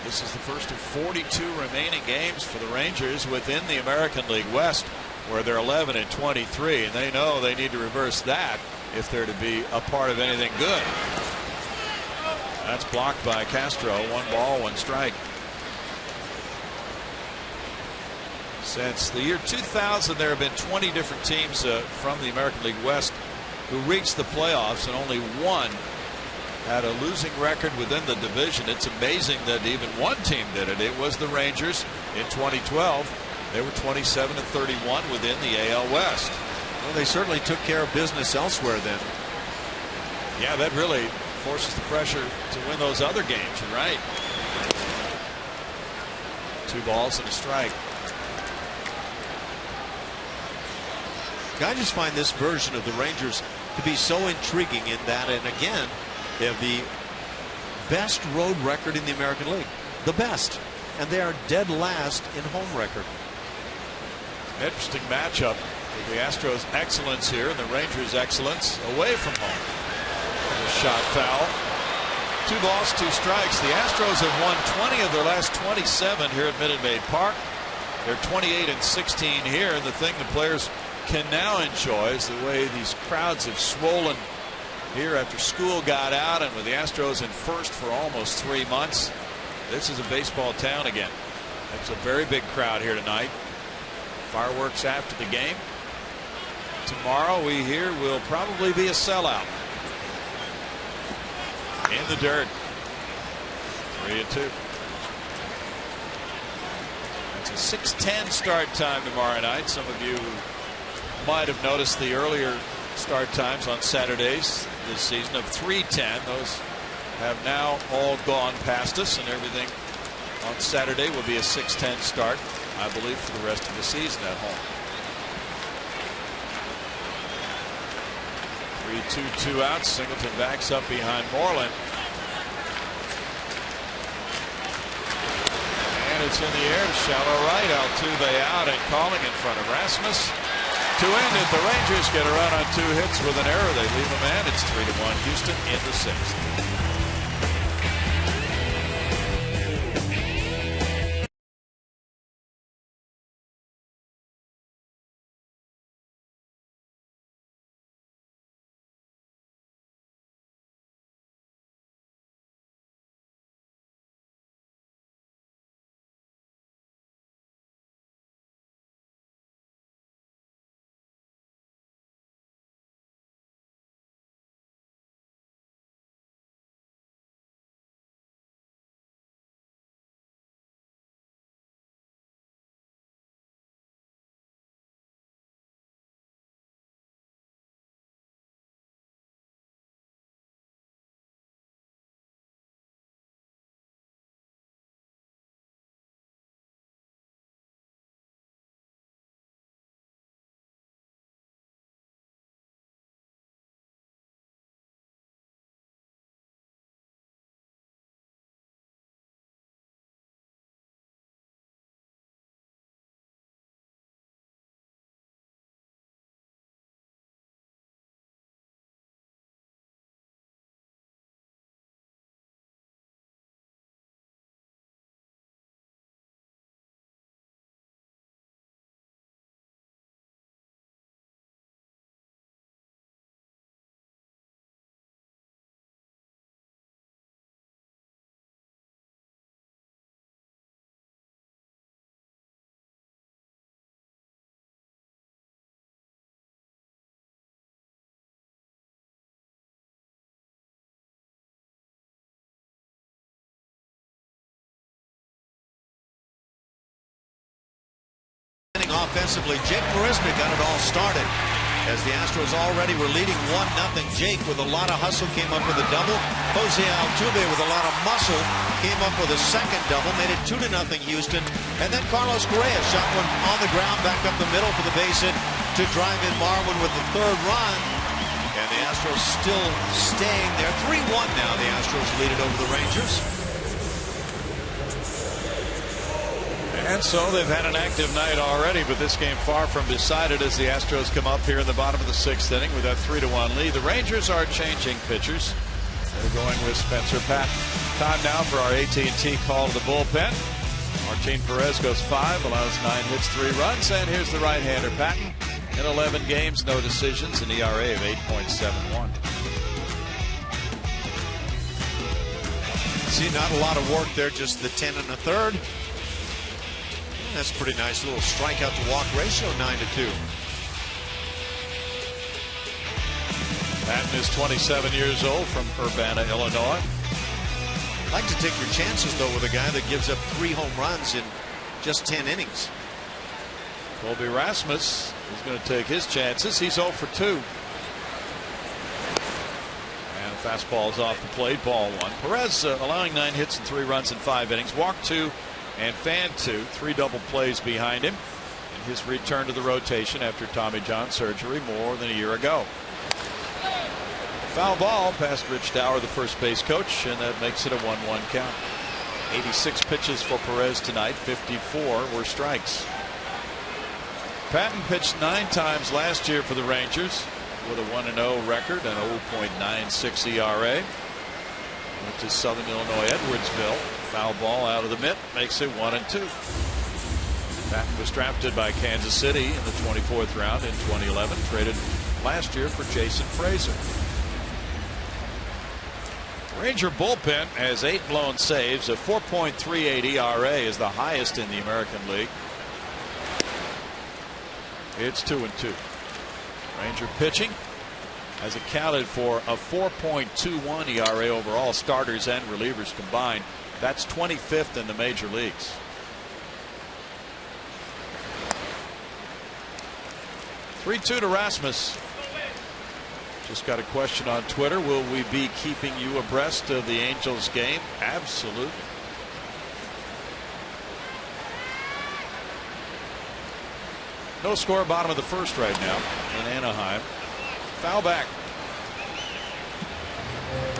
This is the first of 42 remaining games for the Rangers within the American League West, where they're 11-23, and they know they need to reverse that if they're to be a part of anything good. That's blocked by Castro. 1 ball, 1 strike. Since the year 2000, there have been 20 different teams from the American League West who reached the playoffs, and only 1 had a losing record within the division. It's amazing that even 1 team did it. It was the Rangers in 2012. They were 27-31 within the AL West. Well, they certainly took care of business elsewhere then. Yeah, that really forces the pressure to win those other games. You're right. 2 balls and a strike. I just find this version of the Rangers to be so intriguing in that, and again, they have the best road record in the American League. The best. And they are dead last in home record. Interesting matchup with the Astros' excellence here and the Rangers' excellence away from home. A shot foul. 2 balls, 2 strikes. The Astros have won 20 of their last 27 here at Minute Maid Park. They're 28-16 here, and the thing the players can now enjoy is the way these crowds have swollen here after school got out, and with the Astros in first for almost 3 months. This is a baseball town again. It's a very big crowd here tonight. Fireworks after the game. Tomorrow, we hear, will probably be a sellout. In the dirt. 3-2. It's a 6:10 start time tomorrow night. Some of you might have noticed the earlier start times on Saturdays this season of 3:10. Those have now all gone past us, and everything on Saturday will be a 6:10 start, I believe, for the rest of the season at home. 3-2, 2 outs. Singleton backs up behind Moreland. And it's in the air to shallow right. Altuve out and calling in front of Rasmus. To end it, the Rangers get a run on 2 hits with an error. They leave a man. It's 3-1 Houston in the 6th. Offensively, Jake Marisnik got it all started as the Astros already were leading 1-0. Jake with a lot of hustle came up with a double. Jose Altuve with a lot of muscle came up with a second double, made it 2-0 Houston. And then Carlos Correa shot one on the ground back up the middle for the base hit to drive in Marwin with the 3rd run. And the Astros still staying there. 3-1 now. The Astros lead it over the Rangers. And so they've had an active night already, but this game far from decided as the Astros come up here in the bottom of the 6th inning with that 3-1 lead. The Rangers are changing pitchers. They're going with Spencer Patton. Time now for our AT&T call to the bullpen. Martin Perez goes 5, allows 9 hits, 3 runs, and here's the right-hander Patton. In 11 games, no decisions, an ERA of 8.71. See, not a lot of work there, just the 10 1/3. That's a pretty nice little strikeout to walk ratio, 9-2. Patton is 27 years old from Urbana, Illinois. I'd like to take your chances, though, with a guy that gives up 3 home runs in just 10 innings. Colby Rasmus is going to take his chances. He's 0 for 2. And the fastball is off the plate, ball 1. Perez allowing 9 hits and 3 runs in 5 innings. Walked 2. And fanned 2, 3 double plays behind him in his return to the rotation after Tommy John surgery more than a year ago. Foul ball past Rich Dower, the first base coach, and that makes it a 1-1 count. 86 pitches for Perez tonight, 54 were strikes. Patton pitched 9 times last year for the Rangers with a 1-0 record and a 0.96 ERA. Went to Southern Illinois Edwardsville. Foul ball out of the mitt makes it 1-2. Patton was drafted by Kansas City in the 24th round in 2011. Traded last year for Jason Frazier. Ranger bullpen has 8 blown saves. A 4.38 ERA is the highest in the American League. It's 2-2. Ranger pitching has accounted for a 4.21 ERA overall, starters and relievers combined. That's 25th in the major leagues. (3-2) to Rasmus. Just got a question on Twitter. Will we be keeping you abreast of the Angels game? Absolutely. No score, bottom of the first right now in Anaheim. Foul back.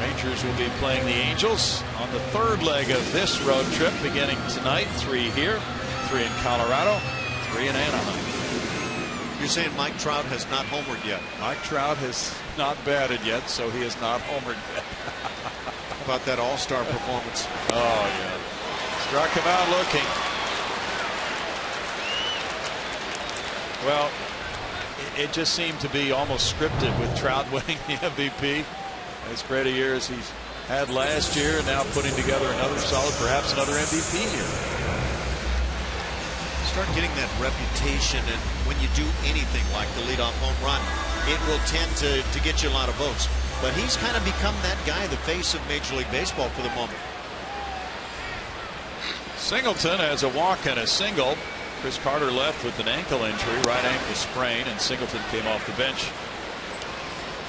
Rangers will be playing the Angels on the 3rd leg of this road trip, beginning tonight. 3 here, 3 in Colorado, 3 in Anaheim. You're saying Mike Trout has not homered yet? Mike Trout has not batted yet, so he has not homered yet. How about that all-star performance? Oh, yeah. Struck him out looking. Well, it just seemed to be almost scripted with Trout winning the MVP. As great a year as he's had last year, and now putting together another solid, perhaps another MVP year. Start getting that reputation, and when you do anything like the leadoff home run, it will tend to get you a lot of votes. But he's kind of become that guy, the face of Major League Baseball for the moment. Singleton has a walk and a single. Chris Carter left with an ankle injury, right ankle sprain, and Singleton came off the bench.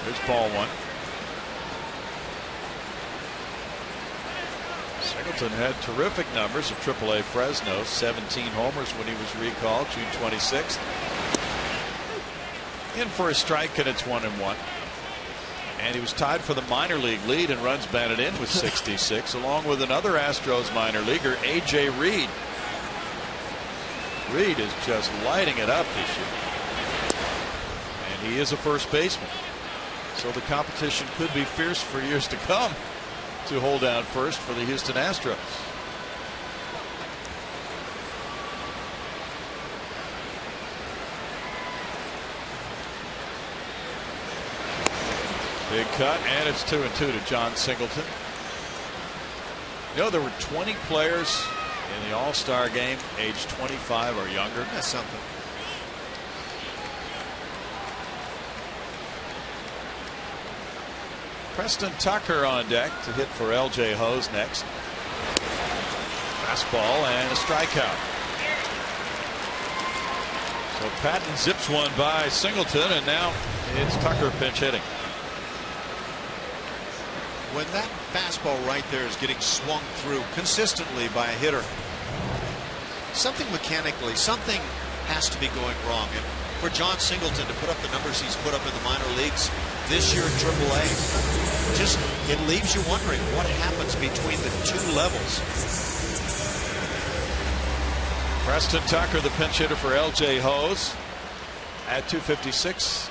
Here's ball 1. Singleton had terrific numbers at AAA Fresno, 17 homers when he was recalled June 26th. In for a strike, and it's 1-1. And he was tied for the minor league lead in runs batted in with 66, along with another Astros minor leaguer, A.J. Reed. Reed is just lighting it up this year. And he is a first baseman. So the competition could be fierce for years to come to hold down first for the Houston Astros. Big cut, and it's 2-2 to John Singleton. You know, there were 20 players in the All-Star game age 25 or younger. That's something. Preston Tucker on deck to hit for L.J. Hose next. Fastball and a strikeout. So Patton zips one by Singleton, and now it's Tucker pinch hitting. When that fastball right there is getting swung through consistently by a hitter, something mechanically, something has to be going wrong. And for John Singleton to put up the numbers he's put up in the minor leagues this year in AAA, just it leaves you wondering what happens between the 2 levels. Preston Tucker, the pinch hitter for L.J. Hose, at 256,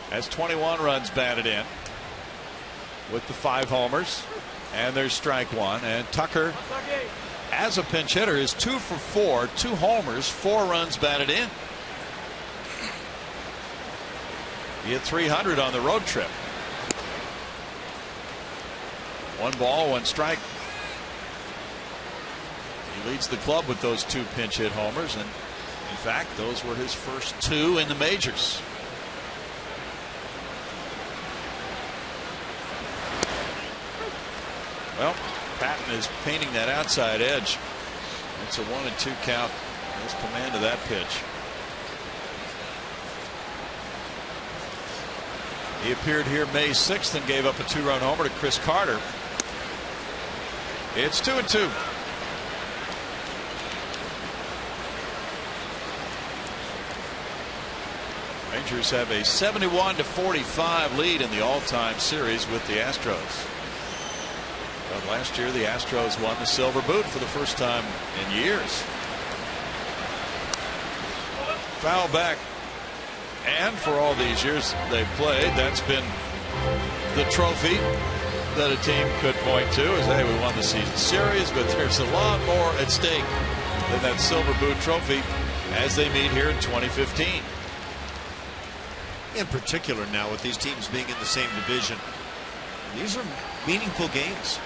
has 21 runs batted in with the 5 homers, and there's strike 1. And Tucker, as a pinch hitter, is 2 for 4, 2 homers, 4 runs batted in. He hit 300 on the road trip. 1 ball, 1 strike. He leads the club with those 2 pinch hit homers, and in fact those were his first 2 in the majors. Well, Patton is painting that outside edge. It's a 1-2 count. Has command of that pitch. He appeared here May 6th and gave up a 2-run homer to Chris Carter. It's 2-2. Rangers have a 71-45 lead in the all-time series with the Astros. But last year the Astros won the Silver Boot for the first time in years. foul back. And for all these years they've played, that's been the trophy that a team could point to as, hey, we won the season series, but there's a lot more at stake than that Silver Boot trophy as they meet here in 2015. In particular now with these teams being in the same division, these are meaningful games.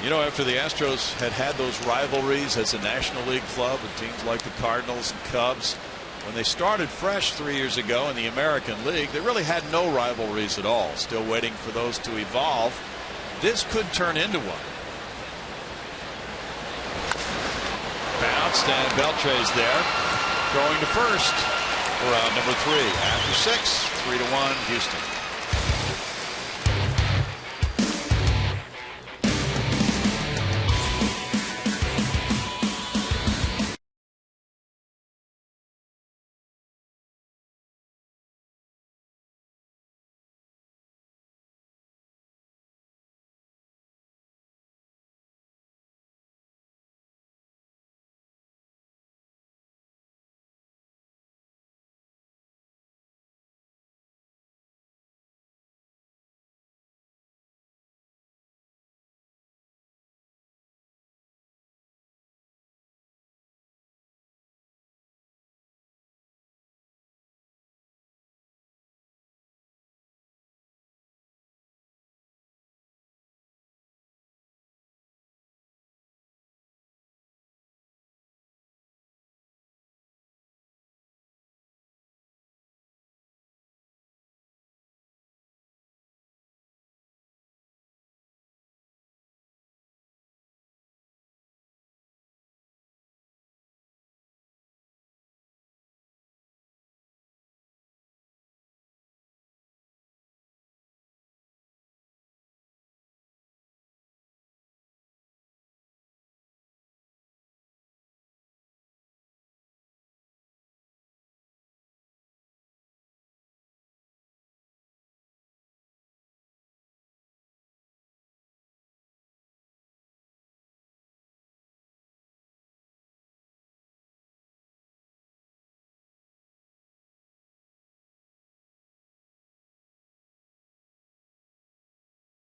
You know, after the Astros had those rivalries as a National League club with teams like the Cardinals and Cubs, when they started fresh 3 years ago in the American League, they really had no rivalries at all. Still waiting for those to evolve. This could turn into one. Bounced, and Beltre's there, throwing to first for round number 3. After 6, 3-1 Houston.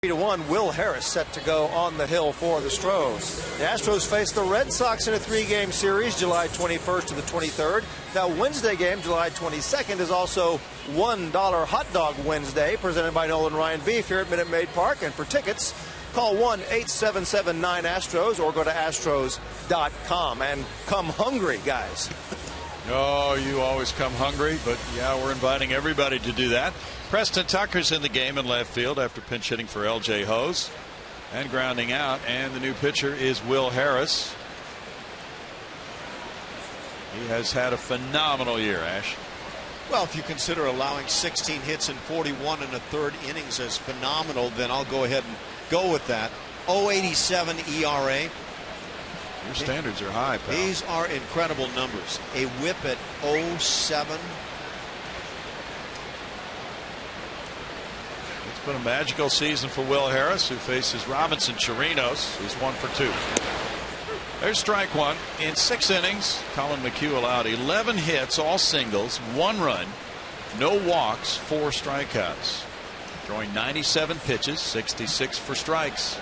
To 1, Will Harris set to go on the hill for the Astros. The Astros face the Red Sox in a 3-game series, July 21st to the 23rd. That Wednesday game, July 22nd, is also $1 Hot Dog Wednesday, presented by Nolan Ryan Beef here at Minute Maid Park. And for tickets, call 1-877-9-ASTROS or go to astros.com. And come hungry, guys. Oh, you always come hungry, but yeah, we're inviting everybody to do that. Preston Tucker's in the game in left field after pinch hitting for L.J. Hose and grounding out, and the new pitcher is Will Harris. He has had a phenomenal year, Ash. Well, if you consider allowing 16 hits and 41 in the 3rd innings as phenomenal, then I'll go ahead and go with that. 0.87 ERA. Your standards are high, pal. These are incredible numbers. A whip at 0.7. It's been a magical season for Will Harris, who faces Robinson Chirinos, who's 1 for 2. There's strike one. In 6 innings, Colin McHugh allowed 11 hits, all singles, 1 run, no walks, 4 strikeouts. Throwing 97 pitches, 66 for strikes.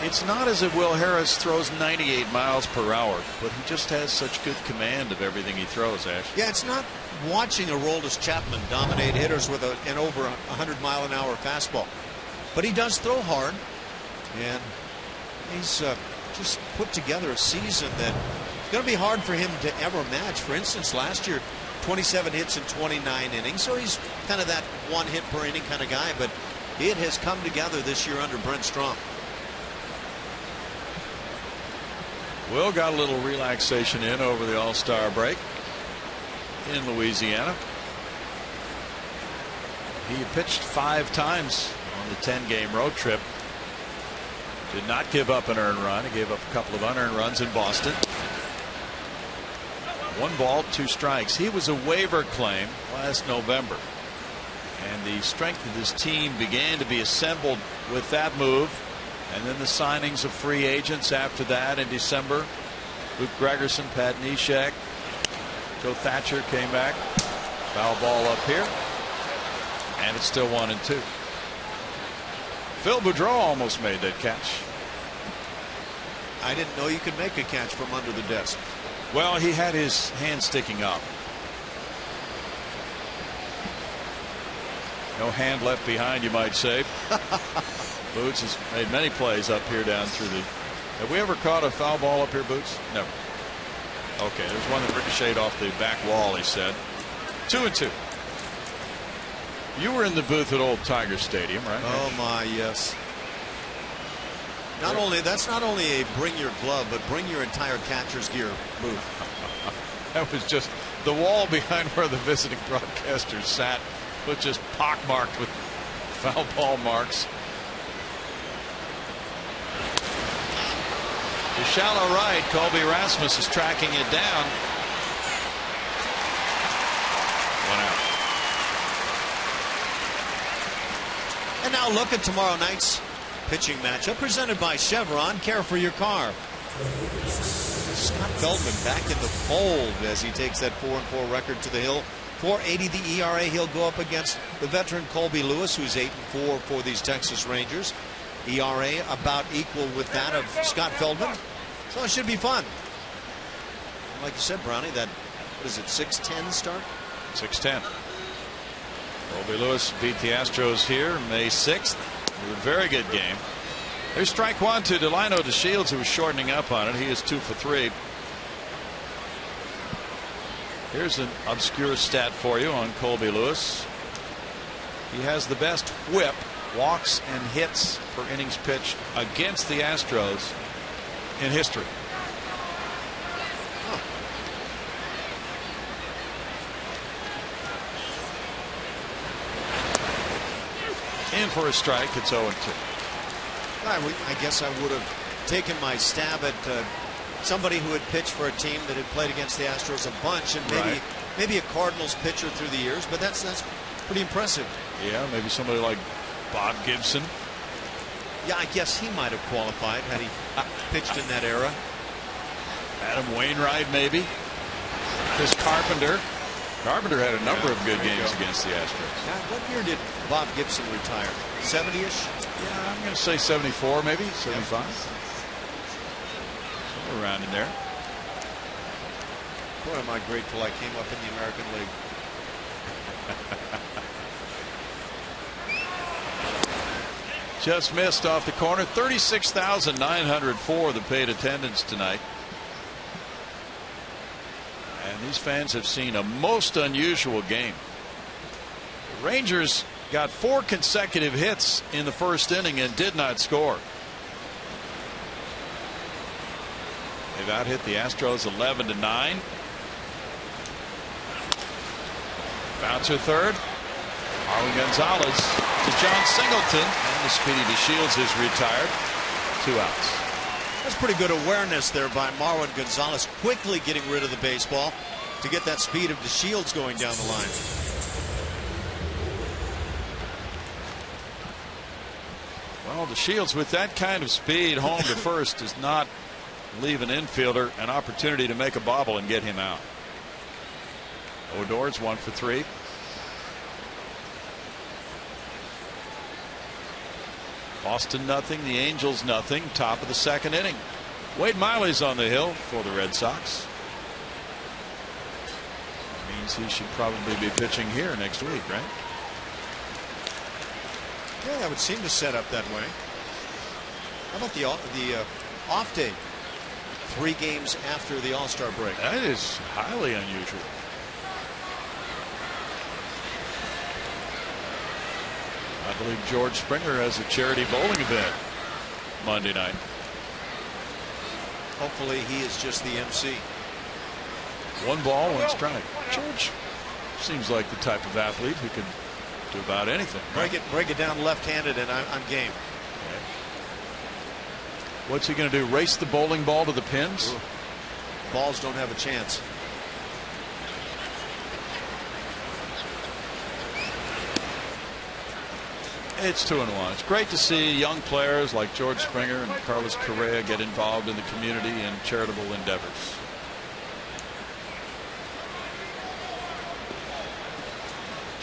It's not as if Will Harris throws 98 miles per hour, but he just has such good command of everything he throws, Ash. Yeah, it's not watching Aroldis Chapman dominate hitters with an over 100-mile-an-hour fastball. But he does throw hard, and he's just put together a season that it's going to be hard for him to ever match. For instance, last year, 27 hits in 29 innings, so he's kind of that 1 hit per inning kind of guy, but it has come together this year under Brent Strom. Will got a little relaxation in over the All-Star break in Louisiana. He pitched 5 times on the 10-game road trip. Did not give up an earned run. He gave up a couple of unearned runs in Boston. 1 ball, 2 strikes. He was a waiver claim last November, and the strength of this team began to be assembled with that move And then the signings of free agents after that in December. Luke Gregerson, Pat Neshek, Joe Thatcher came back. Foul ball up here. And it's still 1-2. Phil Boudreau almost made that catch. I didn't know you could make a catch from under the desk. Well, he had his hand sticking up. No hand left behind, you might say. Boots has made many plays up here down through the. Have we ever caught a foul ball up here, Boots? Never. Okay, there's one that ricocheted off the back wall, he said. 2-2. You were in the booth at Old Tiger Stadium, right? Oh my, yes. That's not only a bring your glove, but bring your entire catcher's gear booth. That was just the wall behind where the visiting broadcasters sat was just pockmarked with foul ball marks. To shallow right, Colby Rasmus is tracking it down. 1 out. And now look at tomorrow night's pitching matchup presented by Chevron. Care for your car. Scott Feldman back in the fold as he takes that 4-4 record to the hill. 4.80 the ERA. He'll go up against the veteran Colby Lewis, who's 8-4 for these Texas Rangers. ERA about equal with that of Scott Feldman. So it should be fun. Like you said, Brownie, that, what is it, 6-10 start? 6-10. Colby Lewis beat the Astros here May 6th. A very good game. There's strike one to Delino DeShields, who was shortening up on it. He is 2 for 3. Here's an obscure stat for you on Colby Lewis. He has the best whip, walks and hits per innings pitched against the Astros in history. In for a strike. It's 0-2. I guess I would have taken my stab at somebody who had pitched for a team that had played against the Astros a bunch, and maybe a Cardinals pitcher through the years, but that's pretty impressive. Yeah, maybe somebody like Bob Gibson. Yeah, I guess he might have qualified had he pitched in that era. Adam Wainwright, maybe. Chris Carpenter. Carpenter had a number of good games against the Astros. Now, what year did Bob Gibson retire? 70-ish? Yeah, I'm going to say 74, maybe 75. Somewhere around in there. Boy, am I grateful I came up in the American League. Just missed off the corner. 36,904 the paid attendance tonight. And these fans have seen a most unusual game. The Rangers got 4 consecutive hits in the first inning and did not score. They've out-hit the Astros 11-9. Bouncer third. Marlon Gonzalez to John Singleton. And the speedy DeShields is retired. 2 outs. That's pretty good awareness there by Marlon Gonzalez, quickly getting rid of the baseball to get that speed of DeShields going down the line. Well, DeShields with that kind of speed home to first does not leave an infielder an opportunity to make a bobble and get him out. Odor's 1 for 3. Boston nothing, the Angels nothing. Top of the second inning. Wade Miley's on the hill for the Red Sox. Means he should probably be pitching here next week, right? Yeah, that would seem to set up that way. How about the off day? 3 games after the All-Star break. That is highly unusual. I believe George Springer has a charity bowling event Monday night. Hopefully he is just the MC. 1 ball, 1 strike. George seems like the type of athlete who can do about anything. Break it down left-handed and I'm game. Okay. What's he going to do? Race the bowling ball to the pins? Ooh. Balls don't have a chance. It's 2-1. It's great to see young players like George Springer and Carlos Correa get involved in the community and charitable endeavors.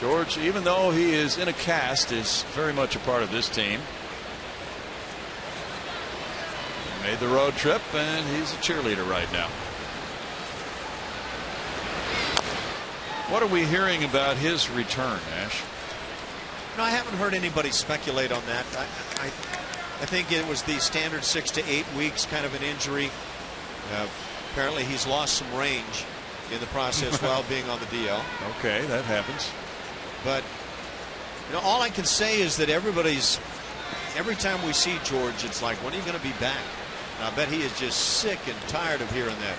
George, even though he is in a cast, is very much a part of this team. He made the road trip, and he's a cheerleader right now. What are we hearing about his return, Ash? No, I haven't heard anybody speculate on that. I think it was the standard 6 to 8 weeks kind of an injury. Apparently he's lost some range in the process while being on the DL. Okay, that happens. But all I can say is that every time we see George, it's like, when are you going to be back? And I bet he is just sick and tired of hearing that.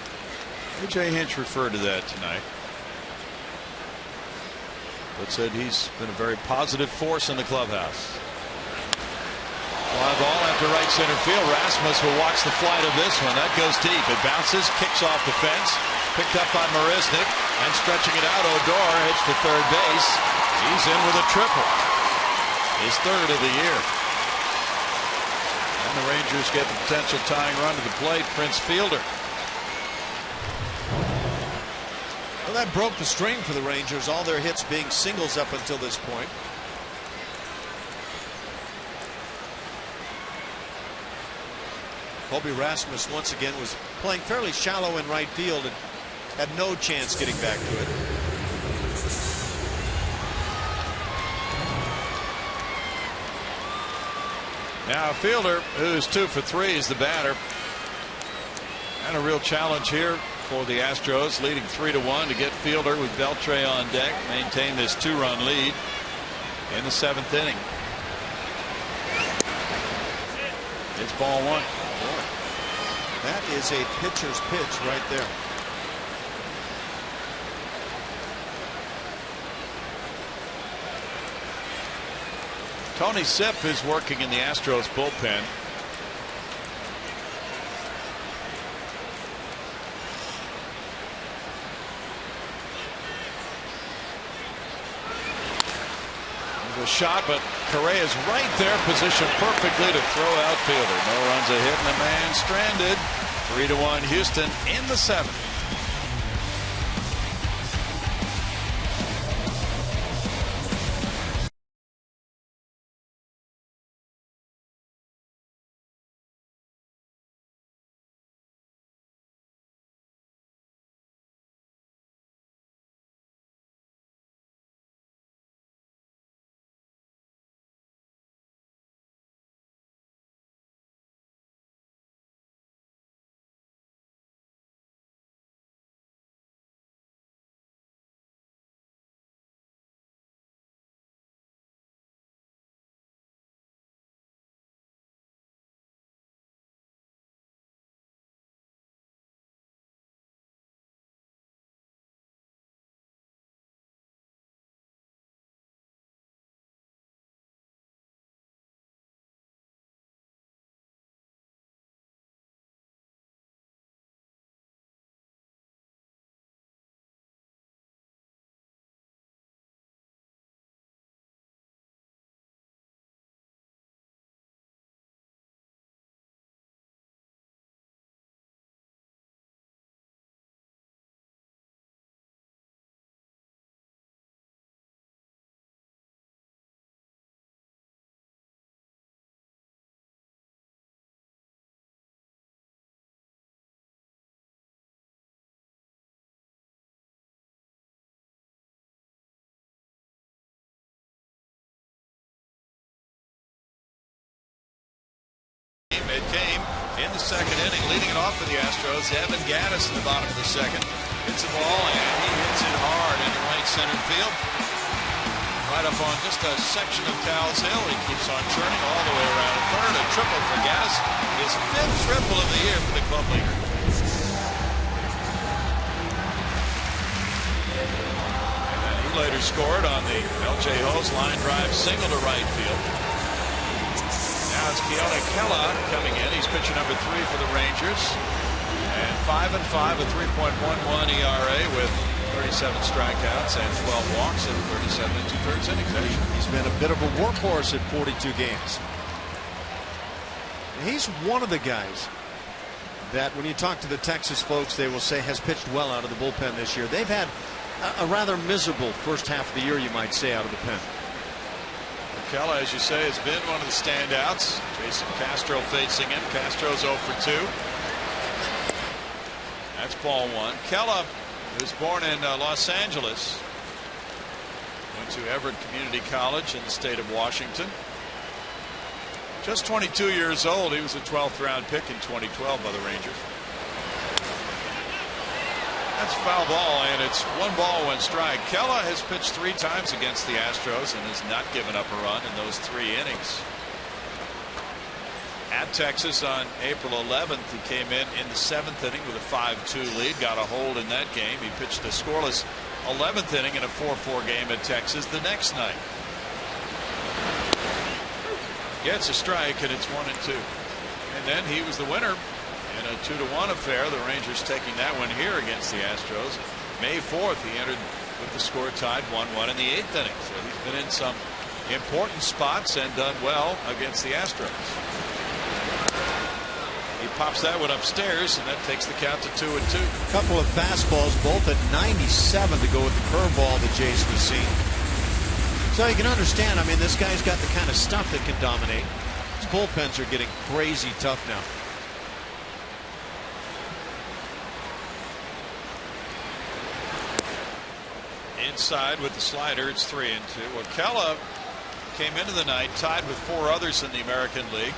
A.J. Hinch referred to that tonight, but said he's been a very positive force in the clubhouse. Fly ball after right center field. Rasmus will watch the flight of this one. That goes deep. It bounces, kicks off the fence, picked up by Marisnik, and stretching it out, Odor hits for third base. He's in with a triple, his third of the year. And the Rangers get the potential tying run to the plate. Prince Fielder. Well, that broke the string for the Rangers, all their hits being singles up until this point. Colby Rasmus once again was playing fairly shallow in right field and had no chance getting back to it. Now Fielder, who's 2 for 3, is the batter. And a real challenge here for the Astros, leading 3-1 to get Fielder with Beltre on deck, maintain this 2-run lead in the 7th inning. It's ball 1. That is a pitcher's pitch right there. Tony Sipp is working in the Astros bullpen. A shot, but Correa's right there, positioned perfectly to throw out Fielder. No runs, a hit, and a man stranded. 3-1 Houston in the 7th. It came in the 2nd inning, leading it off for the Astros. Evan Gattis in the bottom of the 2nd hits a ball, and he hits it hard into right center field, right up on just a section of Cowles Hill. He keeps on churning all the way around to third. A triple for Gattis, his 5th triple of the year for the club leader. And then he later scored on the L.J. Hose line drive single to right field. Now it's Keone Kela coming in. He's pitcher number 3 for the Rangers. And 5-5, a 3.11 ERA with 37 strikeouts and 12 walks in 37 2/3 innings. He's been a bit of a workhorse at 42 games. He's one of the guys that when you talk to the Texas folks, they will say has pitched well out of the bullpen this year. They've had a rather miserable first half of the year, you might say, out of the pen. Kella, as you say, has been one of the standouts. Jason Castro facing him. Castro's 0 for 2. That's ball one. Kella, who's born in Los Angeles, went to Everett Community College in the state of Washington. Just 22 years old. He was a 12th round pick in 2012 by the Rangers. That's a foul ball, and it's 1 ball, 1 strike. Kella has pitched 3 times against the Astros and has not given up a run in those 3 innings. At Texas on April 11th, he came in the 7th inning with a 5-2 lead, got a hold in that game. He pitched a scoreless 11th inning in a 4-4 game at Texas the next night. Gets a strike, and it's 1-2. And then he was the winner in a 2-1 affair. The Rangers taking that one here against the Astros. May 4th, he entered with the score tied 1-1 in the 8th inning. So he's been in some important spots and done well against the Astros. He pops that one upstairs, and that takes the count to 2-2. A couple of fastballs, both at 97 to go with the curveball that Jason has seen. So you can understand, I mean, this guy's got the kind of stuff that can dominate. His bullpens are getting crazy tough now. Inside with the slider, it's 3-2. Well, Kella came into the night tied with 4 others in the American League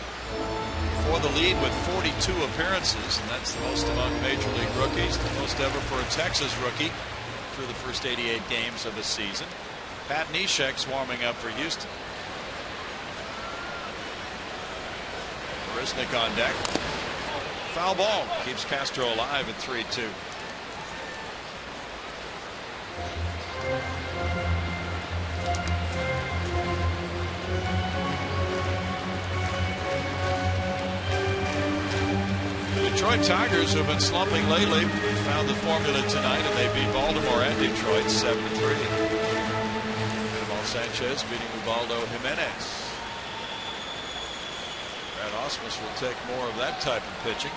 for the lead with 42 appearances, and that's the most among Major League rookies, the most ever for a Texas rookie through the first 88 games of a season. Pat Neshek's warming up for Houston. Marisnick on deck. Foul ball keeps Castro alive at 3-2. The Detroit Tigers, who have been slumping lately, found the formula tonight, and they beat Baltimore and Detroit 7-3. Sanchez beating Ubaldo Jimenez. Brad Ausmus will take more of that type of pitching.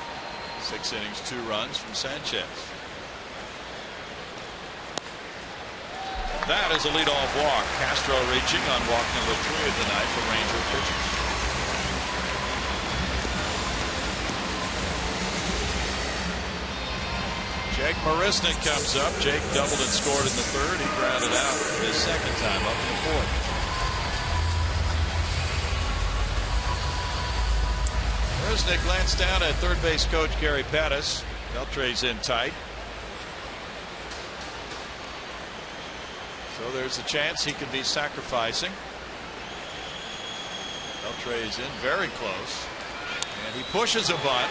6 innings, 2 runs from Sanchez. That is a leadoff walk. Castro reaching on walk number 3 of the night for Ranger pitchers. Jake Marisnick comes up. Jake doubled and scored in the 3rd. He grounded out his 2nd time up in the 4th. Marisnick glanced down at third base coach Gary Pettis. Beltre's in tight. So there's a chance he could be sacrificing. Beltre's in very close. And he pushes a bunt.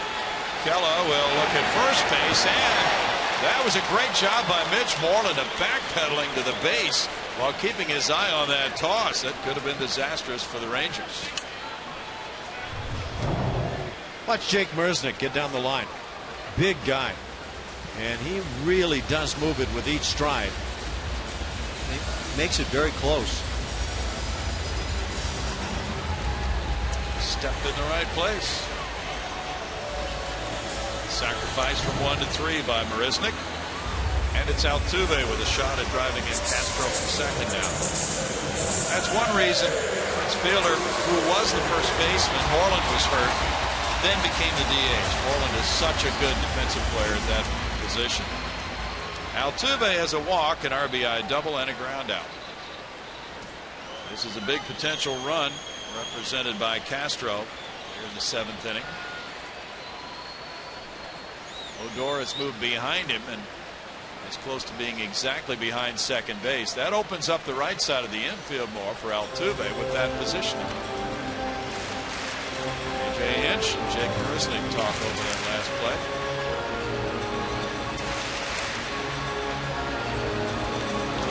Kella will look at first base, and that was a great job by Mitch Moreland of backpedaling to the base while keeping his eye on that toss. That could have been disastrous for the Rangers. Watch Jake Marisnick get down the line. Big guy. And he really does move it with each stride. He makes it very close. Stepped in the right place. Sacrifice from 1 to 3 by Marisnick. And it's Altuve with a shot at driving in Castro from 2nd now. That's one reason this fielder, who was the first baseman, Moreland, was hurt, then became the DH. Moreland is such a good defensive player at that position. Altuve has a walk, an RBI double, and a ground out. This is a big potential run represented by Castro here in the 7th inning. Odor has moved behind him and is close to being exactly behind second base. That opens up the right side of the infield more for Altuve with that positioning. A.J. Hinch and Jake Marisnick talk over that last play.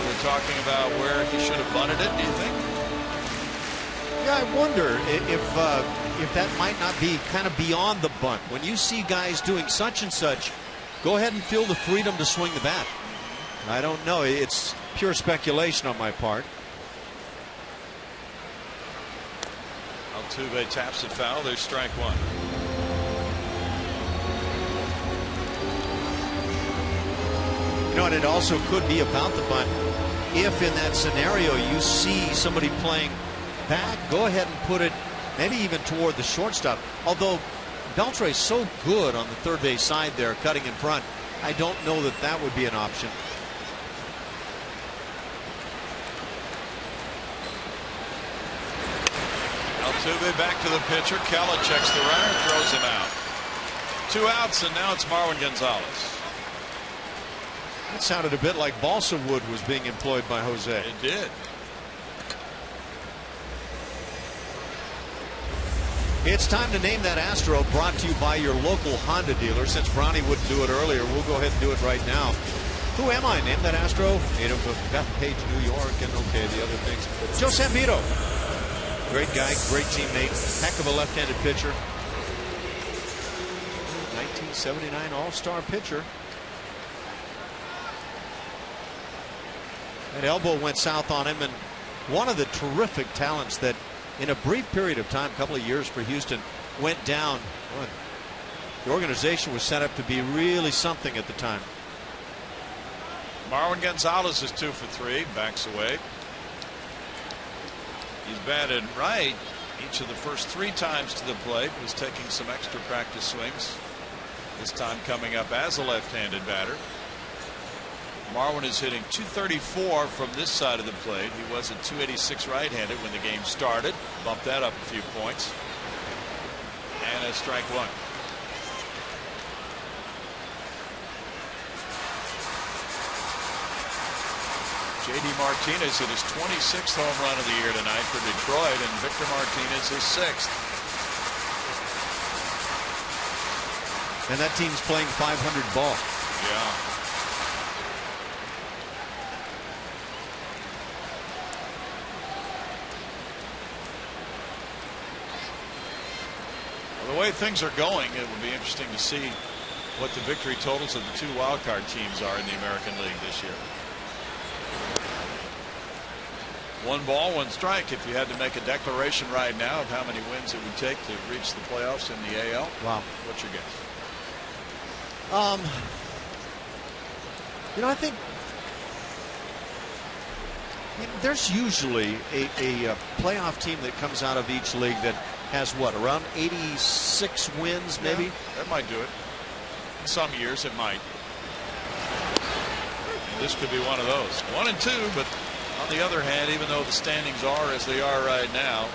We're talking about where he should have bunted it, do you think? Yeah, I wonder if that might not be kind of beyond the bunt. When you see guys doing such and such, go ahead and feel the freedom to swing the bat. I don't know. It's pure speculation on my part. Altuve taps it foul. There's strike one. You know, and it also could be about the bunt. If in that scenario you see somebody playing back, go ahead and put it maybe even toward the shortstop. Although Beltre's so good on the third base side there, cutting in front, I don't know that that would be an option. Altuve back to the pitcher. Cala checks the runner, throws him out. 2 outs, and now it's Marwin Gonzalez. It sounded a bit like balsa wood was being employed by Jose. It did. It's time to name that Astro, brought to you by your local Honda dealer. Since Bronny wouldn't do it earlier, we'll go ahead and do it right now. Who am I? Name that Astro. Native of Bethpage, New York, and okay, the other things. Joe Sambito. Great guy, great teammate, heck of a left-handed pitcher. 1979 All-Star pitcher. That elbow went south on him, and one of the terrific talents that in a brief period of time, a couple of years for Houston, went down. Boy, the organization was set up to be really something at the time. Marwin Gonzalez is 2 for 3, backs away. He's batted right each of the first 3 times to the plate. Was taking some extra practice swings. This time coming up as a left-handed batter. Marwin is hitting .234 from this side of the plate. He was at .286 right-handed when the game started. Bumped that up a few points. And a strike one. J.D. Martinez hit his 26th home run of the year tonight for Detroit, and Victor Martinez his 6th. And that team's playing .500 ball. Yeah. Well, the way things are going, it will be interesting to see what the victory totals of the 2 wildcard teams are in the American League this year. 1 ball, 1 strike. If you had to make a declaration right now of how many wins it would take to reach the playoffs in the AL, wow, what's your guess? You know, I think there's usually a playoff team that comes out of each league that has what, around 86 wins, maybe? Yeah, that might do it. In some years, it might. And this could be one of those. 1 and 2, but on the other hand, even though the standings are as they are right now,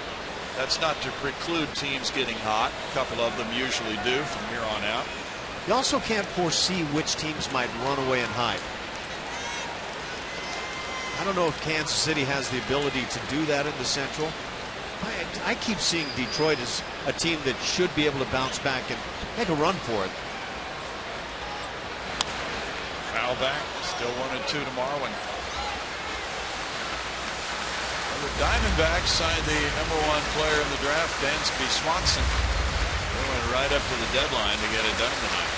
that's not to preclude teams getting hot. A couple of them usually do from here on out. You also can't foresee which teams might run away and hide. I don't know if Kansas City has the ability to do that in the Central. I keep seeing Detroit as a team that should be able to bounce back and make a run for it. Foul back, still 1 and 2 to Marwin. The Diamondbacks signed the #1 player in the draft, Dansby Swanson. They went right up to the deadline to get it done tonight.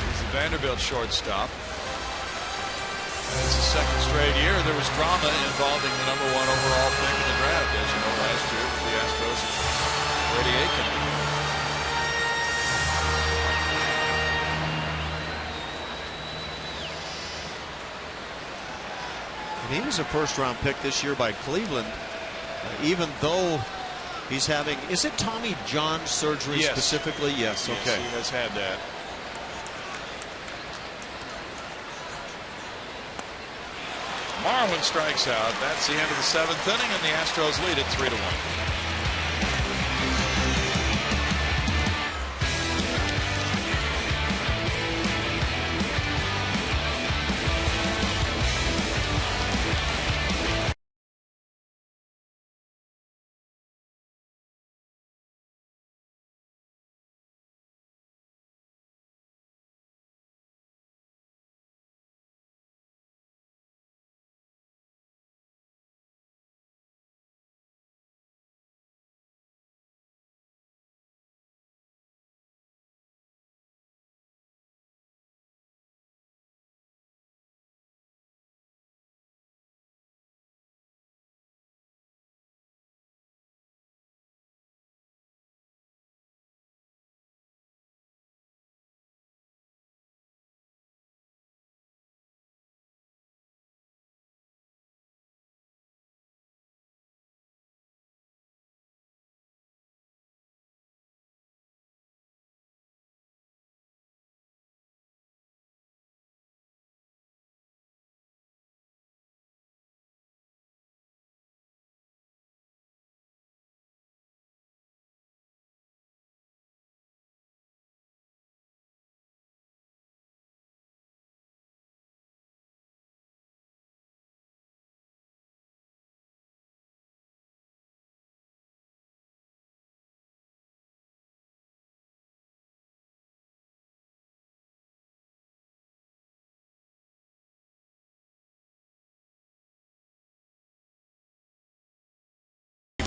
He's the Vanderbilt shortstop. And it's the 2nd straight year there was drama involving the #1 overall pick in the draft. As you know, last year with the Astros, Brady Aiken. And he was a 1st-round pick this year by Cleveland, even though he's having, is it Tommy John surgery specifically? Yes, okay. Yes, he has had that. Marwin strikes out. That's the end of the 7th inning, and the Astros lead it 3-1.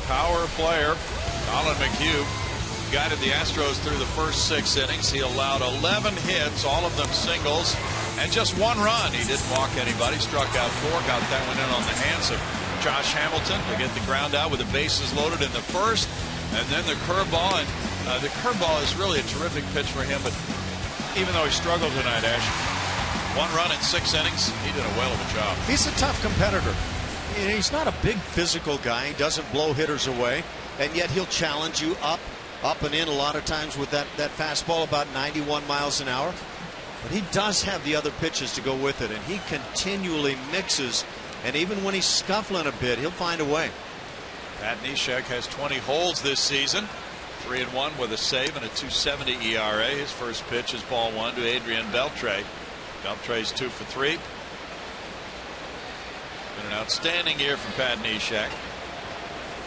power player. Colin McHugh guided the Astros through the first 6 innings. He allowed 11 hits, all of them singles, and just 1 run. He didn't walk anybody, struck out 4, got that one in on the hands of Josh Hamilton to get the ground out with the bases loaded in the first, and then the curveball. And the curveball is really a terrific pitch for him, but even though he struggled tonight, Ash, 1 run in 6 innings, he did a whale of a job. He's a tough competitor. He's not a big physical guy. He doesn't blow hitters away, and yet he'll challenge you up and in a lot of times with that fastball about 91 miles an hour. But he does have the other pitches to go with it, and he continually mixes, and even when he's scuffling a bit, he'll find a way. Pat Neshek has 20 holds this season, 3-1 with a save and a 2.70 ERA. His first pitch is ball 1 to Adrian Beltre. Beltre's 2 for 3. Been an outstanding year from Pat Neshek.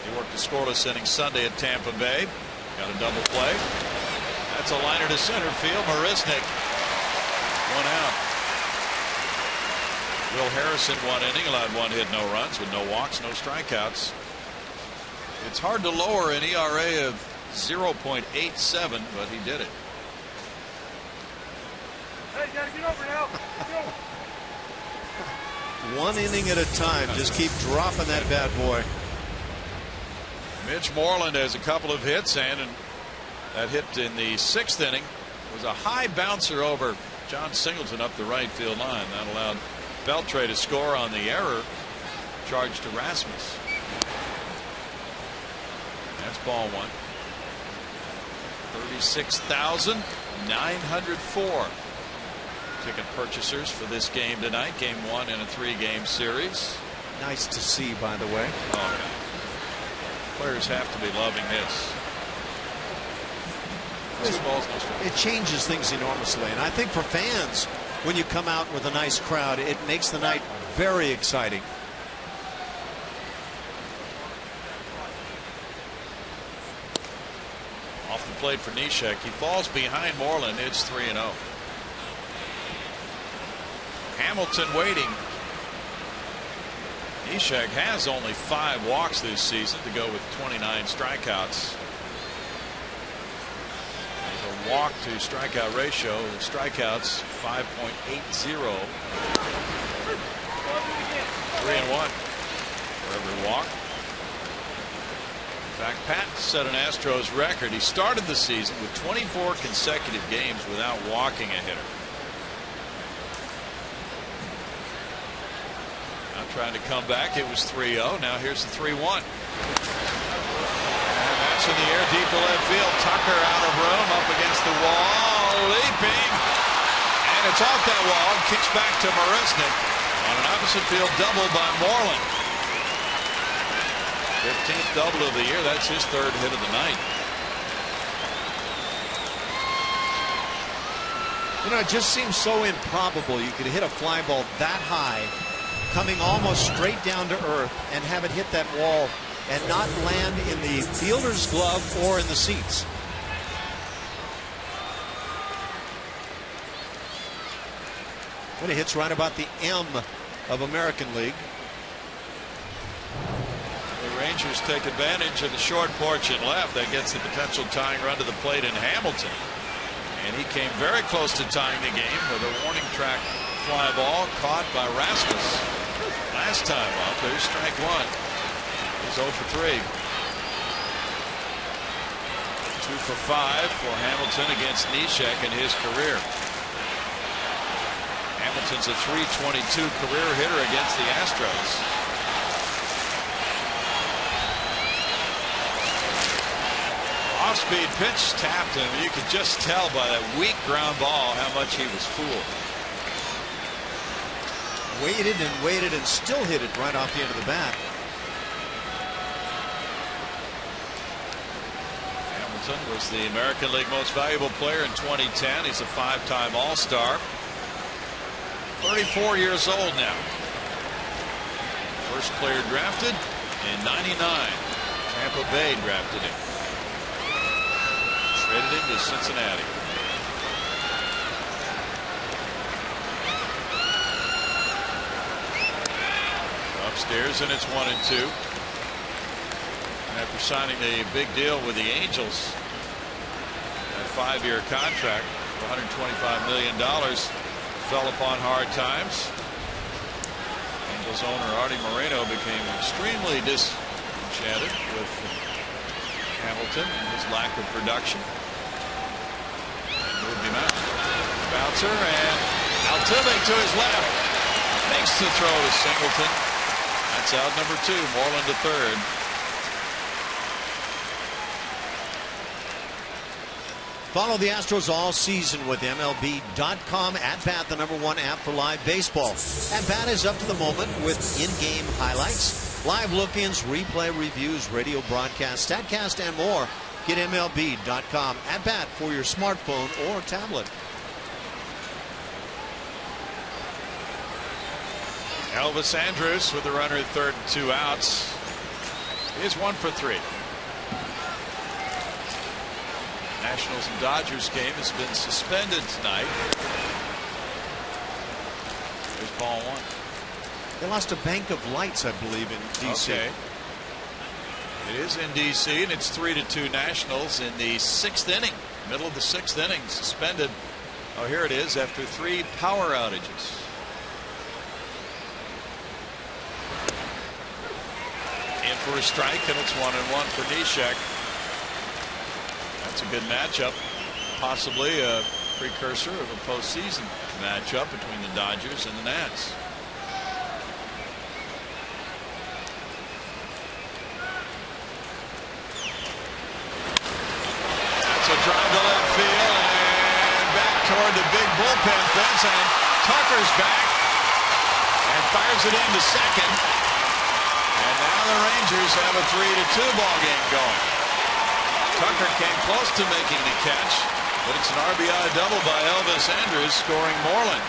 He worked a scoreless inning Sunday at Tampa Bay. Got a double play. That's a liner to center field. Marisnik, 1 out. Will Harrison 1 inning, allowed 1 hit, no runs with no walks, no strikeouts. It's hard to lower an ERA of 0.87, but he did it. Hey, you gotta get over now. Go. 1 inning at a time. Just keep dropping that bad boy. Mitch Moreland has a couple of hits, and that hit in the 6th inning was a high bouncer over John Singleton up the right field line. That allowed Beltre to score on the error charged to Rasmus. That's ball 1. 36,904 ticket purchasers for this game tonight. Game 1 in a 3-game series. Nice to see, by the way. Oh, yeah. Players have to be loving this. It changes things enormously, and I think for fans, when you come out with a nice crowd, it makes the night very exciting. Off the plate for Neshek. He falls behind Moreland. It's 3-0. Hamilton waiting. Neshek has only 5 walks this season to go with 29 strikeouts. The walk to strikeout ratio, the strikeouts 5.80. 3-1 for every walk. In fact, Pat set an Astros record. He started the season with 24 consecutive games without walking a hitter. Now trying to come back. It was 3-0. Now here's the 3-1. And that's in the air deep to left field. Tucker out of room, up against the wall, leaping. And it's off that wall and kicks back to Marisnik on an opposite field double by Moreland. 15th double of the year. That's his 3rd hit of the night. You know, it just seems so improbable you could hit a fly ball that high, coming almost straight down to earth, and have it hit that wall and not land in the fielder's glove or in the seats. But it hits right about the M of American League. The Rangers take advantage of the short porch and left. That gets the potential tying run to the plate in Hamilton. And he came very close to tying the game with a warning track fly ball caught by Rasmus. Last time up, there's strike 1. He's 0 for 3. 2 for 5 for Hamilton against Neshek in his career. Hamilton's a .322 career hitter against the Astros. Off-speed pitch tapped him. You could just tell by that weak ground ball how much he was fooled. Waited and still hit it right off the end of the bat. Hamilton was the American League Most Valuable Player in 2010. He's a 5-time All-Star. 34 years old now. First player drafted in '99. Tampa Bay drafted him. Traded him to Cincinnati. Upstairs, and it's 1-2. That after signing the big deal with the Angels. A 5-year contract for $125 million fell upon hard times. Angels owner Artie Moreno became extremely disenchanted with Hamilton and his lack of production. And moved him out. Bouncer and Altuve to his left. Makes the throw to Singleton. That's out number 2. Moreland to third. Follow the Astros all season with MLB.com. At Bat, the #1 app for live baseball. At Bat is up to the moment with in-game highlights, live look-ins, replay reviews, radio broadcasts, StatCast, and more. Get MLB.com At Bat for your smartphone or tablet. Elvis Andrus with the runner at third and 2 outs. Is 1 for 3. Nationals and Dodgers game has been suspended tonight. There's ball 1. They lost a bank of lights, I believe, in D.C. Okay. It is in D.C. and it's 3-2 Nationals in the 6th inning. Middle of the 6th inning. Suspended. Oh, here it is after 3 power outages. In for a strike, and it's 1-1 for Neshek. That's a good matchup. Possibly a precursor of a postseason matchup between the Dodgers and the Nats. That's a drive to left field and back toward the big bullpen fence, and Tucker's back and fires it into second. And now the Rangers have a 3-2 ball game going. Tucker came close to making the catch, but it's an RBI double by Elvis Andrus, scoring Moreland.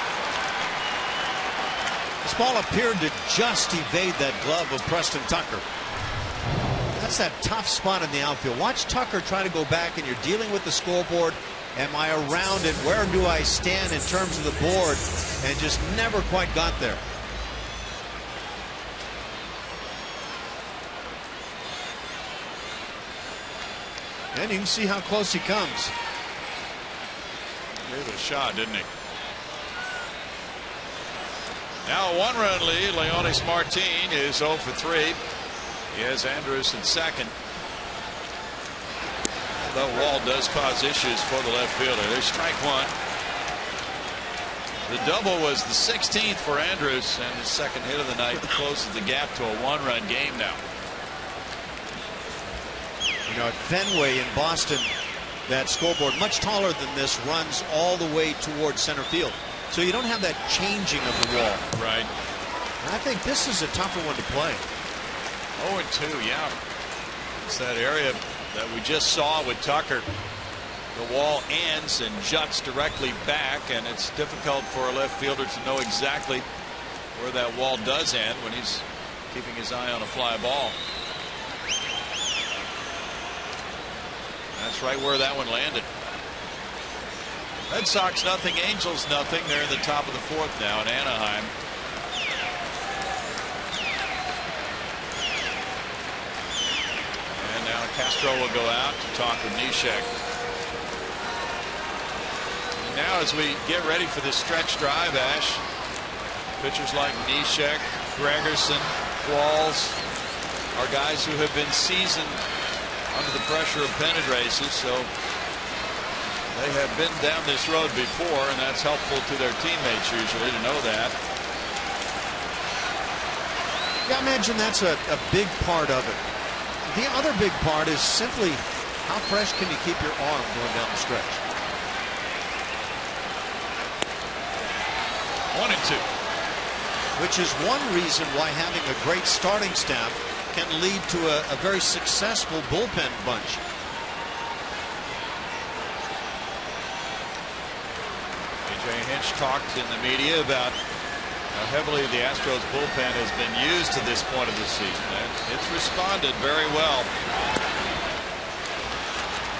This ball appeared to just evade that glove of Preston Tucker. That's that tough spot in the outfield. Watch Tucker try to go back, and you're dealing with the scoreboard. Am I around it? Where do I stand in terms of the board? And just never quite got there. And you can see how close he comes. Gave it a shot, didn't he? Now a 1-run lead. Leonis Martin is 0 for 3. He has Andrus in second. The wall does cause issues for the left fielder. There's strike 1. The double was the 16th for Andrus, and his second hit of the night closes the gap to a 1-run game now. You know, at Fenway in Boston, that scoreboard, much taller than this, runs all the way towards center field. So you don't have that changing of the wall. Right. I think this is a tougher one to play. 0-2, yeah. It's that area that we just saw with Tucker. The wall ends and juts directly back, and it's difficult for a left fielder to know exactly where that wall does end when he's keeping his eye on a fly ball. That's right where that one landed. Red Sox nothing, Angels nothing. They're in the top of the 4th now in Anaheim. And now Castro will go out to talk with Neshek. And now as we get ready for this stretch drive, Ash, pitchers like Neshek, Gregerson, Qualls are guys who have been seasoned under the pressure of pennant races, so they have been down this road before, and that's helpful to their teammates usually to know that. Yeah, I imagine that's a big part of it. The other big part is simply how fresh can you keep your arm going down the stretch. 1-2. Which is one reason why having a great starting staff can lead to a very successful bullpen bunch. A.J. Hinch talked in the media about how heavily the Astros bullpen has been used to this point of the season, and it's responded very well.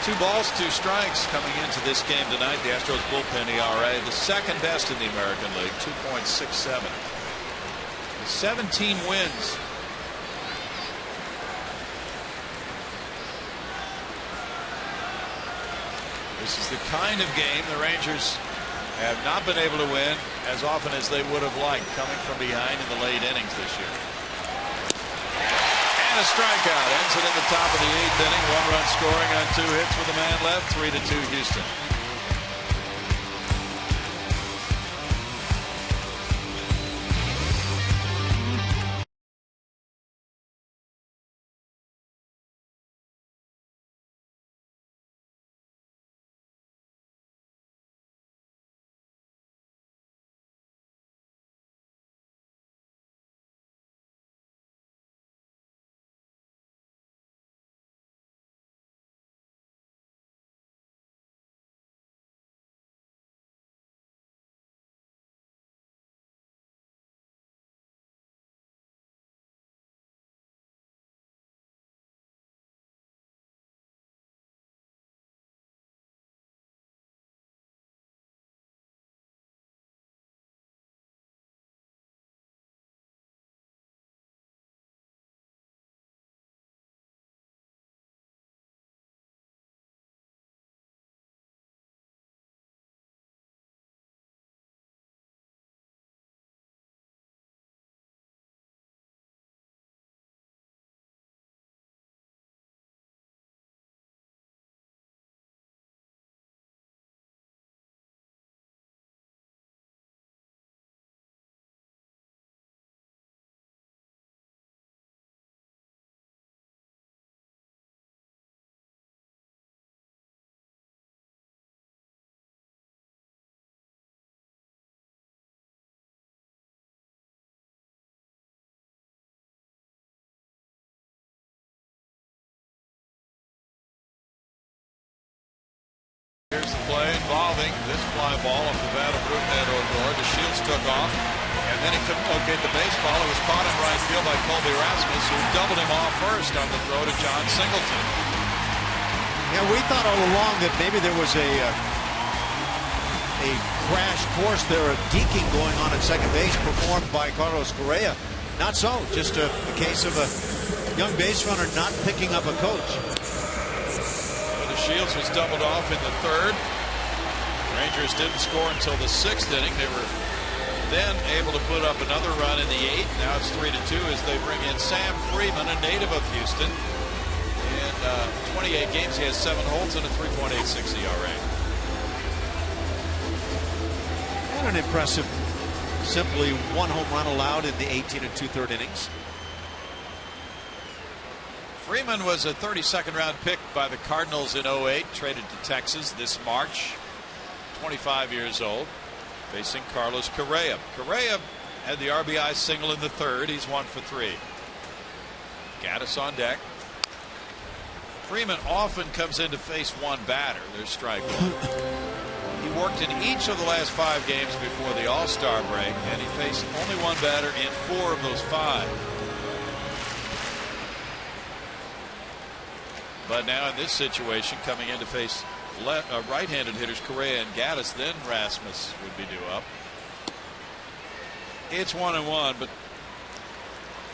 2 balls, 2 strikes coming into this game tonight. The Astros bullpen ERA, the second best in the American League, 2.67. 17 wins. This is the kind of game the Rangers have not been able to win as often as they would have liked, coming from behind in the late innings this year. And a strikeout ends it in the top of the 8th inning. 1-run scoring on 2 hits with a man left. 3-2 Houston. Here's the play involving this fly ball off the bat of Odor. The Shields took off, and then he couldn't locate the baseball. It was caught in right field by Colby Rasmus, who doubled him off first on the throw to John Singleton. Yeah, we thought all along that maybe there was a crash course there, a deking going on at second base performed by Carlos Correa. Not so, just a case of a young base runner not picking up a coach. Shields was doubled off in the 3rd. Rangers didn't score until the 6th inning. They were then able to put up another run in the 8th. Now it's 3-2 as they bring in Sam Freeman, a native of Houston. In 28 games, he has 7 holds and a 3.86 ERA. And an impressive, simply 1 home run allowed in the 18 2/3 innings. Freeman was a 32nd round pick by the Cardinals in 08, traded to Texas this March. 25 years old, facing Carlos Correa. Correa had the RBI single in the 3rd. He's 1 for 3. Gaddis on deck. Freeman often comes in to face one batter. There's strike one. He worked in each of the last 5 games before the All-Star break, and he faced only one batter in 4 of those 5. But now in this situation, coming in to face right-handed hitters Correa and Gaddis, then Rasmus would be due up. It's 1-1, but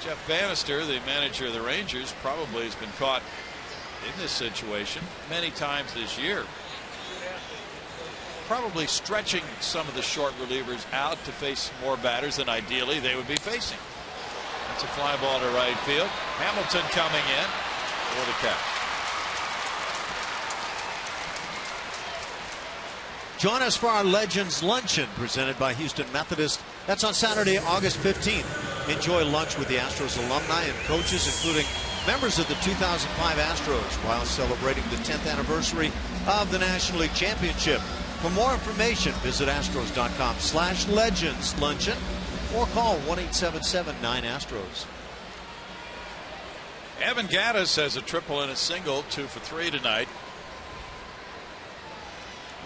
Jeff Bannister, the manager of the Rangers, probably has been caught in this situation many times this year. Probably stretching some of the short relievers out to face more batters than ideally they would be facing. That's a fly ball to right field. Hamilton coming in for the catch. Join us for our Legends Luncheon presented by Houston Methodist. That's on Saturday, August 15th. Enjoy lunch with the Astros alumni and coaches, including members of the 2005 Astros, while celebrating the 10th anniversary of the National League Championship. For more information, visit Astros.com/Legends Luncheon or call 1-877-9-ASTROS. Evan Gaddis has a triple and a single, 2 for 3 tonight.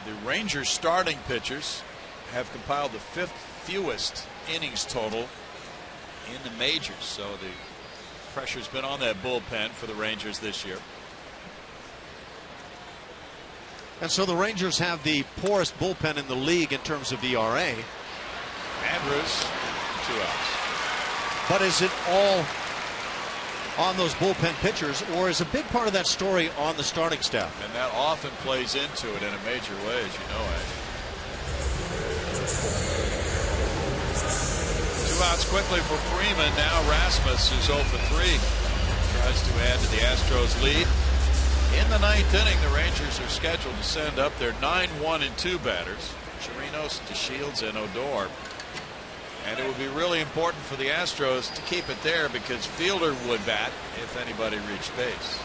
The Rangers starting pitchers have compiled the 5th fewest innings total in the majors, so the pressure's been on that bullpen for the Rangers this year. And so the Rangers have the poorest bullpen in the league in terms of ERA. Andrews, 2 outs. But is it all on those bullpen pitchers, or is a big part of that story on the starting staff. And that often plays into it in a major way, as you know, Ed. 2 outs quickly for Freeman. Now Rasmus, who's 0 for 3, tries to add to the Astros lead. In the 9th inning, the Rangers are scheduled to send up their 9-1-2 batters, Chirinos, DeShields, and Odor. And it would be really important for the Astros to keep it there because Fielder would bat if anybody reached base.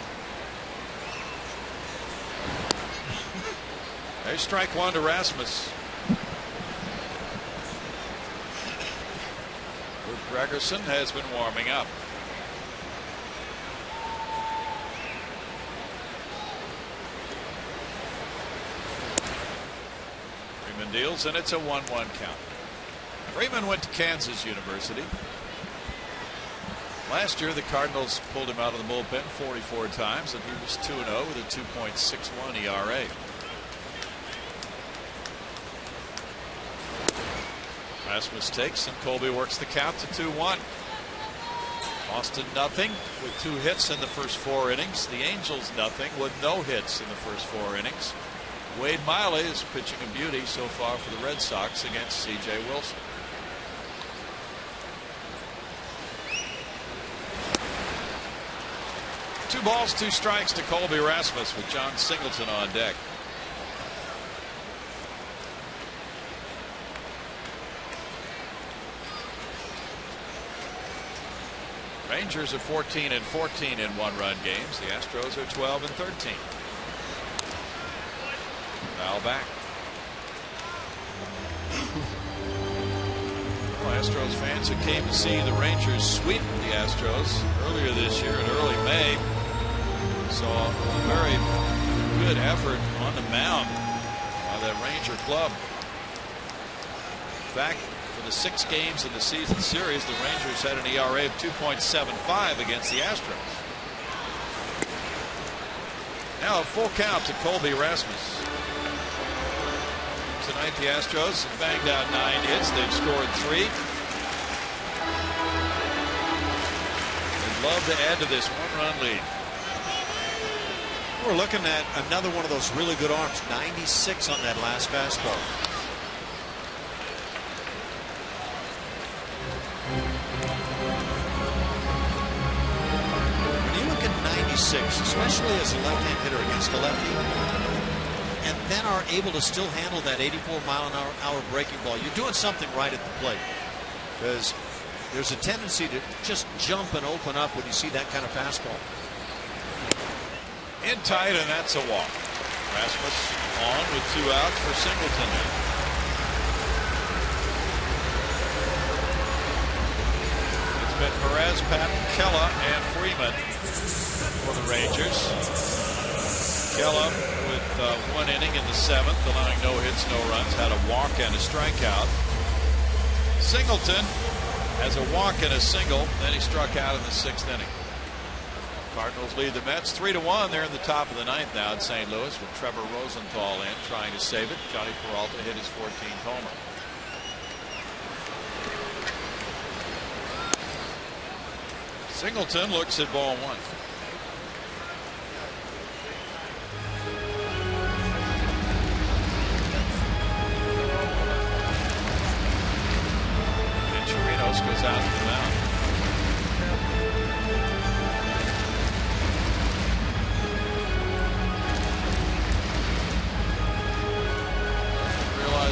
There's strike 1 to Rasmus. Luke Gregerson has been warming up. Freeman deals, and it's a 1-1 count. Freeman went to Kansas University. Last year, the Cardinals pulled him out of the bullpen 44 times, and he was 2-0 with a 2.61 ERA. Rasmus takes, and Colby works the count to 2-1. Boston nothing with 2 hits in the first 4 innings. The Angels nothing with no hits in the first 4 innings. Wade Miley is pitching a beauty so far for the Red Sox against C.J. Wilson. Two balls, 2 strikes to Colby Rasmus with John Singleton on deck. Rangers are 14-14 in 1-run games. The Astros are 12-13. Foul back. Well, Astros fans who came to see the Rangers sweep the Astros earlier this year in early May saw a very good effort on the mound by that Ranger club. In fact, for the 6 games in the season series, the Rangers had an ERA of 2.75 against the Astros. Now a full count to Colby Rasmus. Tonight the Astros have banged out 9 hits. They've scored 3. They'd love to add to this 1-run lead. We're looking at another one of those really good arms. 96 on that last fastball. When you look at 96, especially as a left-hand hitter against a lefty, and then are able to still handle that 84-mile-an-hour breaking ball, you're doing something right at the plate. Because there's a tendency to just jump and open up when you see that kind of fastball. In tight, and that's a walk. Rasmus on with 2 outs for Singleton. It's been Perez, Patton, Kella, and Freeman for the Rangers. Kella with 1 inning in the 7th, allowing no hits, no runs, had a walk and a strikeout. Singleton has a walk and a single, then he struck out in the 6th inning. Cardinals lead the Mets 3-1. They're in the top of the 9th now at St. Louis with Trevor Rosenthal in trying to save it. Johnny Peralta hit his 14th homer. Singleton looks at ball 1. And Chirinos goes out to the mound.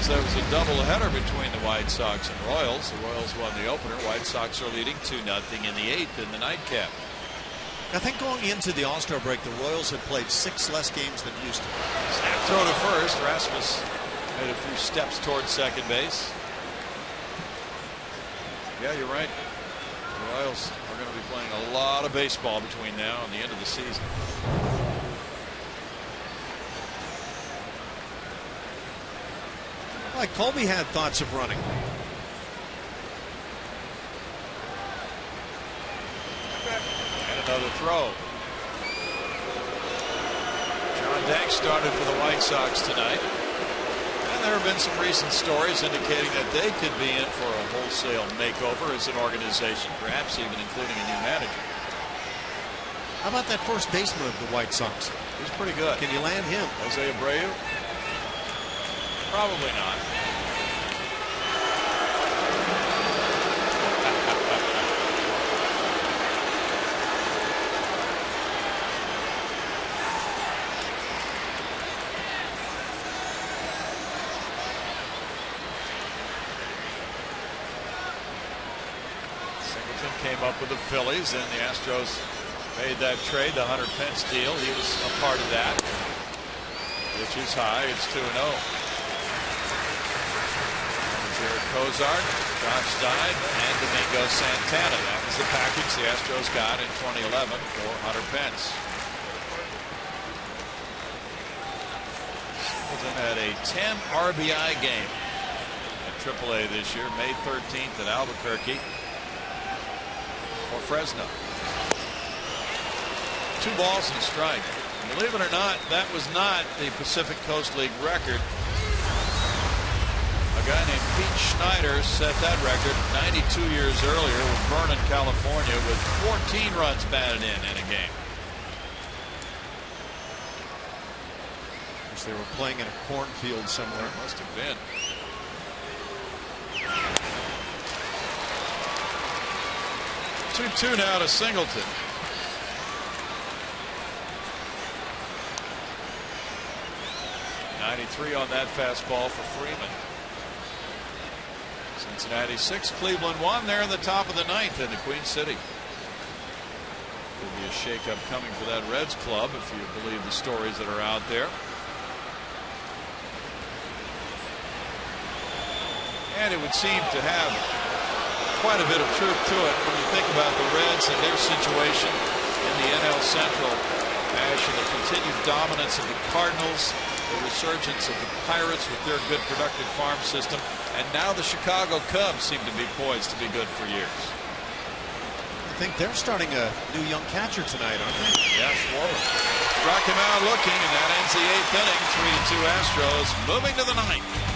There was a doubleheader between the White Sox and Royals. The Royals won the opener. White Sox are leading 2-0 in the 8th in the nightcap. I think going into the All-Star break, the Royals had played 6 less games than Houston. Snap throw to first. Rasmus made a few steps towards second base. Yeah, you're right. The Royals are going to be playing a lot of baseball between now and the end of the season. Like Colby had thoughts of running. And another throw. John Dank started for the White Sox tonight. And there have been some recent stories indicating that they could be in for a wholesale makeover as an organization, perhaps even including a new manager. How about that first baseman of the White Sox? He's pretty good. Can you land him? Jose Abreu? Probably not. Singleton came up with the Phillies, and the Astros made that trade, the Hunter Pence deal. He was a part of that. Which is high. It's 2-0. Jared Cozart, Josh Stein, and Domingo Santana. That was the package the Astros got in 2011 for Hunter Pence. Singleton had a 10 RBI game at AAA this year, May 13th at Albuquerque for Fresno. 2 balls and a strike. Believe it or not, that was not the Pacific Coast League record. A guy named Pete Schneider set that record 92 years earlier with Vernon, California, with 14 runs batted in a game. They were playing in a cornfield somewhere. Must have been. Two now to Singleton. .93 on that fastball for Freeman. Cincinnati 6, Cleveland 1. They're in the top of the 9th in the Queen City. Could be a shakeup coming for that Reds club if you believe the stories that are out there. And it would seem to have quite a bit of truth to it when you think about the Reds and their situation in the NL Central. Ash, and the continued dominance of the Cardinals, the resurgence of the Pirates with their good productive farm system, and now the Chicago Cubs seem to be poised to be good for years. I think they're starting a new young catcher tonight, aren't they? Yeah, Schwarber. Struck him out looking, and that ends the 8th inning. 3-2 Astros, moving to the 9th.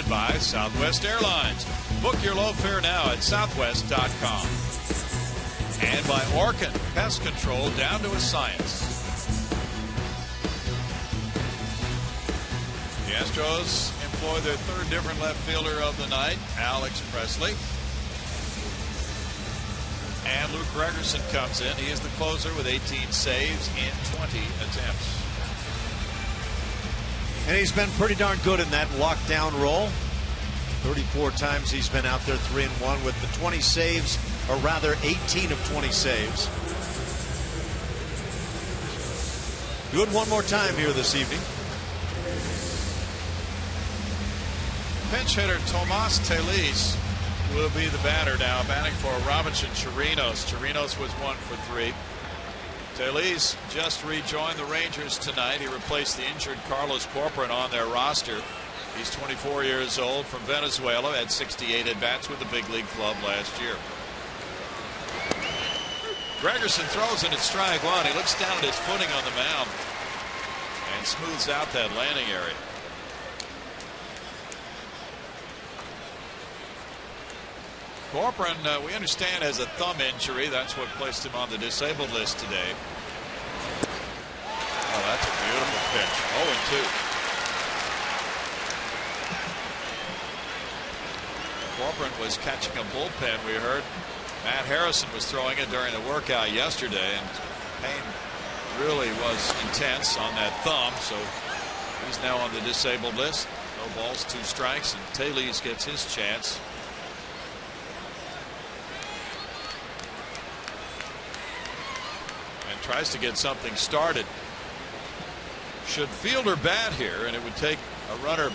By Southwest Airlines. Book your low fare now at southwest.com. And by Orkin, pest control down to a science. The Astros employ their 3rd different left fielder of the night, Alex Presley. And Luke Gregerson comes in. He is the closer with 18 saves in 20 attempts. And he's been pretty darn good in that lockdown role. 34 times he's been out there, 3-1 with the 20 saves, or rather 18 of 20 saves. Do it one more time here this evening. Pinch hitter Tomas Telis will be the batter now, batting for Robinson Chirinos. Chirinos was 1 for 3. Phillies just rejoined the Rangers tonight. He replaced the injured Carlos Corcoran on their roster. He's 24 years old, from Venezuela, had 68 at-bats with the big league club last year. Gregerson throws it at strike one. He looks down at his footing on the mound and smooths out that landing area. Corcoran, we understand, has a thumb injury. That's what placed him on the disabled list today. Oh, that's a beautiful pitch. 0-2. Corcoran was catching a bullpen, we heard. Matt Harrison was throwing it during the workout yesterday, and pain really was intense on that thumb, so he's now on the disabled list. No balls, 2 strikes, and Phillies gets his chance. And tries to get something started. Should Fielder bat here, and it would take a runner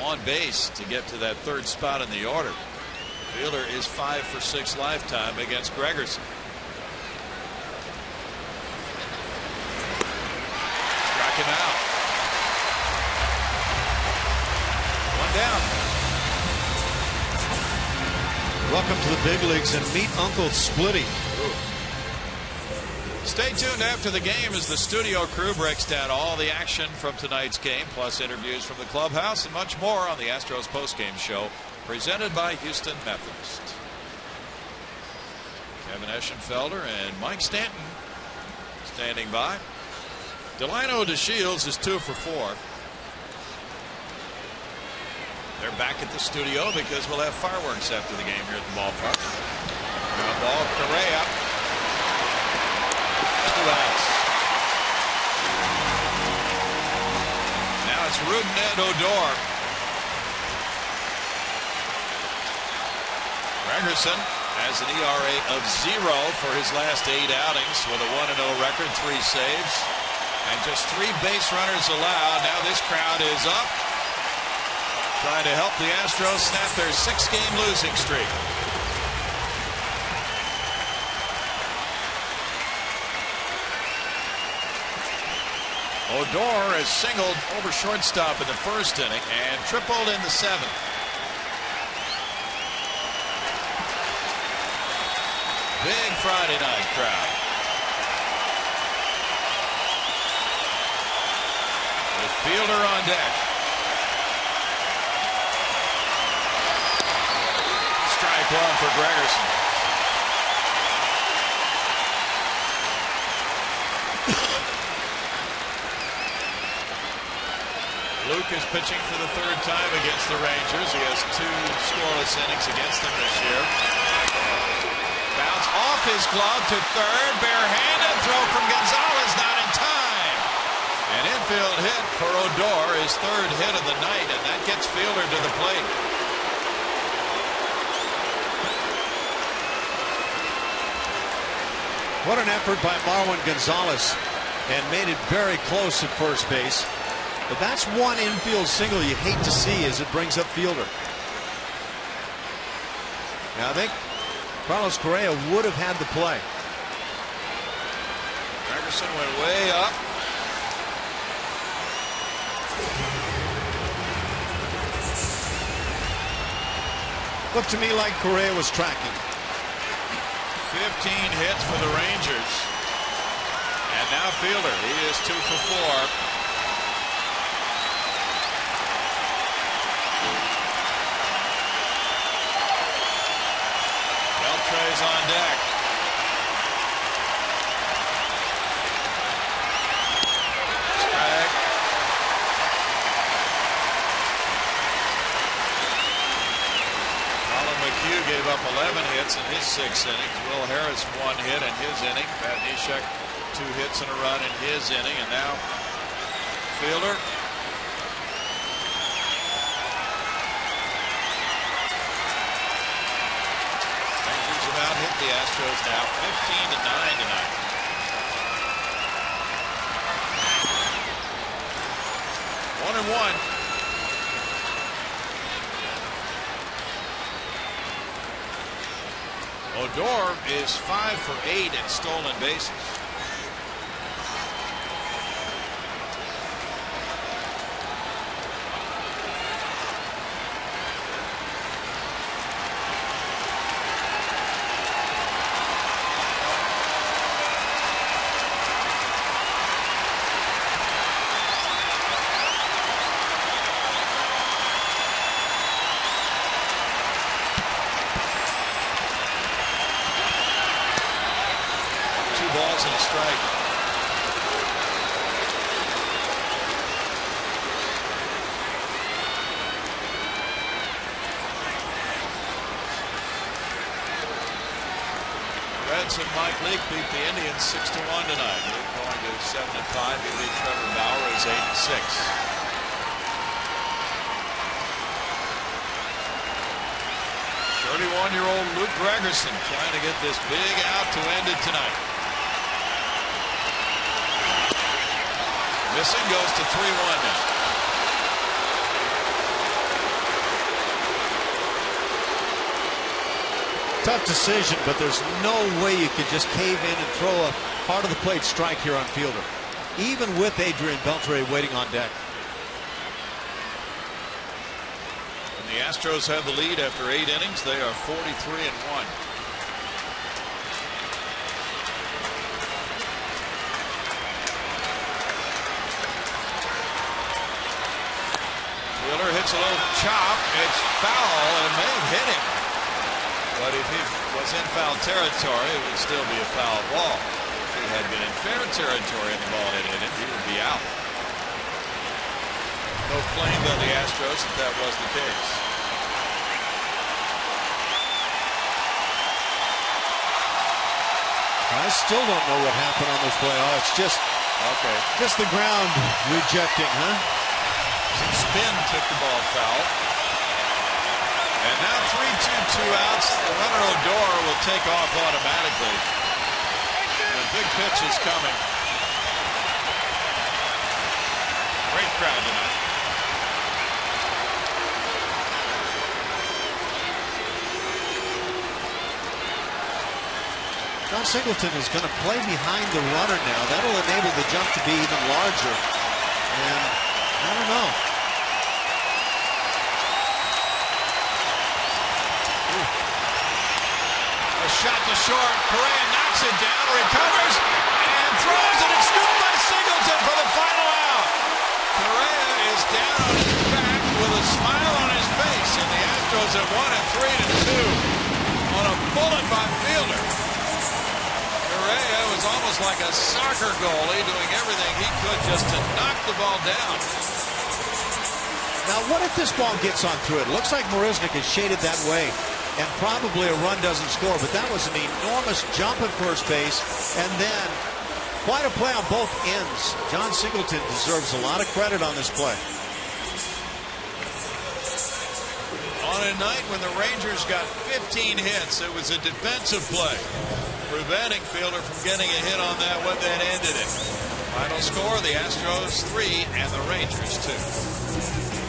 on base to get to that 3rd spot in the order. Fielder is 5 for 6 lifetime against Gregerson. Struck him out. 1 down. Welcome to the big leagues and meet Uncle Splitty. Stay tuned after the game as the studio crew breaks down all the action from tonight's game, plus interviews from the clubhouse and much more on the Astros postgame show, presented by Houston Methodist. Kevin Eschenfelder and Mike Stanton standing by. Delino DeShields is 2 for 4. They're back at the studio because we'll have fireworks after the game here at the ballpark. Ground ball, Correa. 2 outs. Now it's Rougned Odor. Gregerson has an ERA of 0 for his last 8 outings with a 1-0 record, 3 saves, and just 3 base runners allowed. Now this crowd is up, trying to help the Astros snap their 6-game losing streak. Odor has singled over shortstop in the 1st inning and tripled in the 7th. Big Friday night crowd. With Fielder on deck. Strike 1 for Gregerson. Luke is pitching for the 3rd time against the Rangers. He has 2 scoreless innings against them this year. Bounce off his glove to 3rd. Barehanded throw from Gonzalez, not in time. An infield hit for Odor, his 3rd hit of the night, and that gets Fielder to the plate. What an effort by Marwin Gonzalez, and made it very close at first base. But that's one infield single you hate to see as it brings up Fielder. Now I think Carlos Correa would have had the play. Gregerson went way up. Looked to me like Correa was tracking. 15 hits for the Rangers. And now Fielder, he is 2 for 4. Beltre's on deck. Strike. Colin McHugh gave up 11 hits in his 6 innings. Will Harris 1 hit in his inning. Pat Neshek 2 hits and a run in his inning. And now Fielder. Hit the Astros now 15-9 tonight. One and one. Odor is 5 for 8 in stolen bases. balls and a strike. Reds and Mike Leake beat the Indians 6-1 tonight. Leake going to 7-5. He beat Trevor Bauer as 8-6. 31-year-old Luke Gregerson trying to get this big out to end it tonight. Missing, goes to 3-1 now. Tough decision, but there's no way you could just cave in and throw a part of the plate strike here on Fielder, even with Adrian Beltre waiting on deck. The Astros have the lead after 8 innings. They are 43-1. Wheeler hits a little chop. It's foul and may have hit him. But if he was in foul territory, it would still be a foul ball. If he had been in fair territory and the ball had hit him, he would be out. No claim on the Astros that was the case. I still don't know what happened on this play. Oh, it's just the ground rejecting, huh? Some spin took the ball foul. And now 3-2, 2 outs. The runner Odor will take off automatically. The big pitch is coming. Great crowd tonight. John Singleton is going to play behind the runner now. That'll enable the jump to be even larger. And I don't know. A shot to short. Correa knocks it down, recovers, and throws it. It's scooped by Singleton for the final out. Correa is down on his back with a smile on his face, and the Astros have won at 3-2 on a bullet by Fielder. Correa was almost like a soccer goalie, doing everything he could just to knock the ball down. Now, what if this ball gets on through it? Looks like Marisnik is shaded that way, and probably a run doesn't score, but that was an enormous jump at first base, and then quite a play on both ends. John Singleton deserves a lot of credit on this play. On a night when the Rangers got 15 hits, it was a defensive play, preventing Fielder from getting a hit on that one that ended it. Final score, the Astros 3 and the Rangers 2.